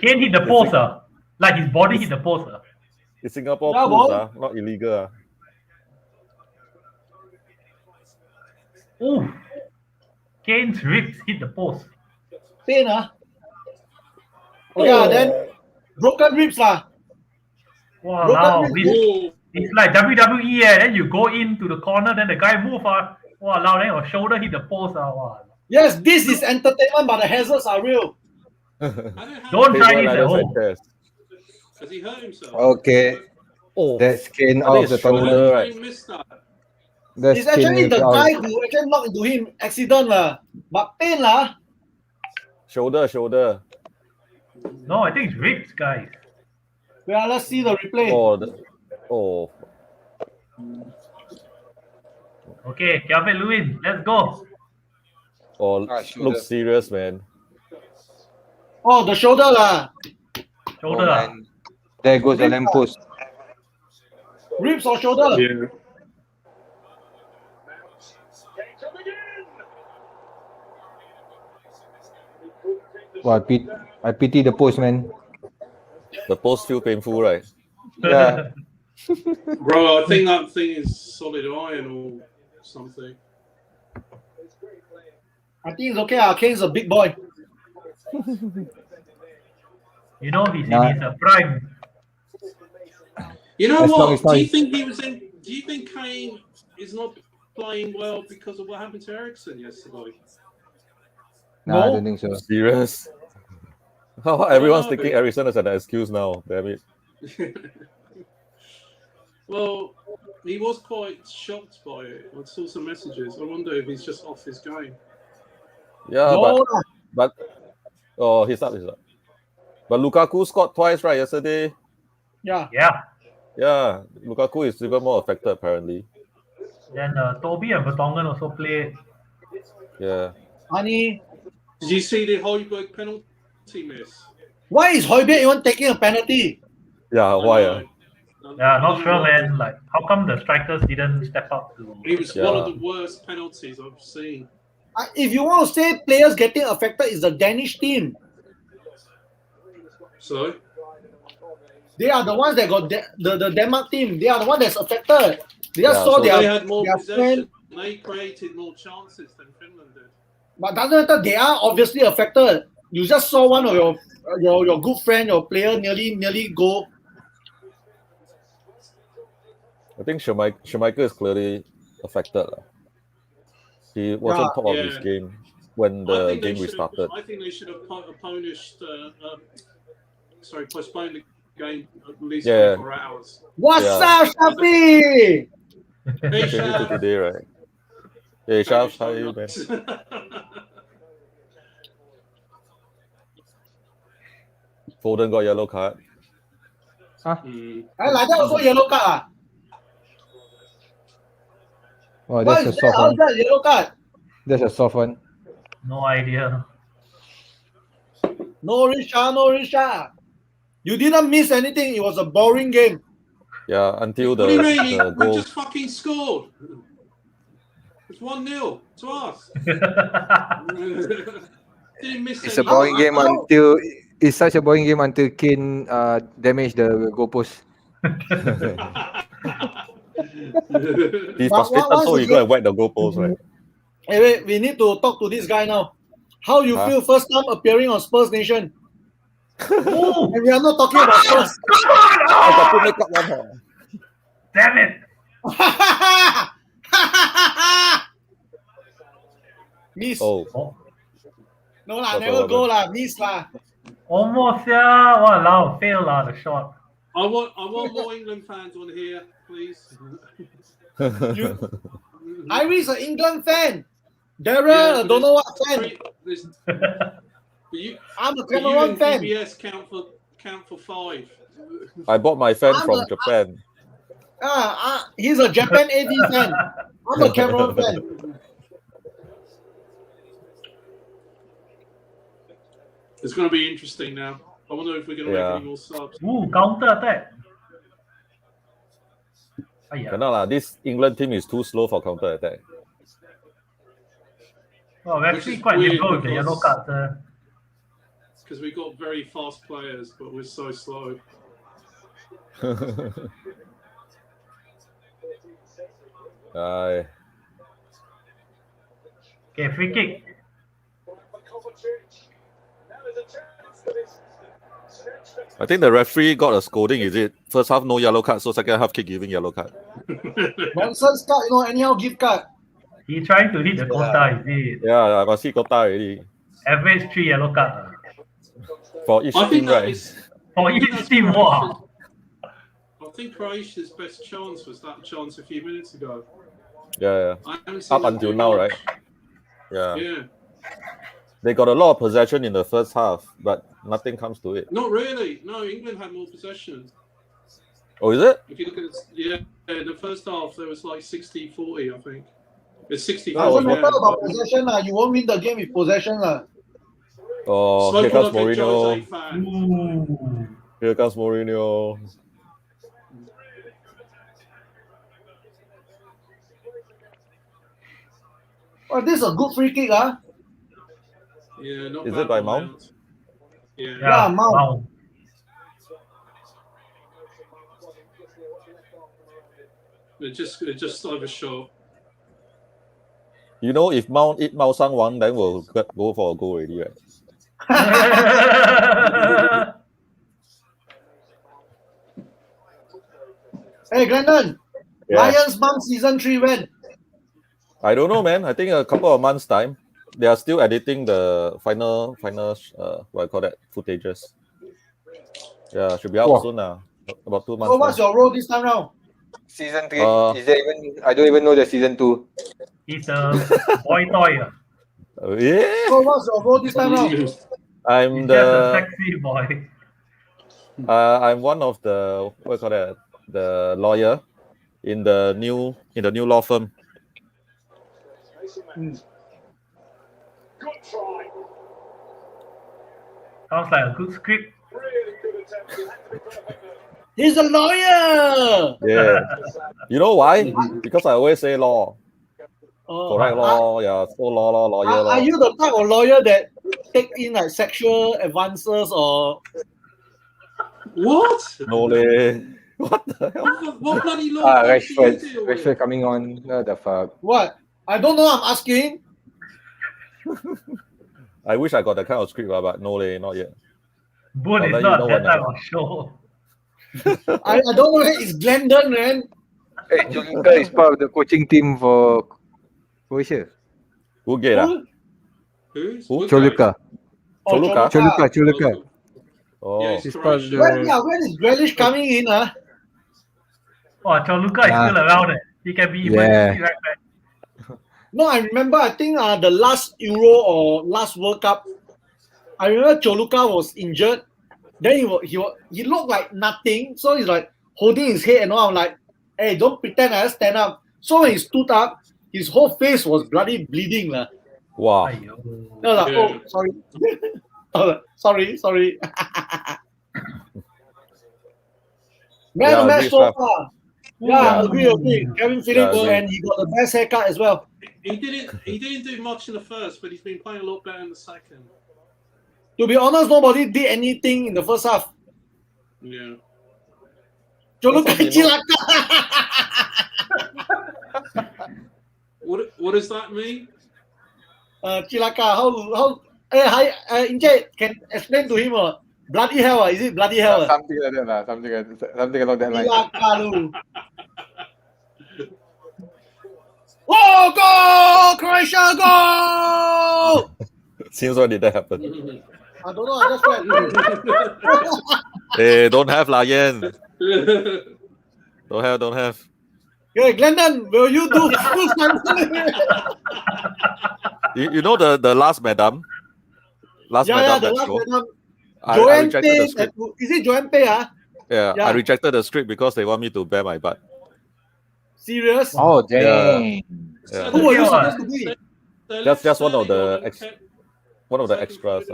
Speaker 2: Kane hit the post, like his body hit the post.
Speaker 5: It's Singapore
Speaker 1: Yeah,
Speaker 5: pools,
Speaker 1: boy.
Speaker 5: not illegal.
Speaker 2: Ooh, Kane's ribs hit the post.
Speaker 1: Pain, Yeah, then broken ribs lah.
Speaker 2: Wow,
Speaker 1: Broken
Speaker 2: now
Speaker 1: ribs.
Speaker 2: it's like WWE. Then you go into the corner, then the guy move. Wow, now then your shoulder hit the post. Wow.
Speaker 1: Yes, this is entertainment, but the hazards are real.
Speaker 2: Don't try this at home.
Speaker 3: Has he hurt himself?
Speaker 4: Okay,
Speaker 5: Oh,
Speaker 4: that's Kane
Speaker 5: I
Speaker 4: out
Speaker 5: think
Speaker 4: of the
Speaker 5: it's shoulder,
Speaker 4: tournament.
Speaker 5: right?
Speaker 3: I missed that.
Speaker 4: That's
Speaker 1: It's actually
Speaker 4: Kane
Speaker 1: the
Speaker 4: out.
Speaker 1: guy who actually knocked into him, accident lah. But pain lah.
Speaker 5: Shoulder.
Speaker 2: No, I think it's ribs, guys.
Speaker 1: Well, let's see the replay.
Speaker 5: Oh.
Speaker 2: Okay, Calvin Lewin, let's go.
Speaker 5: Oh,
Speaker 4: Shoulder.
Speaker 5: looks serious, man.
Speaker 1: Oh, the shoulder lah.
Speaker 2: Shoulder.
Speaker 4: Man. There goes the lamppost.
Speaker 1: Ribs or shoulder?
Speaker 3: Yeah.
Speaker 4: Wow, I pity the post, man.
Speaker 5: The post feel painful, right?
Speaker 4: Yeah.
Speaker 3: Bro, I think that thing is solid iron or something.
Speaker 1: I think it's okay. Kane's a big boy.
Speaker 2: You know, he's in his prime.
Speaker 3: You know
Speaker 4: As long
Speaker 3: what?
Speaker 4: as not-
Speaker 3: Do you think Kane is not playing well because of what happened to Ericsson yesterday?
Speaker 4: Nah, I don't think so.
Speaker 5: Serious? How everyone's taking Ericsson as an excuse now? Damn it.
Speaker 3: Well, he was quite shocked by it. I saw some messages. I wonder if he's just off his game.
Speaker 5: Yeah,
Speaker 1: No,
Speaker 5: but he's up. But Lukaku scored twice, right, yesterday?
Speaker 1: yeah.
Speaker 5: Yeah, Lukaku is even more affected apparently.
Speaker 2: Then Toby and Vertonghen also played.
Speaker 5: Yeah.
Speaker 1: Honey,
Speaker 3: Did you see the Højbjerg penalty miss?
Speaker 1: why is Højbjerg even taking a penalty?
Speaker 5: Yeah, why?
Speaker 2: Yeah, not sure, man. Like, how come the strikers didn't step up to?
Speaker 3: It was one of the worst penalties I've seen.
Speaker 1: If you want to say players getting affected, is the Danish team.
Speaker 3: So?
Speaker 1: They are the ones that got the Denmark team. They are the ones that's affected. They just saw
Speaker 5: so
Speaker 3: They
Speaker 1: their
Speaker 3: had more
Speaker 1: friend.
Speaker 3: possession. They created more chances than Finland did.
Speaker 1: But doesn't matter. They are obviously affected. You just saw one of your good friend, your player nearly go.
Speaker 5: I think Schmeichel is clearly affected. He wasn't top of his game when the game restarted.
Speaker 3: I think they should have postponed the game at least 24 hours.
Speaker 1: What's up, Shafi?
Speaker 3: Hey,
Speaker 5: Change it to today, right? Hey, Shaf, how are you, man? Foden got yellow card.
Speaker 1: Like that also yellow card.
Speaker 4: Oh,
Speaker 1: Why
Speaker 4: that's a
Speaker 1: is that?
Speaker 4: soft
Speaker 1: How's
Speaker 4: one.
Speaker 1: that yellow card?
Speaker 4: That's a soft one.
Speaker 2: No idea.
Speaker 1: No Risha. You didn't miss anything. It was a boring game.
Speaker 5: Yeah, until
Speaker 3: What do you mean?
Speaker 5: the
Speaker 3: We
Speaker 5: goal.
Speaker 3: just fucking scored. It's 1-0 to us. Didn't miss
Speaker 4: It's a
Speaker 3: any.
Speaker 4: boring game until it's such a boring game until Kane damaged the goalpost.
Speaker 5: He's
Speaker 1: But
Speaker 5: frustrated,
Speaker 1: once
Speaker 5: so he
Speaker 1: again-
Speaker 5: go and whack the goalpost, right?
Speaker 1: Hey, wait, we need to talk to this guy now. How you
Speaker 5: Huh?
Speaker 1: feel first time appearing on Spurs Nation?
Speaker 2: Ooh,
Speaker 1: And we are not talking about Spurs.
Speaker 5: I got to make up one. Huh?
Speaker 2: damn it!
Speaker 1: Miss.
Speaker 5: Oh,
Speaker 2: Oh,
Speaker 1: No lah,
Speaker 5: What
Speaker 1: never
Speaker 5: happened?
Speaker 1: go lah. Miss lah.
Speaker 2: almost, yeah. Wow, fail the shot.
Speaker 3: I want more England fans on here, please.
Speaker 1: Iris an England fan. Daryl,
Speaker 3: but
Speaker 1: don't know what fan.
Speaker 3: You
Speaker 1: I'm a
Speaker 3: but you
Speaker 1: Cameron
Speaker 3: and
Speaker 1: fan.
Speaker 3: DBS count for 5.
Speaker 5: I bought my fan
Speaker 1: I'm
Speaker 5: from
Speaker 1: a-
Speaker 5: Japan.
Speaker 1: He's a Japan AV fan. I'm a Cameron fan.
Speaker 3: It's going to be interesting now. I wonder if we're going to
Speaker 5: Yeah.
Speaker 3: make any more subs.
Speaker 2: Ooh, counter attack. Oh, yeah.
Speaker 5: Cannot lah. This England team is too slow for counter attack.
Speaker 2: Oh,
Speaker 3: Which
Speaker 2: actually
Speaker 3: is
Speaker 2: quite
Speaker 3: weird
Speaker 2: liberal with the
Speaker 3: because-
Speaker 2: yellow cards.
Speaker 3: Because we've got very fast players, but we're so slow.
Speaker 5: Aye.
Speaker 2: Okay, free kick.
Speaker 5: I think the referee got a scolding. Is it first half no yellow card, so second half keep giving yellow card?
Speaker 1: Nonsense card, anyhow give card.
Speaker 2: He trying to hit the quota, is it?
Speaker 5: Yeah, I must see quota already
Speaker 2: Average 3 yellow card.
Speaker 5: for each
Speaker 3: I
Speaker 5: team,
Speaker 3: think that
Speaker 5: right?
Speaker 3: is.
Speaker 2: For
Speaker 3: I think
Speaker 2: each
Speaker 3: that's
Speaker 2: team, wow.
Speaker 3: I think Croatia's best chance was that chance a few minutes ago.
Speaker 5: Yeah,
Speaker 3: I haven't seen
Speaker 5: up
Speaker 3: them
Speaker 5: until
Speaker 3: do
Speaker 5: now,
Speaker 3: much.
Speaker 5: right? Yeah.
Speaker 3: Yeah,
Speaker 5: They got a lot of possession in the first half, but nothing comes to it.
Speaker 3: not really. No, England had more possession.
Speaker 5: Oh, is it?
Speaker 3: If you look at it, in the first half, there was like 60-40, I think. It's 60-40.
Speaker 1: Doesn't matter
Speaker 3: yeah,
Speaker 1: about
Speaker 3: but-
Speaker 1: possession lah. You won't win the game with possession lah.
Speaker 5: Oh,
Speaker 3: Smoke
Speaker 5: here comes
Speaker 3: like a Jose
Speaker 5: Mourinho.
Speaker 3: fan.
Speaker 2: Ooh.
Speaker 5: Here comes Mourinho.
Speaker 1: Oh, this is a good free kick, huh?
Speaker 3: Yeah, not
Speaker 5: Is
Speaker 3: bad
Speaker 5: it by
Speaker 3: on
Speaker 5: Mount?
Speaker 3: Yeah.
Speaker 1: Yeah, Mount.
Speaker 2: Mount.
Speaker 3: It just overshot.
Speaker 5: You know, if Mount eat Mao Sang Wang, then we'll go for a goal already, right?
Speaker 1: Hey, Glendon.
Speaker 5: Yeah.
Speaker 1: Lions Mom season 3 when?
Speaker 5: I don't know, man. I think a couple of months' time. They are still editing the final what I call that, footages. Yeah, should be out
Speaker 4: Wow.
Speaker 5: soon now. About 2 months.
Speaker 1: So what's your role this time round?
Speaker 4: Season 3.
Speaker 5: Uh,
Speaker 4: Is there even? I don't even know the season 2.
Speaker 2: He's a boy toy.
Speaker 5: Yeah,
Speaker 1: So what's your role this time round?
Speaker 5: I'm
Speaker 2: He's just a
Speaker 5: the
Speaker 2: sexy boy.
Speaker 5: I'm one of the what you call that, the lawyer in the new law firm.
Speaker 6: Good try.
Speaker 2: Sounds like a good script.
Speaker 6: Really good attempt. It had to be perfect there.
Speaker 1: He's a lawyer.
Speaker 5: Yeah, you know why? Because I always say law,
Speaker 1: Oh,
Speaker 5: correct law. Yeah, so lawyer
Speaker 1: Are
Speaker 5: law.
Speaker 1: you the type of lawyer that take in like sexual advances or?
Speaker 3: What?
Speaker 5: No leh. What the hell?
Speaker 3: What bloody law? do you
Speaker 4: Rashford.
Speaker 3: deal with?
Speaker 4: Rashford coming on. What the fuck?
Speaker 1: What? I don't know. I'm asking.
Speaker 5: I wish I got that kind of script, but no leh, not yet.
Speaker 2: Boone
Speaker 5: I'll
Speaker 2: is
Speaker 5: let you
Speaker 2: not
Speaker 5: know
Speaker 2: that
Speaker 5: when
Speaker 2: type
Speaker 5: I-
Speaker 2: of show.
Speaker 1: I don't know. It's Glendon, man.
Speaker 4: Hey, Julika is part of the coaching team for Croatia.
Speaker 5: Who get ah?
Speaker 3: Who's?
Speaker 5: Who?
Speaker 4: Choluka.
Speaker 1: Oh,
Speaker 5: Choluka?
Speaker 4: Choluka.
Speaker 5: Oh,
Speaker 3: Yeah, he's
Speaker 4: He's part of
Speaker 3: Croatian.
Speaker 4: the-
Speaker 1: When is Grealish coming in? Huh?
Speaker 2: Oh, Choluka is
Speaker 4: Ah.
Speaker 2: still around. He can be
Speaker 4: Yeah.
Speaker 2: emergency right back.
Speaker 1: No, I remember. I think the last Euro or last World Cup, I remember Choluka was injured. Then he looked like nothing. So he's like holding his head and all. I'm like, hey, don't pretend I stand up. So when he stood up, his whole face was bloody bleeding.
Speaker 5: Wow.
Speaker 2: Aiyo.
Speaker 1: No, no,
Speaker 3: Yeah.
Speaker 1: oh, sorry. Oh, sorry. Man
Speaker 5: Yeah,
Speaker 1: of match
Speaker 5: agree,
Speaker 1: so
Speaker 5: Saf.
Speaker 1: far.
Speaker 5: Yeah.
Speaker 1: Yeah, agree. Kevin Phillips,
Speaker 5: agree.
Speaker 1: and he got the best haircut as well.
Speaker 3: He didn't do much in the first, but he's been playing a lot better in the second.
Speaker 1: To be honest, nobody did anything in the first half.
Speaker 3: Yeah.
Speaker 1: You look at
Speaker 5: First half,
Speaker 1: Chilaka.
Speaker 3: What does that mean?
Speaker 1: Chilaka, how? Hi, Inche, can explain to him. Bloody hell, is it bloody hell?
Speaker 4: Something like that lah. Something along that line.
Speaker 1: Chilaka, lu. Oh, go! Croatia, go!
Speaker 5: Since when did that happen?
Speaker 1: I don't know, I just read.
Speaker 5: Hey, don't have lah, Yen. Don't have.
Speaker 1: Okay, Glendon, will you do full time?
Speaker 5: You know the last madam?
Speaker 1: Yeah, the
Speaker 5: that
Speaker 1: last
Speaker 5: show?
Speaker 1: madam.
Speaker 5: I
Speaker 1: Joanne
Speaker 5: rejected
Speaker 1: Pay,
Speaker 5: the script.
Speaker 1: is it Joanne Pay?
Speaker 5: Yeah,
Speaker 1: Yeah.
Speaker 5: I rejected the script because they want me to bare my butt.
Speaker 1: Serious?
Speaker 4: Oh, dang.
Speaker 5: Yeah.
Speaker 1: Who were you
Speaker 2: Okay,
Speaker 1: supposed to be?
Speaker 5: Just one of the one of the extras.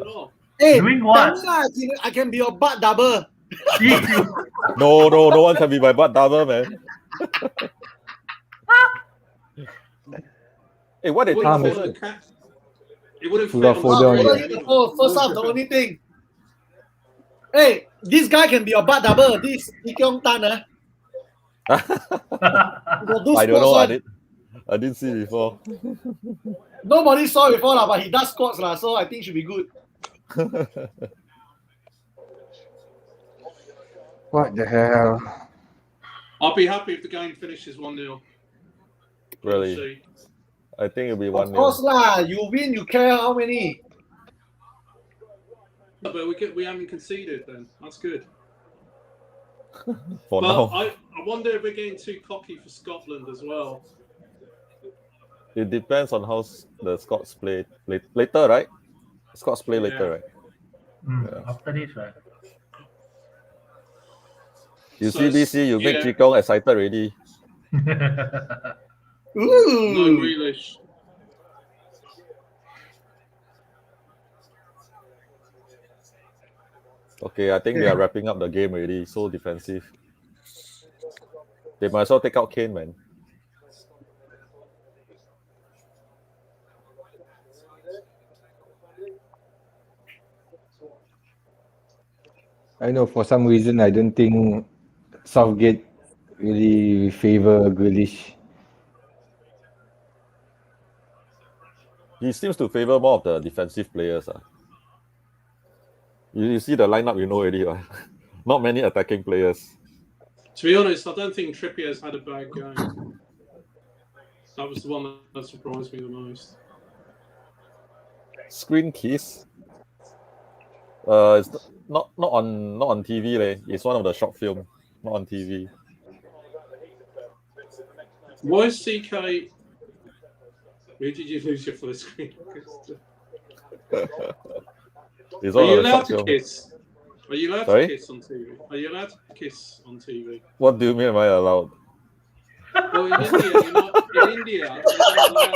Speaker 1: Hey,
Speaker 2: Doing
Speaker 1: tell
Speaker 2: what?
Speaker 1: me lah, I can be your butt double.
Speaker 5: No one can be my butt double, man. Hey, what they
Speaker 3: It
Speaker 5: think?
Speaker 3: wouldn't
Speaker 5: of
Speaker 3: fit
Speaker 5: it?
Speaker 3: on the it wouldn't
Speaker 4: Full
Speaker 3: fit
Speaker 4: of
Speaker 3: on
Speaker 4: photo
Speaker 3: the
Speaker 4: on
Speaker 3: screen
Speaker 4: it.
Speaker 3: anyway.
Speaker 1: Oh, first half, the only thing. Hey, this guy can be your butt double. This Ikyong Tan, He got do
Speaker 5: I don't
Speaker 1: squats
Speaker 5: know.
Speaker 1: one.
Speaker 5: I didn't see before.
Speaker 1: Nobody saw before, but he does squats, so I think should be good.
Speaker 4: What the hell?
Speaker 3: I'll be happy if the game finishes 1-0.
Speaker 5: Really?
Speaker 3: See.
Speaker 5: I think it'll be
Speaker 1: Of
Speaker 5: 1-0.
Speaker 1: course lah, you win, you care how many.
Speaker 3: But we haven't conceded then. That's good.
Speaker 5: For
Speaker 3: But
Speaker 5: now.
Speaker 3: I wonder if we're getting too cocky for Scotland as well.
Speaker 5: It depends on how the Scots play later, right? Scots play later, right?
Speaker 2: After this, right?
Speaker 5: You
Speaker 3: So
Speaker 5: see,
Speaker 3: it's-
Speaker 5: BC, you make
Speaker 3: yeah.
Speaker 5: Chikong excited already.
Speaker 3: No
Speaker 1: Ooh.
Speaker 3: Grealish.
Speaker 5: Okay, I think they are wrapping up the game already. So defensive. They might as well take out Kane, man.
Speaker 4: I know for some reason I don't think Southgate really favor Grealish.
Speaker 5: He seems to favor more of the defensive players. You see the lineup, you know already. Right? Not many attacking players.
Speaker 3: To be honest, I don't think Trippier's had a bad game. That was the one that surprised me the most.
Speaker 5: Screen Kiss. It's not on TV, leh. It's one of the short film, not on TV.
Speaker 3: Why is CK? Where did you lose your first screen?
Speaker 5: It's
Speaker 3: Are
Speaker 5: one
Speaker 3: you
Speaker 5: of the
Speaker 3: allowed
Speaker 5: short
Speaker 3: to
Speaker 5: film.
Speaker 3: kiss? Are you allowed
Speaker 5: Sorry?
Speaker 3: to kiss on TV? Are you allowed to kiss on TV?
Speaker 5: What do you mean? Am I allowed?
Speaker 3: Well, in India, you're not. In India, you're not allowed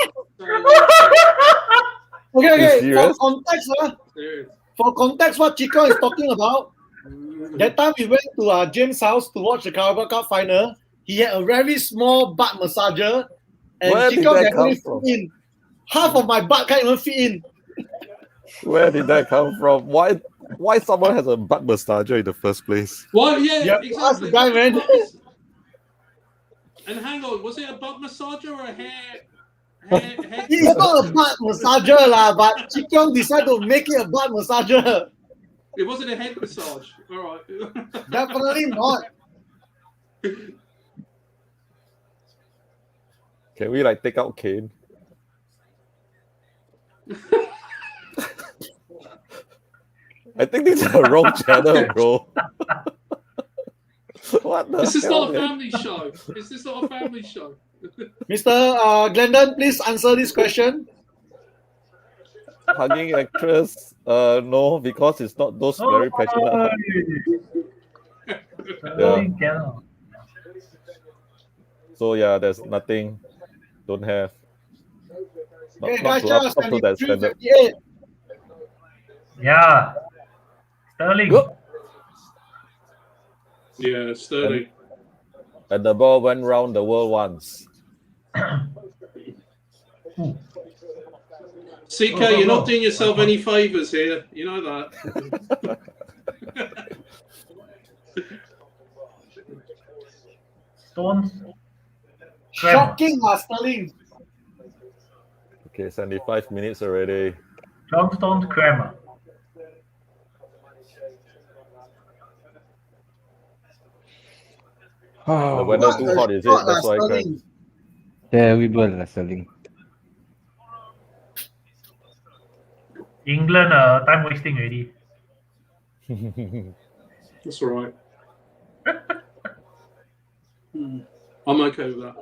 Speaker 1: Okay,
Speaker 5: You
Speaker 1: for
Speaker 5: serious?
Speaker 1: context,
Speaker 3: to
Speaker 1: for context, what Chico is talking about. That time we went to James' house to watch the Carabao Cup final. He had a very small butt massager, and
Speaker 5: Where did
Speaker 1: Chico
Speaker 5: that
Speaker 1: can only
Speaker 5: come
Speaker 1: fit
Speaker 5: from?
Speaker 1: in. Half of my butt can't even fit in.
Speaker 5: Where did that come from? Why someone has a butt massager in the first place?
Speaker 3: Well, yeah,
Speaker 1: Yeah,
Speaker 3: exactly.
Speaker 1: ask the guy, man.
Speaker 3: And hang on, was it a butt massager or a hair?
Speaker 1: It's not a butt massager, lah, but Chico decided to make it a butt massager.
Speaker 3: It wasn't a head massage. All right.
Speaker 1: Definitely not.
Speaker 5: Can we take out Kane? I think this is the wrong channel, bro. What the
Speaker 3: This is
Speaker 5: hell,
Speaker 3: not a
Speaker 5: man?
Speaker 3: family show. Is this not a family show?
Speaker 1: Mr. Glendon, please answer this question.
Speaker 5: Hugging actress? No, because it's not those very passionate. Yeah. So yeah, there's nothing. Don't have. Not,
Speaker 1: Okay,
Speaker 5: not
Speaker 1: guys,
Speaker 5: to up,
Speaker 1: just
Speaker 5: up to that standard.
Speaker 1: 58.
Speaker 2: Yeah. Sterling.
Speaker 5: Good.
Speaker 3: Yeah, Sterling.
Speaker 5: And the ball went round the world once.
Speaker 3: CK,
Speaker 2: Go, go,
Speaker 3: you're
Speaker 2: go.
Speaker 3: not doing yourself any favours here. You know that.
Speaker 2: Stones.
Speaker 1: Shocking, Sterling.
Speaker 5: Okay, 75 minutes already.
Speaker 2: John Stones, Kramer.
Speaker 5: The
Speaker 4: Oh,
Speaker 5: weather
Speaker 1: What
Speaker 5: too
Speaker 1: a
Speaker 5: hot, is
Speaker 1: shot,
Speaker 5: it? That's why I
Speaker 1: Sterling.
Speaker 4: terrible, Sterling.
Speaker 2: England, time wasting already.
Speaker 3: That's all right. I'm okay with that.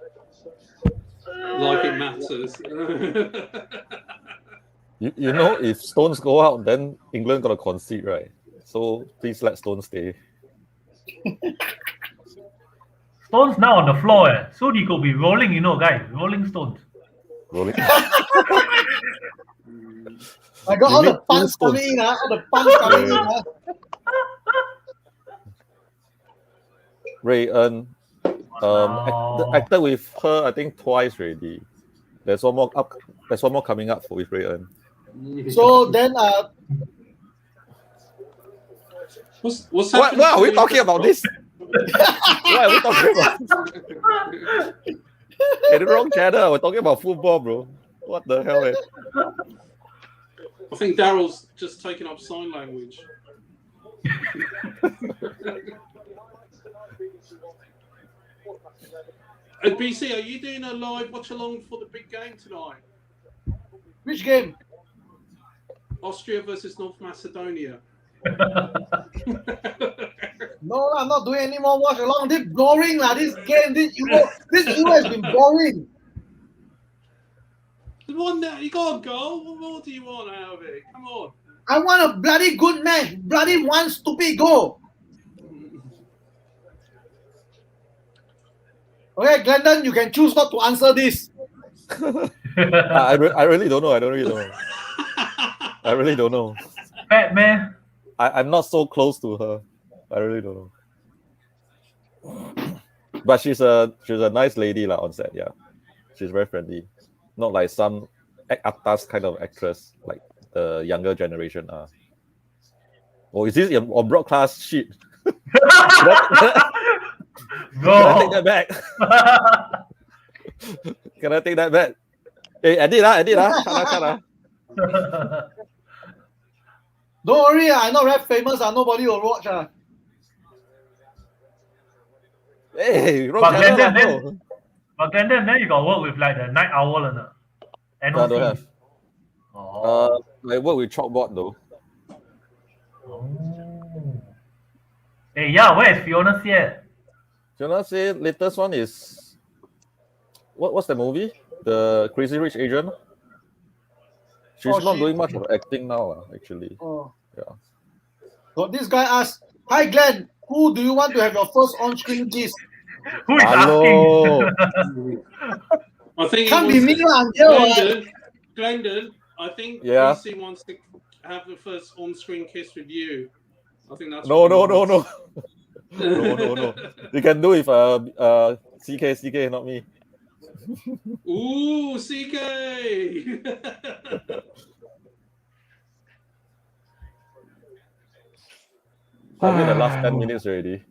Speaker 3: Like it matters.
Speaker 5: You know, if Stones go out, then England gonna concede, right? So please let Stones stay.
Speaker 2: Stones now on the floor, eh? So he could be rolling, you know, guys. Rolling Stones.
Speaker 5: Rolling.
Speaker 1: I got
Speaker 5: You
Speaker 1: all
Speaker 5: mean
Speaker 1: the punts
Speaker 5: two
Speaker 1: coming in, all the punts coming in.
Speaker 5: Yeah. Ray Eun, acted with her, I think twice already. There's one more up. There's one more coming up with Ray Eun.
Speaker 1: So then,
Speaker 3: What's
Speaker 5: What
Speaker 3: happened
Speaker 5: are we
Speaker 3: to-
Speaker 5: talking about this? What are we talking about? In the wrong channel. We're talking about football, bro. What the hell, man?
Speaker 3: I think Daryl's just taken up sign language. And BC, are you doing a live watch along for the big game tonight?
Speaker 1: which game?
Speaker 3: Austria versus North Macedonia.
Speaker 1: No, I'm not doing any more watch along. This boring, this game, this Euro has been boring.
Speaker 3: You got a goal. What more do you want out of it? Come on.
Speaker 1: I want a bloody good match. Bloody one stupid goal. Okay, Glendon, you can choose not to answer this.
Speaker 5: I really don't know. I really don't know.
Speaker 2: Fat man.
Speaker 5: I'm not so close to her. I really don't know. But she's a nice lady on set. Yeah, she's very friendly. Not like some atas kind of actress like the younger generation are. Oh, is this on broadcast shit? Can I take that back? Can I take that back? Hey, edit lah.
Speaker 1: Don't worry, I'm not very famous. Nobody will watch.
Speaker 5: Hey, wrong
Speaker 2: But
Speaker 5: channel lah,
Speaker 2: Glendon,
Speaker 5: bro.
Speaker 2: But Glendon, then you got work with like the night owl and
Speaker 5: No, I
Speaker 2: NOC.
Speaker 5: don't have.
Speaker 2: Oh.
Speaker 5: I work with Chalkboard though.
Speaker 2: Oh. Hey, yeah, where is Fiona Xie?
Speaker 5: Fiona say latest one is what's the movie? The Crazy Rich Asian. She's not doing much of acting now, actually.
Speaker 1: Oh.
Speaker 5: Yeah.
Speaker 1: But this guy asked, "Hi Glenn, who do you want to have your first on-screen kiss?"
Speaker 2: Who is
Speaker 5: Hello.
Speaker 2: asking?
Speaker 3: I think
Speaker 1: Can't
Speaker 3: it
Speaker 1: be
Speaker 3: was
Speaker 1: me, I'm here.
Speaker 3: Glendon, I think
Speaker 5: Yeah.
Speaker 3: BC wants to have the first on-screen kiss with you. I think that's
Speaker 5: No.
Speaker 3: what he wants.
Speaker 5: No. You can do with CK, not me.
Speaker 3: Ooh, CK.
Speaker 5: Probably the last 10 minutes already.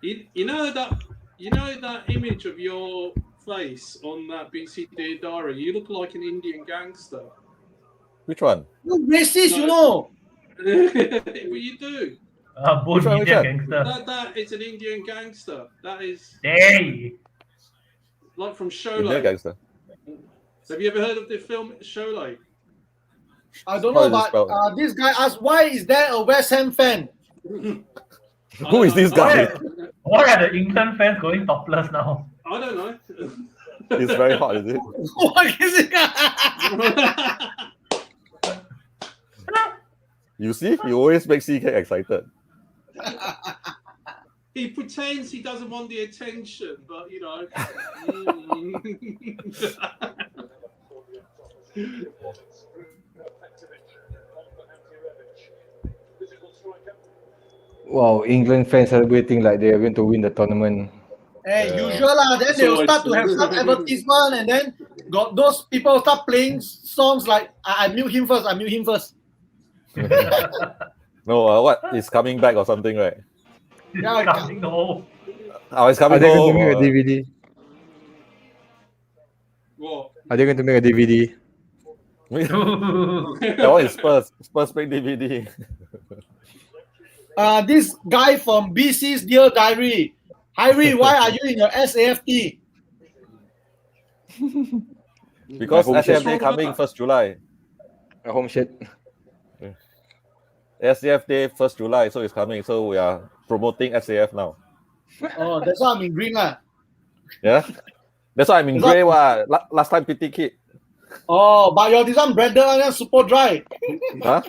Speaker 3: You know that image of your face on that BC Dear Diary? You look like an Indian gangster.
Speaker 5: Which one?
Speaker 1: You racist,
Speaker 3: No.
Speaker 1: you know.
Speaker 3: But you do.
Speaker 2: Both
Speaker 5: Which one?
Speaker 2: Indian gangster.
Speaker 3: That is an Indian gangster. That is
Speaker 2: Hey.
Speaker 3: like from
Speaker 5: Indian
Speaker 3: Sholay.
Speaker 5: gangster.
Speaker 3: Have you ever heard of the film Sholay?
Speaker 1: I don't
Speaker 5: How
Speaker 1: know,
Speaker 5: is it
Speaker 1: but
Speaker 5: spelled?
Speaker 1: this guy asked, why is there a West Ham fan?
Speaker 5: Who is this guy?
Speaker 2: Why are the England fans going topless now?
Speaker 3: I don't know.
Speaker 5: It's very hot, is it?
Speaker 1: What is it?
Speaker 5: You see? You always make CK excited.
Speaker 3: He pretends he doesn't want the attention, but you know.
Speaker 4: Wow, England fans celebrating like they are going to win the tournament.
Speaker 1: Hey,
Speaker 5: Yeah.
Speaker 1: usual lah. Then
Speaker 3: It's
Speaker 1: they will
Speaker 3: always-
Speaker 1: start to have some advertisement, and then got those people start playing songs like I mute him first. I mute him first.
Speaker 5: No, what is coming back or something, right?
Speaker 1: Yeah,
Speaker 2: Coming home.
Speaker 5: Oh, it's
Speaker 4: Are
Speaker 5: coming
Speaker 4: they going to
Speaker 5: home.
Speaker 4: make a DVD?
Speaker 3: What?
Speaker 4: Are they going to make a DVD?
Speaker 5: That one is Spurs. Spurs make DVD.
Speaker 1: This guy from BC's Dear Diary. Hyrie, why are you in your SAFT?
Speaker 5: Because
Speaker 4: My home shirt.
Speaker 5: SAF Day coming 1st July.
Speaker 4: A home shirt.
Speaker 5: SAF Day 1st July, so it's coming. So we are promoting SAF now.
Speaker 1: Oh, that's why I'm in green lah.
Speaker 5: Yeah, that's why I'm in
Speaker 1: Is that-
Speaker 5: grey. Last time PT kit.
Speaker 1: Oh, but your this one branded one super dry.
Speaker 5: Huh?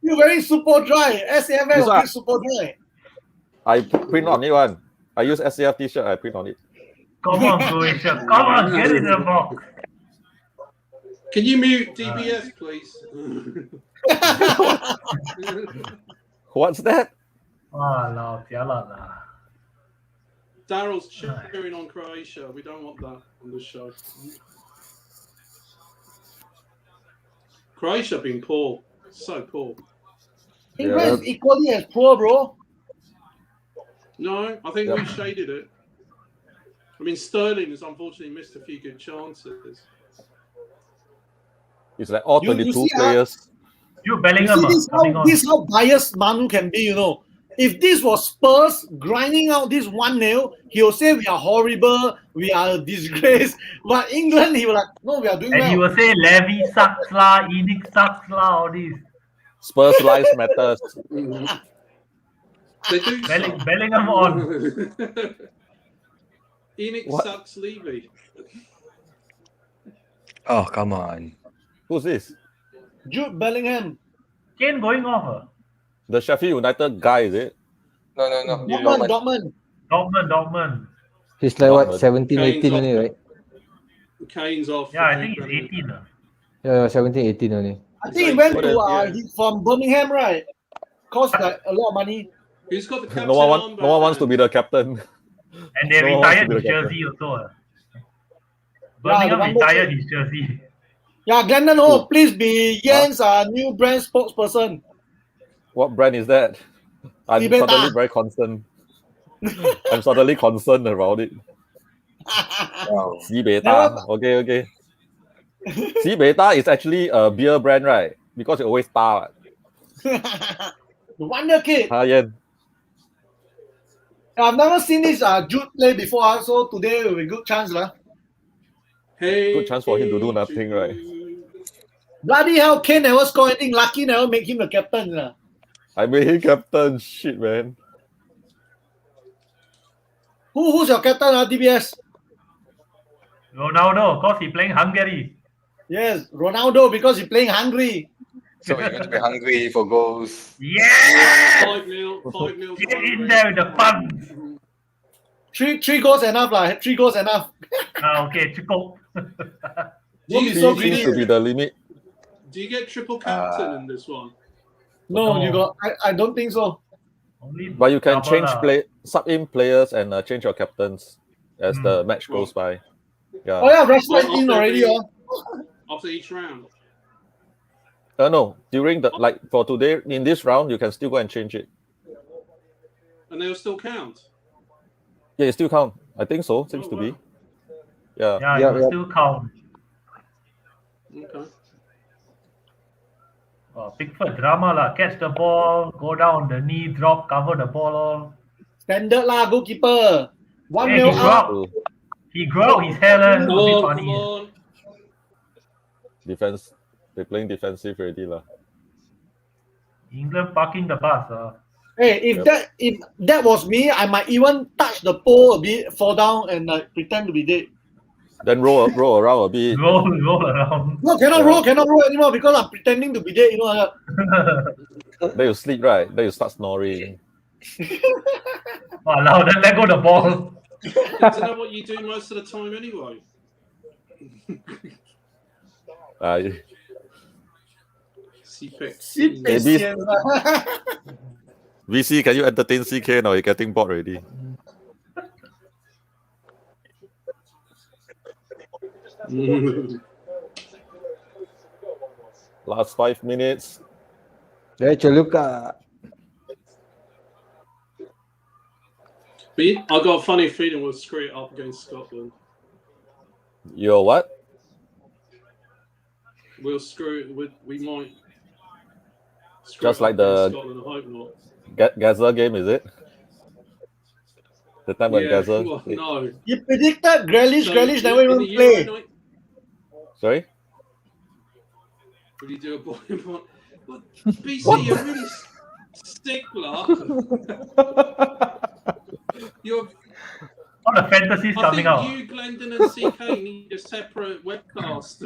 Speaker 1: You very super dry. SAF
Speaker 5: This
Speaker 1: will
Speaker 5: one-
Speaker 1: be super dry.
Speaker 5: I print on it one. I use SAF T-shirt. I print on it.
Speaker 2: Come on, Croatia. Come on, get in the box.
Speaker 3: Can you mute DBS, please?
Speaker 5: What's that?
Speaker 2: Wow, jialat lah.
Speaker 3: Daryl's cheering on Croatia. We don't want that on the show. Croatia being poor. So poor.
Speaker 1: England is equally as poor, bro.
Speaker 3: No, I think we shaded it. I mean, Sterling has unfortunately missed a few good chances.
Speaker 5: It's like all
Speaker 1: You
Speaker 5: 22
Speaker 1: see,
Speaker 5: players.
Speaker 2: You
Speaker 1: You
Speaker 2: Bellingham
Speaker 1: see,
Speaker 2: coming on.
Speaker 1: this how biased Manu can be, you know. If this was Spurs grinding out this 1-0, he'll say we are horrible, we are a disgrace. But England, he was like, no, we are doing
Speaker 2: And he
Speaker 1: well.
Speaker 2: will say Levy sucks lah, Edic sucks lah, all this.
Speaker 5: Spurs lives matters.
Speaker 3: They do suck.
Speaker 2: Bellingham on.
Speaker 3: Enoch
Speaker 5: What?
Speaker 3: sucks Levy.
Speaker 4: Oh, come on.
Speaker 5: Who's this?
Speaker 1: Jude Bellingham.
Speaker 2: Kane going off.
Speaker 5: The Sheffield United guy, is it?
Speaker 4: No.
Speaker 1: Dortmund.
Speaker 2: Dortmund.
Speaker 4: He's like what,
Speaker 5: Dortmund.
Speaker 4: 17,
Speaker 3: Kane's
Speaker 4: 18
Speaker 3: off.
Speaker 4: only, right?
Speaker 3: Kane's off.
Speaker 2: Yeah, I think he's 18.
Speaker 4: Yeah, 17, 18 only.
Speaker 1: I think he went
Speaker 5: What
Speaker 1: to
Speaker 5: is-
Speaker 3: yeah.
Speaker 1: he's from Birmingham, right? Cost like a lot of money.
Speaker 3: Who's got the captain
Speaker 5: No one wants to be the captain.
Speaker 2: And they
Speaker 5: No one wants
Speaker 2: retired
Speaker 5: to
Speaker 2: his
Speaker 5: be the
Speaker 2: jersey also.
Speaker 1: the
Speaker 2: Birmingham
Speaker 1: one
Speaker 2: retired
Speaker 1: that-
Speaker 2: his jersey.
Speaker 1: Yeah, Glendon, please be Jens' new brand spokesperson.
Speaker 5: What brand is that? I'm
Speaker 1: Sibeta.
Speaker 5: suddenly very concerned. I'm suddenly concerned about it.
Speaker 4: Wow.
Speaker 5: Sibeta.
Speaker 1: Never-
Speaker 5: Okay. Sibeta is actually a beer brand, right? Because it always star.
Speaker 1: The Wonder Kid.
Speaker 5: Yen.
Speaker 1: I've never seen this Jude play before, so today will be good chance lah.
Speaker 3: Hey,
Speaker 5: Good chance for him to do nothing, right?
Speaker 1: Bloody hell, Kane never score anything. Lucky never make him the captain lah.
Speaker 5: I made him captain. Shit, man.
Speaker 1: Who's your captain DBS?
Speaker 2: Ronaldo, of course, he playing Hungary.
Speaker 1: Yes, Ronaldo because he playing hungry.
Speaker 4: So you're going to be hungry for goals.
Speaker 2: Yeah!
Speaker 3: 5-0. 5-0.
Speaker 2: Get in there with the puns.
Speaker 1: Three goals enough lah. 3 goals enough.
Speaker 2: Okay, Chico.
Speaker 1: Don't be
Speaker 5: Three
Speaker 1: so
Speaker 5: seems to
Speaker 1: greedy.
Speaker 5: be the limit.
Speaker 3: Do you get triple captain in this one?
Speaker 1: No,
Speaker 2: No.
Speaker 1: you got. I don't think so.
Speaker 2: Only
Speaker 5: But you can
Speaker 2: double
Speaker 5: change
Speaker 2: lah.
Speaker 5: sub in players and change your captains as the match goes by. Yeah.
Speaker 1: Oh yeah, Rashford
Speaker 3: Well,
Speaker 1: in already.
Speaker 3: After each round.
Speaker 5: No. During the for today in this round, you can still go and change it.
Speaker 3: And they'll still count.
Speaker 5: Yeah, it still count. I think so. Seems to be.
Speaker 3: wow.
Speaker 5: Yeah.
Speaker 2: Yeah,
Speaker 4: Yeah,
Speaker 2: it will
Speaker 4: yeah.
Speaker 2: still count.
Speaker 3: Okay.
Speaker 2: Pickford drama lah. Catch the ball, go down the knee, drop, cover the ball all.
Speaker 1: Standard lah, goalkeeper. 1-0
Speaker 2: Hey, he's
Speaker 1: up.
Speaker 2: wrong. He grow his hair lah. A bit
Speaker 3: Come on,
Speaker 2: funny.
Speaker 3: come on.
Speaker 5: Defense. They're playing defensive already lah.
Speaker 2: England parking the bus.
Speaker 1: Hey, if that was me, I might even touch the pole a bit, fall down, and pretend to be dead.
Speaker 5: Then roll around a bit.
Speaker 2: Roll around.
Speaker 1: No, cannot roll anymore because I'm pretending to be dead. You know.
Speaker 5: Then you sleep, right? Then you start snoring.
Speaker 2: Wow, then let go the ball.
Speaker 3: Isn't that what you do most of the time anyway? CPEC.
Speaker 5: Maybe- VC, can you entertain CK now? You're getting bored already. Last 5 minutes.
Speaker 4: Hey, Choluka.
Speaker 3: I got a funny feeling we'll screw it up against Scotland.
Speaker 5: You're what?
Speaker 3: We'll screw it. We might.
Speaker 5: Just like
Speaker 3: the
Speaker 5: the
Speaker 3: Scotland. I hope not.
Speaker 5: Gaza game, is it? The time when Gaza.
Speaker 3: Well, no.
Speaker 1: You predicted Grealish.
Speaker 3: So,
Speaker 1: Grealish never
Speaker 3: in
Speaker 1: even
Speaker 3: the Euro
Speaker 1: play.
Speaker 3: night,
Speaker 5: Sorry?
Speaker 3: would you do a boy? But BC, you're really stickler. You're.
Speaker 2: All the fantasies
Speaker 3: I
Speaker 2: coming
Speaker 3: think
Speaker 2: out.
Speaker 3: you, Glendon, and CK need a separate webcast.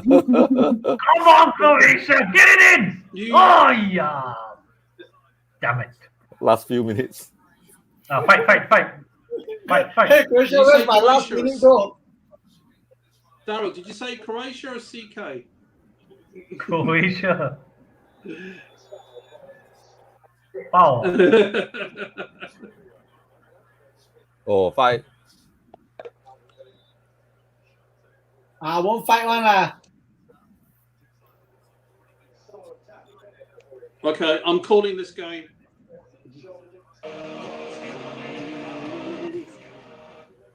Speaker 2: Come on, Croatia, get it in!
Speaker 3: You-
Speaker 2: Oh yeah! Damn it!
Speaker 5: Last few minutes.
Speaker 2: Fight!
Speaker 1: Hey, Croatia,
Speaker 3: You
Speaker 1: where's
Speaker 3: say
Speaker 1: my last
Speaker 3: Croatia.
Speaker 1: winning goal?
Speaker 3: Daryl, did you say Croatia or CK?
Speaker 2: Croatia. Wow.
Speaker 5: Oh, fight.
Speaker 1: I won't fight one lah.
Speaker 3: Okay, I'm calling this game.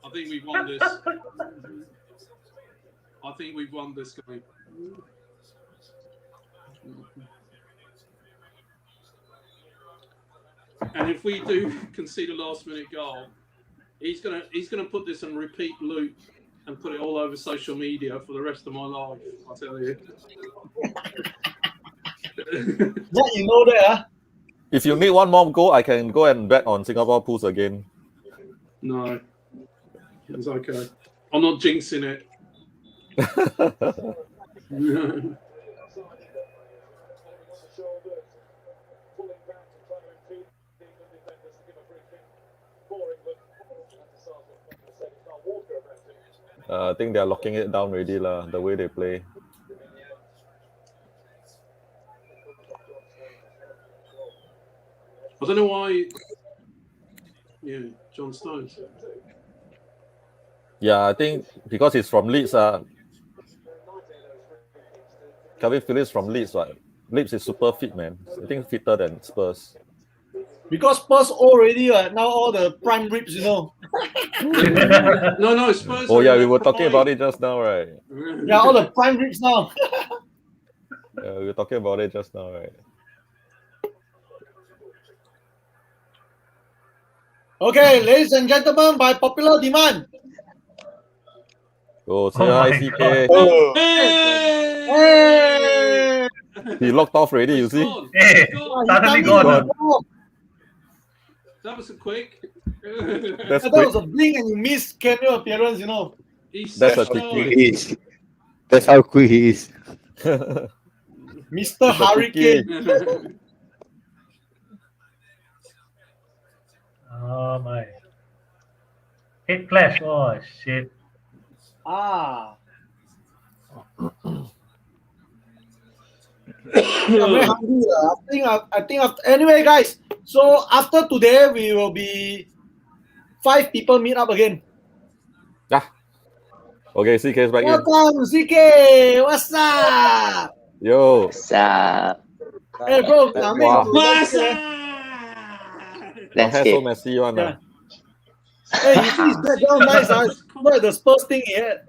Speaker 3: I think we've won this. I think we've won this game. And if we do concede a last-minute goal, he's gonna put this on repeat loop and put it all over social media for the rest of my life. I tell you.
Speaker 1: Yeah, you know that, huh?
Speaker 5: If you need one more goal, I can go and bet on Singapore pools again.
Speaker 3: No, it's okay. I'm not jinxing it.
Speaker 5: I think they're locking it down already, the way they play.
Speaker 3: I don't know why. Yeah, John Stones.
Speaker 5: Yeah, I think because he's from Leeds. Calvin Phillips from Leeds. Right? Leeds is super fit, man. I think fitter than Spurs.
Speaker 1: Because Spurs already now all the prime ribs, you know.
Speaker 3: No, Spurs.
Speaker 5: Oh
Speaker 3: are
Speaker 5: yeah,
Speaker 3: in
Speaker 5: we
Speaker 3: their
Speaker 5: were talking
Speaker 3: prime.
Speaker 5: about it just now, right?
Speaker 1: Yeah, all the prime ribs now.
Speaker 5: Yeah, we were talking about it just now, right?
Speaker 1: Okay, ladies and gentlemen, by popular demand.
Speaker 5: Oh, say
Speaker 2: Oh
Speaker 5: hi,
Speaker 2: my
Speaker 5: CK.
Speaker 2: God.
Speaker 3: Hey!
Speaker 1: Hey!
Speaker 5: He locked off already, you
Speaker 3: He's
Speaker 5: see?
Speaker 3: gone.
Speaker 2: Hey,
Speaker 3: He's gone.
Speaker 2: suddenly
Speaker 1: He's coming.
Speaker 2: gone.
Speaker 1: Oh,
Speaker 3: That was a quick.
Speaker 5: That's
Speaker 1: that
Speaker 5: quick.
Speaker 1: was a blink and you missed cameo appearance, you know.
Speaker 5: That's a
Speaker 3: He's
Speaker 5: quickie.
Speaker 4: He is. That's how quick he is.
Speaker 1: Mr.
Speaker 5: It's a
Speaker 1: Hurricane.
Speaker 5: quickie.
Speaker 2: Oh my. Head clash. Oh shit.
Speaker 1: Ah. I'm very hungry. I think after, anyway, guys. So after today, we will be 5 people meet up again.
Speaker 5: Okay, CK's back in.
Speaker 1: Welcome, ZK. What's up?
Speaker 5: Yo,
Speaker 8: What's up?
Speaker 1: Hey, bro.
Speaker 5: Wow.
Speaker 3: What's
Speaker 5: your
Speaker 8: Let's
Speaker 5: hair so
Speaker 8: get
Speaker 5: messy one.
Speaker 1: Yeah. Hey, you see his background nice. Look at the Spurs thing he had.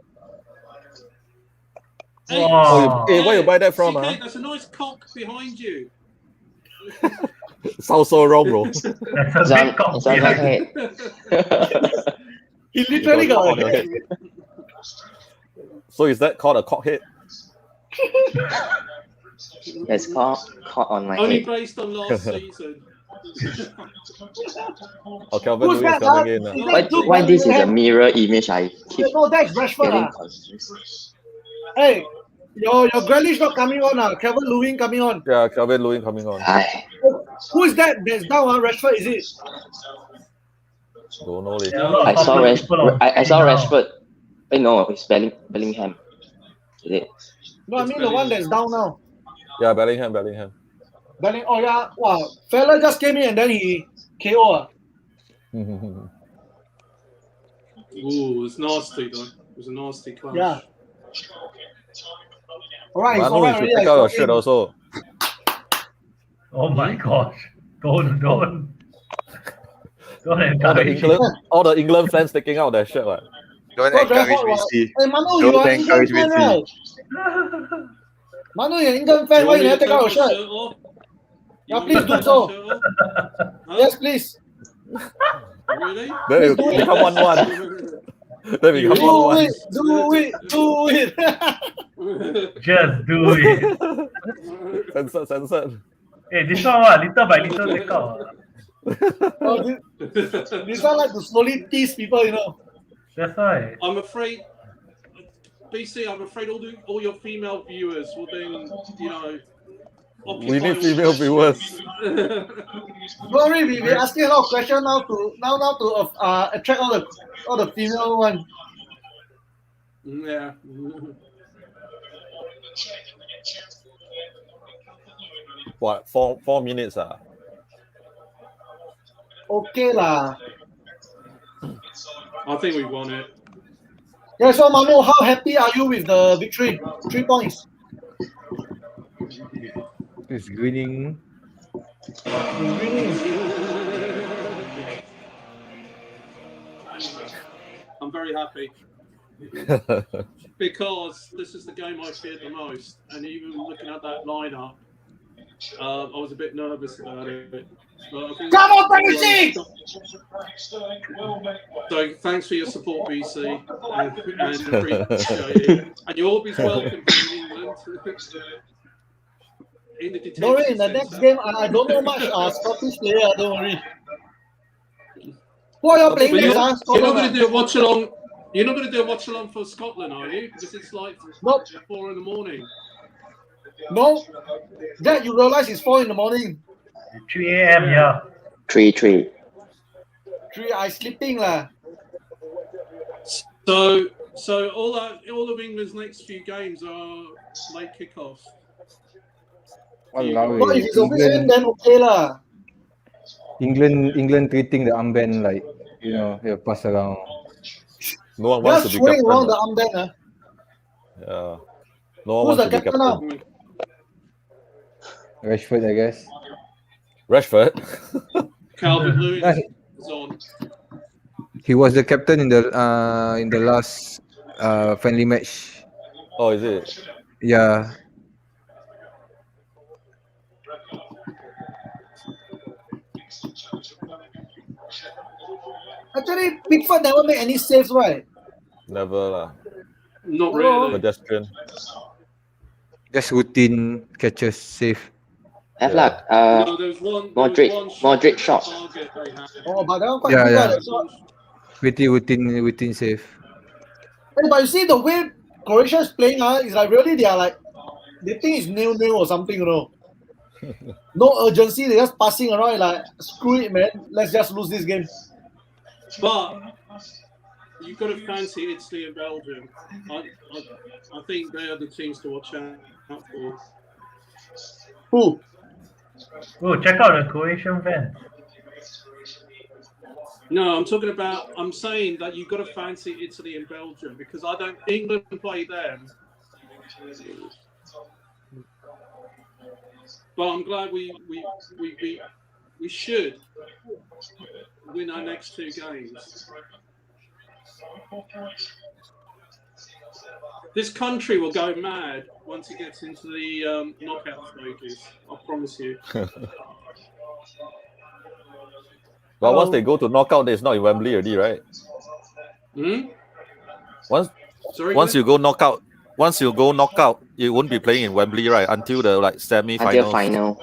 Speaker 3: Hey,
Speaker 2: Wow.
Speaker 5: Hey, where you buy that from?
Speaker 3: CK, there's a nice cock behind you.
Speaker 5: Sounds so wrong, bro.
Speaker 2: That's a
Speaker 8: it's
Speaker 2: big
Speaker 8: on,
Speaker 2: cock
Speaker 8: it's on my
Speaker 2: behind.
Speaker 8: head.
Speaker 1: He literally
Speaker 5: You got
Speaker 1: got
Speaker 5: on your head. So is that called a cockhead?
Speaker 8: It's caught on my
Speaker 3: Only
Speaker 8: head.
Speaker 3: based on last season.
Speaker 5: Oh, Calvin
Speaker 1: Who's
Speaker 5: Lewis
Speaker 1: that,
Speaker 5: coming
Speaker 1: huh?
Speaker 5: in.
Speaker 8: Why this is a mirror image? I keep
Speaker 1: No, that's Rashford.
Speaker 8: getting
Speaker 1: Ah.
Speaker 8: confused.
Speaker 1: Hey, your Grealish not coming on. Kevin Lewin coming on.
Speaker 5: Yeah, Calvin Lewis coming on.
Speaker 8: Aye.
Speaker 1: Who is that? That's down. Rashford, is it?
Speaker 5: Don't know later.
Speaker 2: Yeah, a lot
Speaker 8: I
Speaker 2: of
Speaker 8: saw
Speaker 2: popular people on
Speaker 8: I saw
Speaker 2: screen now.
Speaker 8: Rashford. Wait, no, it's Bellingham. Is it?
Speaker 1: No, I mean the one that's down now.
Speaker 5: Yeah, Bellingham.
Speaker 1: Then oh yeah, wow, fella just came in and then he KO.
Speaker 3: Ooh, it's nasty though. It was a nasty clash.
Speaker 1: Yeah. Alright, it's
Speaker 5: Manu, you
Speaker 1: alright
Speaker 5: should
Speaker 1: already.
Speaker 5: take
Speaker 1: It's
Speaker 5: out your
Speaker 1: okay.
Speaker 5: shirt also.
Speaker 2: Oh my gosh. Don't. Don't
Speaker 5: All the
Speaker 2: encourage
Speaker 5: England,
Speaker 2: it.
Speaker 5: all the England fans taking out their shirt. Right?
Speaker 4: Don't
Speaker 1: Not very
Speaker 4: encourage
Speaker 1: hot, what?
Speaker 4: BC.
Speaker 1: Hey Manu, you
Speaker 4: Don't
Speaker 1: are England
Speaker 4: encourage
Speaker 1: fan,
Speaker 4: BC.
Speaker 1: right? Manu, you're England fan.
Speaker 3: You
Speaker 1: Why
Speaker 3: want
Speaker 1: you
Speaker 3: me
Speaker 1: never
Speaker 3: to
Speaker 1: take out your
Speaker 3: take my
Speaker 1: shirt?
Speaker 3: shirt off? You
Speaker 1: Yeah,
Speaker 3: want me
Speaker 1: please
Speaker 3: to
Speaker 1: do
Speaker 3: take my
Speaker 1: so.
Speaker 3: shirt off? Huh?
Speaker 1: Yes, please.
Speaker 3: Really?
Speaker 5: Then you
Speaker 1: do it.
Speaker 5: become 1-1. Then we become
Speaker 3: Do
Speaker 5: 1-1.
Speaker 1: Do it.
Speaker 2: Just do it.
Speaker 5: Censored.
Speaker 2: Hey, this one what? Little by little take out.
Speaker 1: Oh, this one like to slowly tease people, you know.
Speaker 2: That's why.
Speaker 3: I'm afraid, BC, I'm afraid all your female viewers will then, you know, occupy
Speaker 5: We need
Speaker 3: all
Speaker 5: female
Speaker 3: the
Speaker 5: viewers.
Speaker 3: questions.
Speaker 1: Don't worry, we asking a lot of questions now to attract all the female one.
Speaker 3: Yeah.
Speaker 5: What? 4 minutes?
Speaker 1: Okay lah.
Speaker 3: I think we won it.
Speaker 1: Yeah, so Manu, how happy are you with the victory? 3 points.
Speaker 4: It's winning.
Speaker 3: I'm very happy because this is the game I feared the most, and even looking at that lineup, I was a bit nervous about it. But I think
Speaker 1: Come on, BC!
Speaker 3: So thanks for your support, BC, and appreciate it. And you're always welcome in England. In the
Speaker 1: Don't worry,
Speaker 3: detention
Speaker 1: in the next
Speaker 3: centre.
Speaker 1: game, I don't know much Scottish player, don't worry. Who are you playing
Speaker 3: But
Speaker 1: next?
Speaker 3: you're not
Speaker 1: Scotland,
Speaker 3: going to do a watch along. You're not going to do a watch along for Scotland, are you? Because it's like
Speaker 1: Nope.
Speaker 3: 4 in the morning.
Speaker 1: No? Dad, you realize it's 4 in the morning.
Speaker 2: 3 a.m. Yeah.
Speaker 8: 3-3.
Speaker 1: 3, I sleeping lah.
Speaker 3: So all of England's next few games are late kickoffs.
Speaker 4: Walao,
Speaker 1: No, if it's a weekend, then okay lah.
Speaker 4: England treating the armband like, you know, they pass around.
Speaker 5: No one wants
Speaker 1: Just
Speaker 5: to be
Speaker 1: swing
Speaker 5: captain.
Speaker 1: around the armband.
Speaker 5: Yeah. No one
Speaker 1: Who's
Speaker 5: wants
Speaker 1: the
Speaker 5: to be
Speaker 1: captain now?
Speaker 5: captain.
Speaker 4: Rashford, I guess.
Speaker 5: Rashford.
Speaker 3: Calvin Lewin
Speaker 4: Nice.
Speaker 3: is on.
Speaker 4: He was the captain in the last friendly match.
Speaker 5: Oh, is it?
Speaker 4: Yeah.
Speaker 1: Actually, Pickford never make any saves, right?
Speaker 5: Never lah.
Speaker 3: Not really.
Speaker 5: Pedestrian.
Speaker 4: Just routine catches, save.
Speaker 8: Have
Speaker 5: Yeah.
Speaker 8: luck.
Speaker 3: No, there was one.
Speaker 8: Modric-
Speaker 3: there was one
Speaker 8: Modric
Speaker 3: shot
Speaker 8: shot.
Speaker 3: on target they had.
Speaker 1: Oh, but that one quite
Speaker 4: Yeah,
Speaker 1: good.
Speaker 4: yeah.
Speaker 1: That's what.
Speaker 4: Pretty routine save.
Speaker 1: Hey, but you see the way Croatia is playing, it's like really they think it's 0-0 or something, you know. No urgency, they're just passing around like screw it, man. Let's just lose this game.
Speaker 3: But you've got to fancy Italy and Belgium. I think they are the teams to watch out for.
Speaker 1: Who?
Speaker 2: Oh, check out the Croatian fans.
Speaker 3: No, I'm saying that you've got to fancy Italy and Belgium because England play them. But I'm glad we should win our next 2 games. This country will go mad once it gets into the knockout stages. I promise you.
Speaker 5: But once they go to knockout, it's not in Wembley already, right?
Speaker 3: Sorry.
Speaker 5: Once you go knockout, you won't be playing in Wembley, right? Until the semi-finals.
Speaker 8: Until final.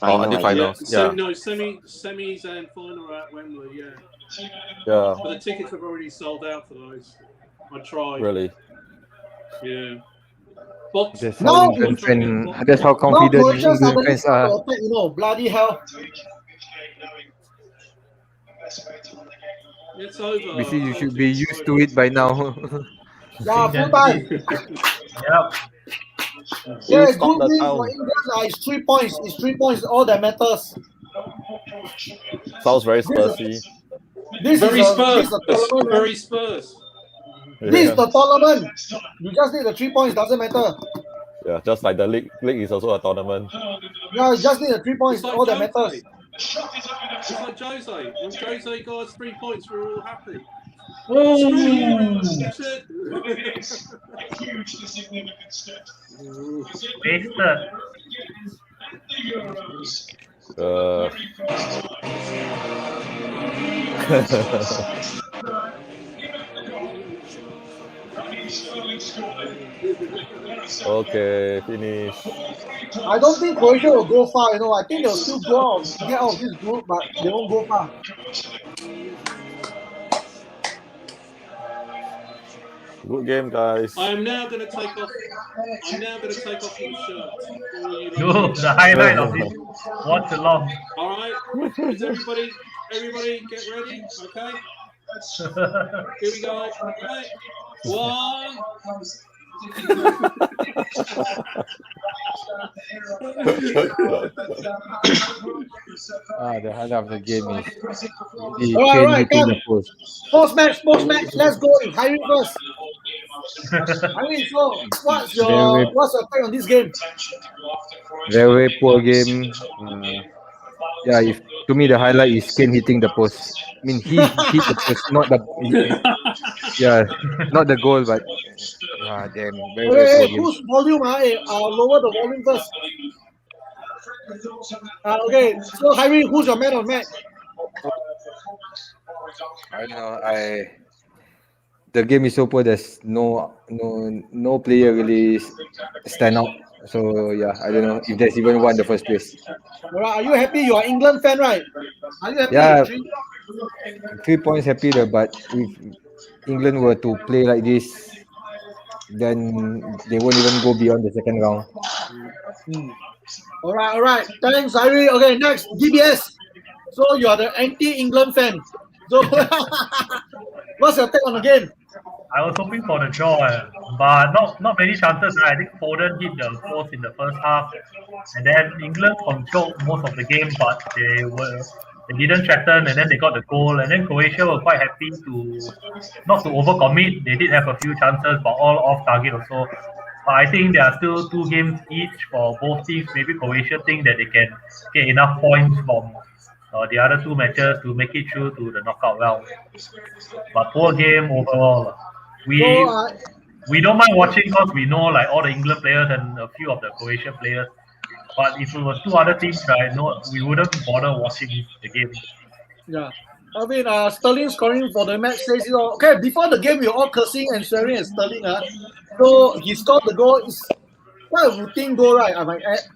Speaker 5: Until
Speaker 8: I
Speaker 5: finals.
Speaker 8: guess.
Speaker 5: Yeah.
Speaker 3: No, semis and final are at Wembley. Yeah.
Speaker 5: Yeah.
Speaker 3: But the tickets have already sold out for those. I tried.
Speaker 5: Really.
Speaker 3: Yeah. Box.
Speaker 4: That's
Speaker 1: No.
Speaker 4: how England fan. That's how
Speaker 1: Now
Speaker 4: confident
Speaker 1: Croatia
Speaker 4: England
Speaker 1: suddenly
Speaker 4: fans are.
Speaker 1: attack, you know, bloody hell.
Speaker 3: It's over.
Speaker 4: We see you should be used to it by now.
Speaker 1: Yeah, full time.
Speaker 2: Yep.
Speaker 1: Yeah,
Speaker 5: stop
Speaker 1: good
Speaker 5: the
Speaker 1: win
Speaker 5: town.
Speaker 1: for England. It's 3 points. It's 3 points. All that matters.
Speaker 5: Sounds very Spursy.
Speaker 1: This
Speaker 3: Very
Speaker 1: is
Speaker 3: Spurs.
Speaker 1: the tournament. Man.
Speaker 3: Very Spurs.
Speaker 1: This is
Speaker 5: Yeah.
Speaker 1: the tournament. You just need the 3 points. Doesn't matter.
Speaker 5: Yeah, just like the league. League is also a tournament.
Speaker 1: Yeah, you just need the 3 points.
Speaker 3: It's like
Speaker 1: All that
Speaker 3: Jose.
Speaker 1: matters.
Speaker 3: It's like Jose. When Jose got us 3 points, we were all happy.
Speaker 2: Oh,
Speaker 3: Screw you, shit.
Speaker 2: wasted.
Speaker 5: Okay, finish.
Speaker 1: I don't think Croatia will go far. You know, I think they'll still go out, get out of this group, but they won't go far.
Speaker 5: Good game, guys.
Speaker 3: I am now going to take off. I'm now going to take off your shirt. All you
Speaker 2: No,
Speaker 3: lot.
Speaker 2: the highlight of this watch along.
Speaker 3: All right. Is everybody get ready? Okay. Here we go. Okay. 1.
Speaker 4: The highlight of the game is really
Speaker 1: All
Speaker 4: Kane
Speaker 1: right,
Speaker 4: hitting
Speaker 1: come.
Speaker 4: the post.
Speaker 1: Post match. Let's go. Harry first. Harry, so what's your take on this game?
Speaker 4: Very poor game. Yeah, if to me the highlight is Kane hitting the post. I mean, he hit the post, not the not the goal, but damn, very poor
Speaker 1: Hey,
Speaker 4: game.
Speaker 1: whose volume? Lower the volume first. Okay, so Harry, who's your man of match?
Speaker 4: I don't know. The game is so poor. There's no player really stand out. So yeah, I don't know if there's even one in the first place.
Speaker 1: All right, are you happy? You are England fan, right? Are you happy?
Speaker 4: Yeah, 3 points happy there. But if England were to play like this, then they won't even go beyond the second round.
Speaker 1: All right. Thanks, Harry. Okay, next DBS. So you are the anti-England fan. So what's your take on the game?
Speaker 2: I was hoping for the draw, but not many chances. Right? I think Foden hit the post in the first half, and then England controlled most of the game, but they didn't threaten, and then they got the goal, and then Croatia were quite happy not to overcommit. They did have a few chances, but all off target also. But I think there are still 2 games each for both teams. Maybe Croatia think that they can get enough points from the other 2 matches to make it through to the knockout round. But poor game overall. We don't mind watching because we know like all the England players and a few of the Croatian players. But if it was 2 other teams, right, no, we wouldn't bother watching the game.
Speaker 1: Yeah. I mean, Sterling scoring for the match says, okay, before the game, we were all cursing and swearing at Sterling. So he scored the goal. It's quite a routine goal, right? I might add.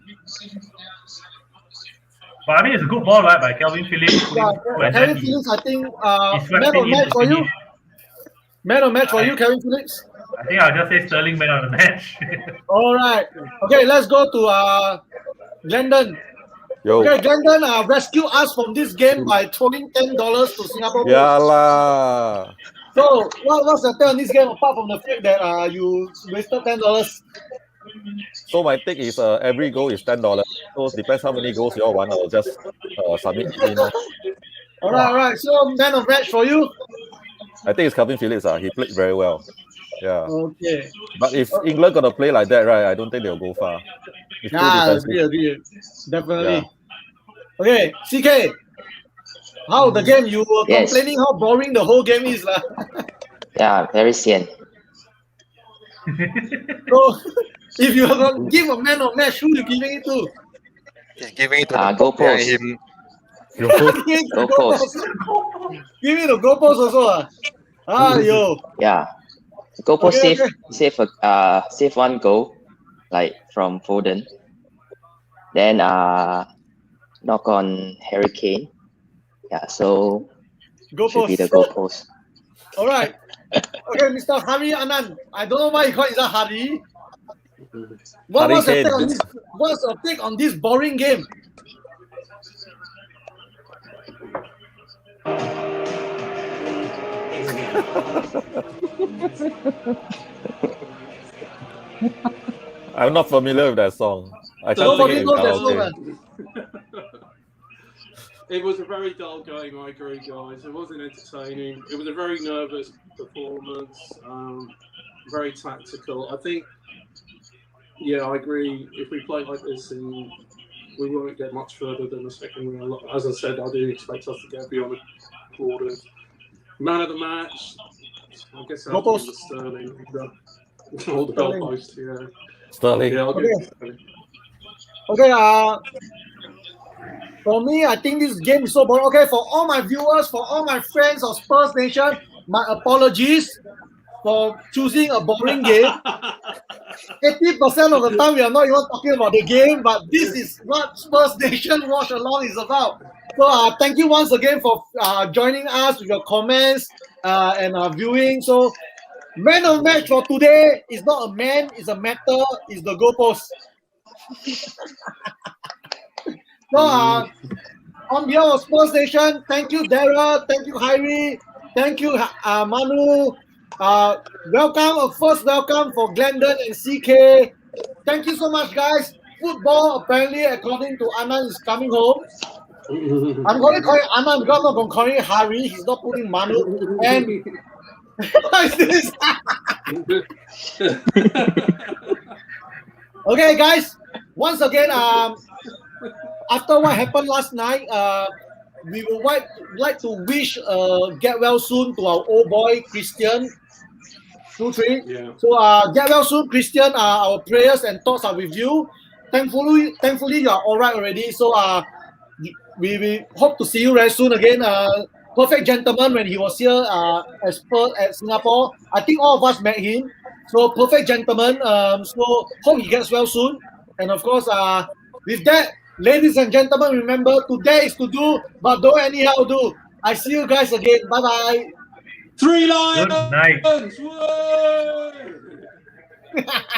Speaker 2: But I mean, it's a good ball, right, by Calvin Phillips.
Speaker 1: Yeah, Calvin Phillips, I think, man of match for you. Man of match for you, Calvin Phillips.
Speaker 2: I think I'll just say Sterling man of the match.
Speaker 1: All right. Okay, let's go to Glendon.
Speaker 5: Yo.
Speaker 1: Okay, Glendon rescue us from this game by throwing $10 to Singapore.
Speaker 5: Yeah lah.
Speaker 1: So, what's the take on this game apart from the fact that you wasted $10?
Speaker 5: So my take is every goal is $10. So it depends how many goals you all want. I'll just submit it in.
Speaker 1: All right. So man of match for you.
Speaker 5: I think it's Calvin Phillips. He played very well. Yeah.
Speaker 1: Okay.
Speaker 5: But if England gonna play like that, right? I don't think they'll go far. It's too defensive.
Speaker 1: Agree. Definitely. Yeah. Okay, CK. How the game? You were complaining how boring the whole game is, lah.
Speaker 8: Yeah, very sian.
Speaker 1: So, if you are gonna give a man of match, who are you giving it to?
Speaker 4: He's giving it to
Speaker 8: the goal post.
Speaker 1: Goal post. Give me the goal post also. Yo.
Speaker 8: Yeah. Goal post save 1 goal, like from Foden. Then knock on Harry Kane. Yeah, so should be the goal post.
Speaker 1: All right. Okay, Mr. Hari Anand. I don't know why you call it Hari. What's your take on this boring game?
Speaker 5: I'm not familiar with that song. I can't sing
Speaker 1: Nobody
Speaker 5: it in
Speaker 1: knows that song.
Speaker 5: karaoke.
Speaker 3: It was a very dull game, I agree, guys. It wasn't entertaining. It was a very nervous performance, very tactical. I think, yeah, I agree. If we play like this, we won't get much further than the second round. As I said, I do expect us to get beyond the quarters. Man of the match, I guess I'll give it to Sterling. Hold the goalpost, yeah.
Speaker 5: Sterling.
Speaker 3: Yeah, I'll give it to Sterling.
Speaker 1: Okay, for me, I think this game is so boring. Okay, for all my viewers, for all my friends of Spurs Nation, my apologies for choosing a boring game. 80% of the time, we are not even talking about the game, but this is what Spurs Nation Watch Along is about. So, thank you once again for joining us with your comments and viewing. So, man of the match for today is not a man, it's a matter, it's the goalpost. So, on behalf of Spurs Nation, thank you, Dara, thank you, Hyrie, thank you, Manu. First welcome for Glendon and CK. Thank you so much, guys. Football, apparently, according to Anand, is coming home. I'm going to call it Anand because I'm not going to call it Hyrie. He's not putting Manu. And what is this? Okay, guys. Once again, after what happened last night, we would like to wish get well soon to our old boy Christian. 2-3.
Speaker 3: Yeah.
Speaker 1: So get well soon, Christian. Our prayers and thoughts are with you. Thankfully, you are all right already. So we hope to see you very soon again. Perfect gentleman when he was here at Singapore. I think all of us met him. So perfect gentleman. So hope he gets well soon. And of course, with that, ladies and gentlemen, remember today is to do, but don't anyhow do. I see you guys again. Bye bye.
Speaker 3: 3 Lions!
Speaker 2: Good night.
Speaker 3: Woo!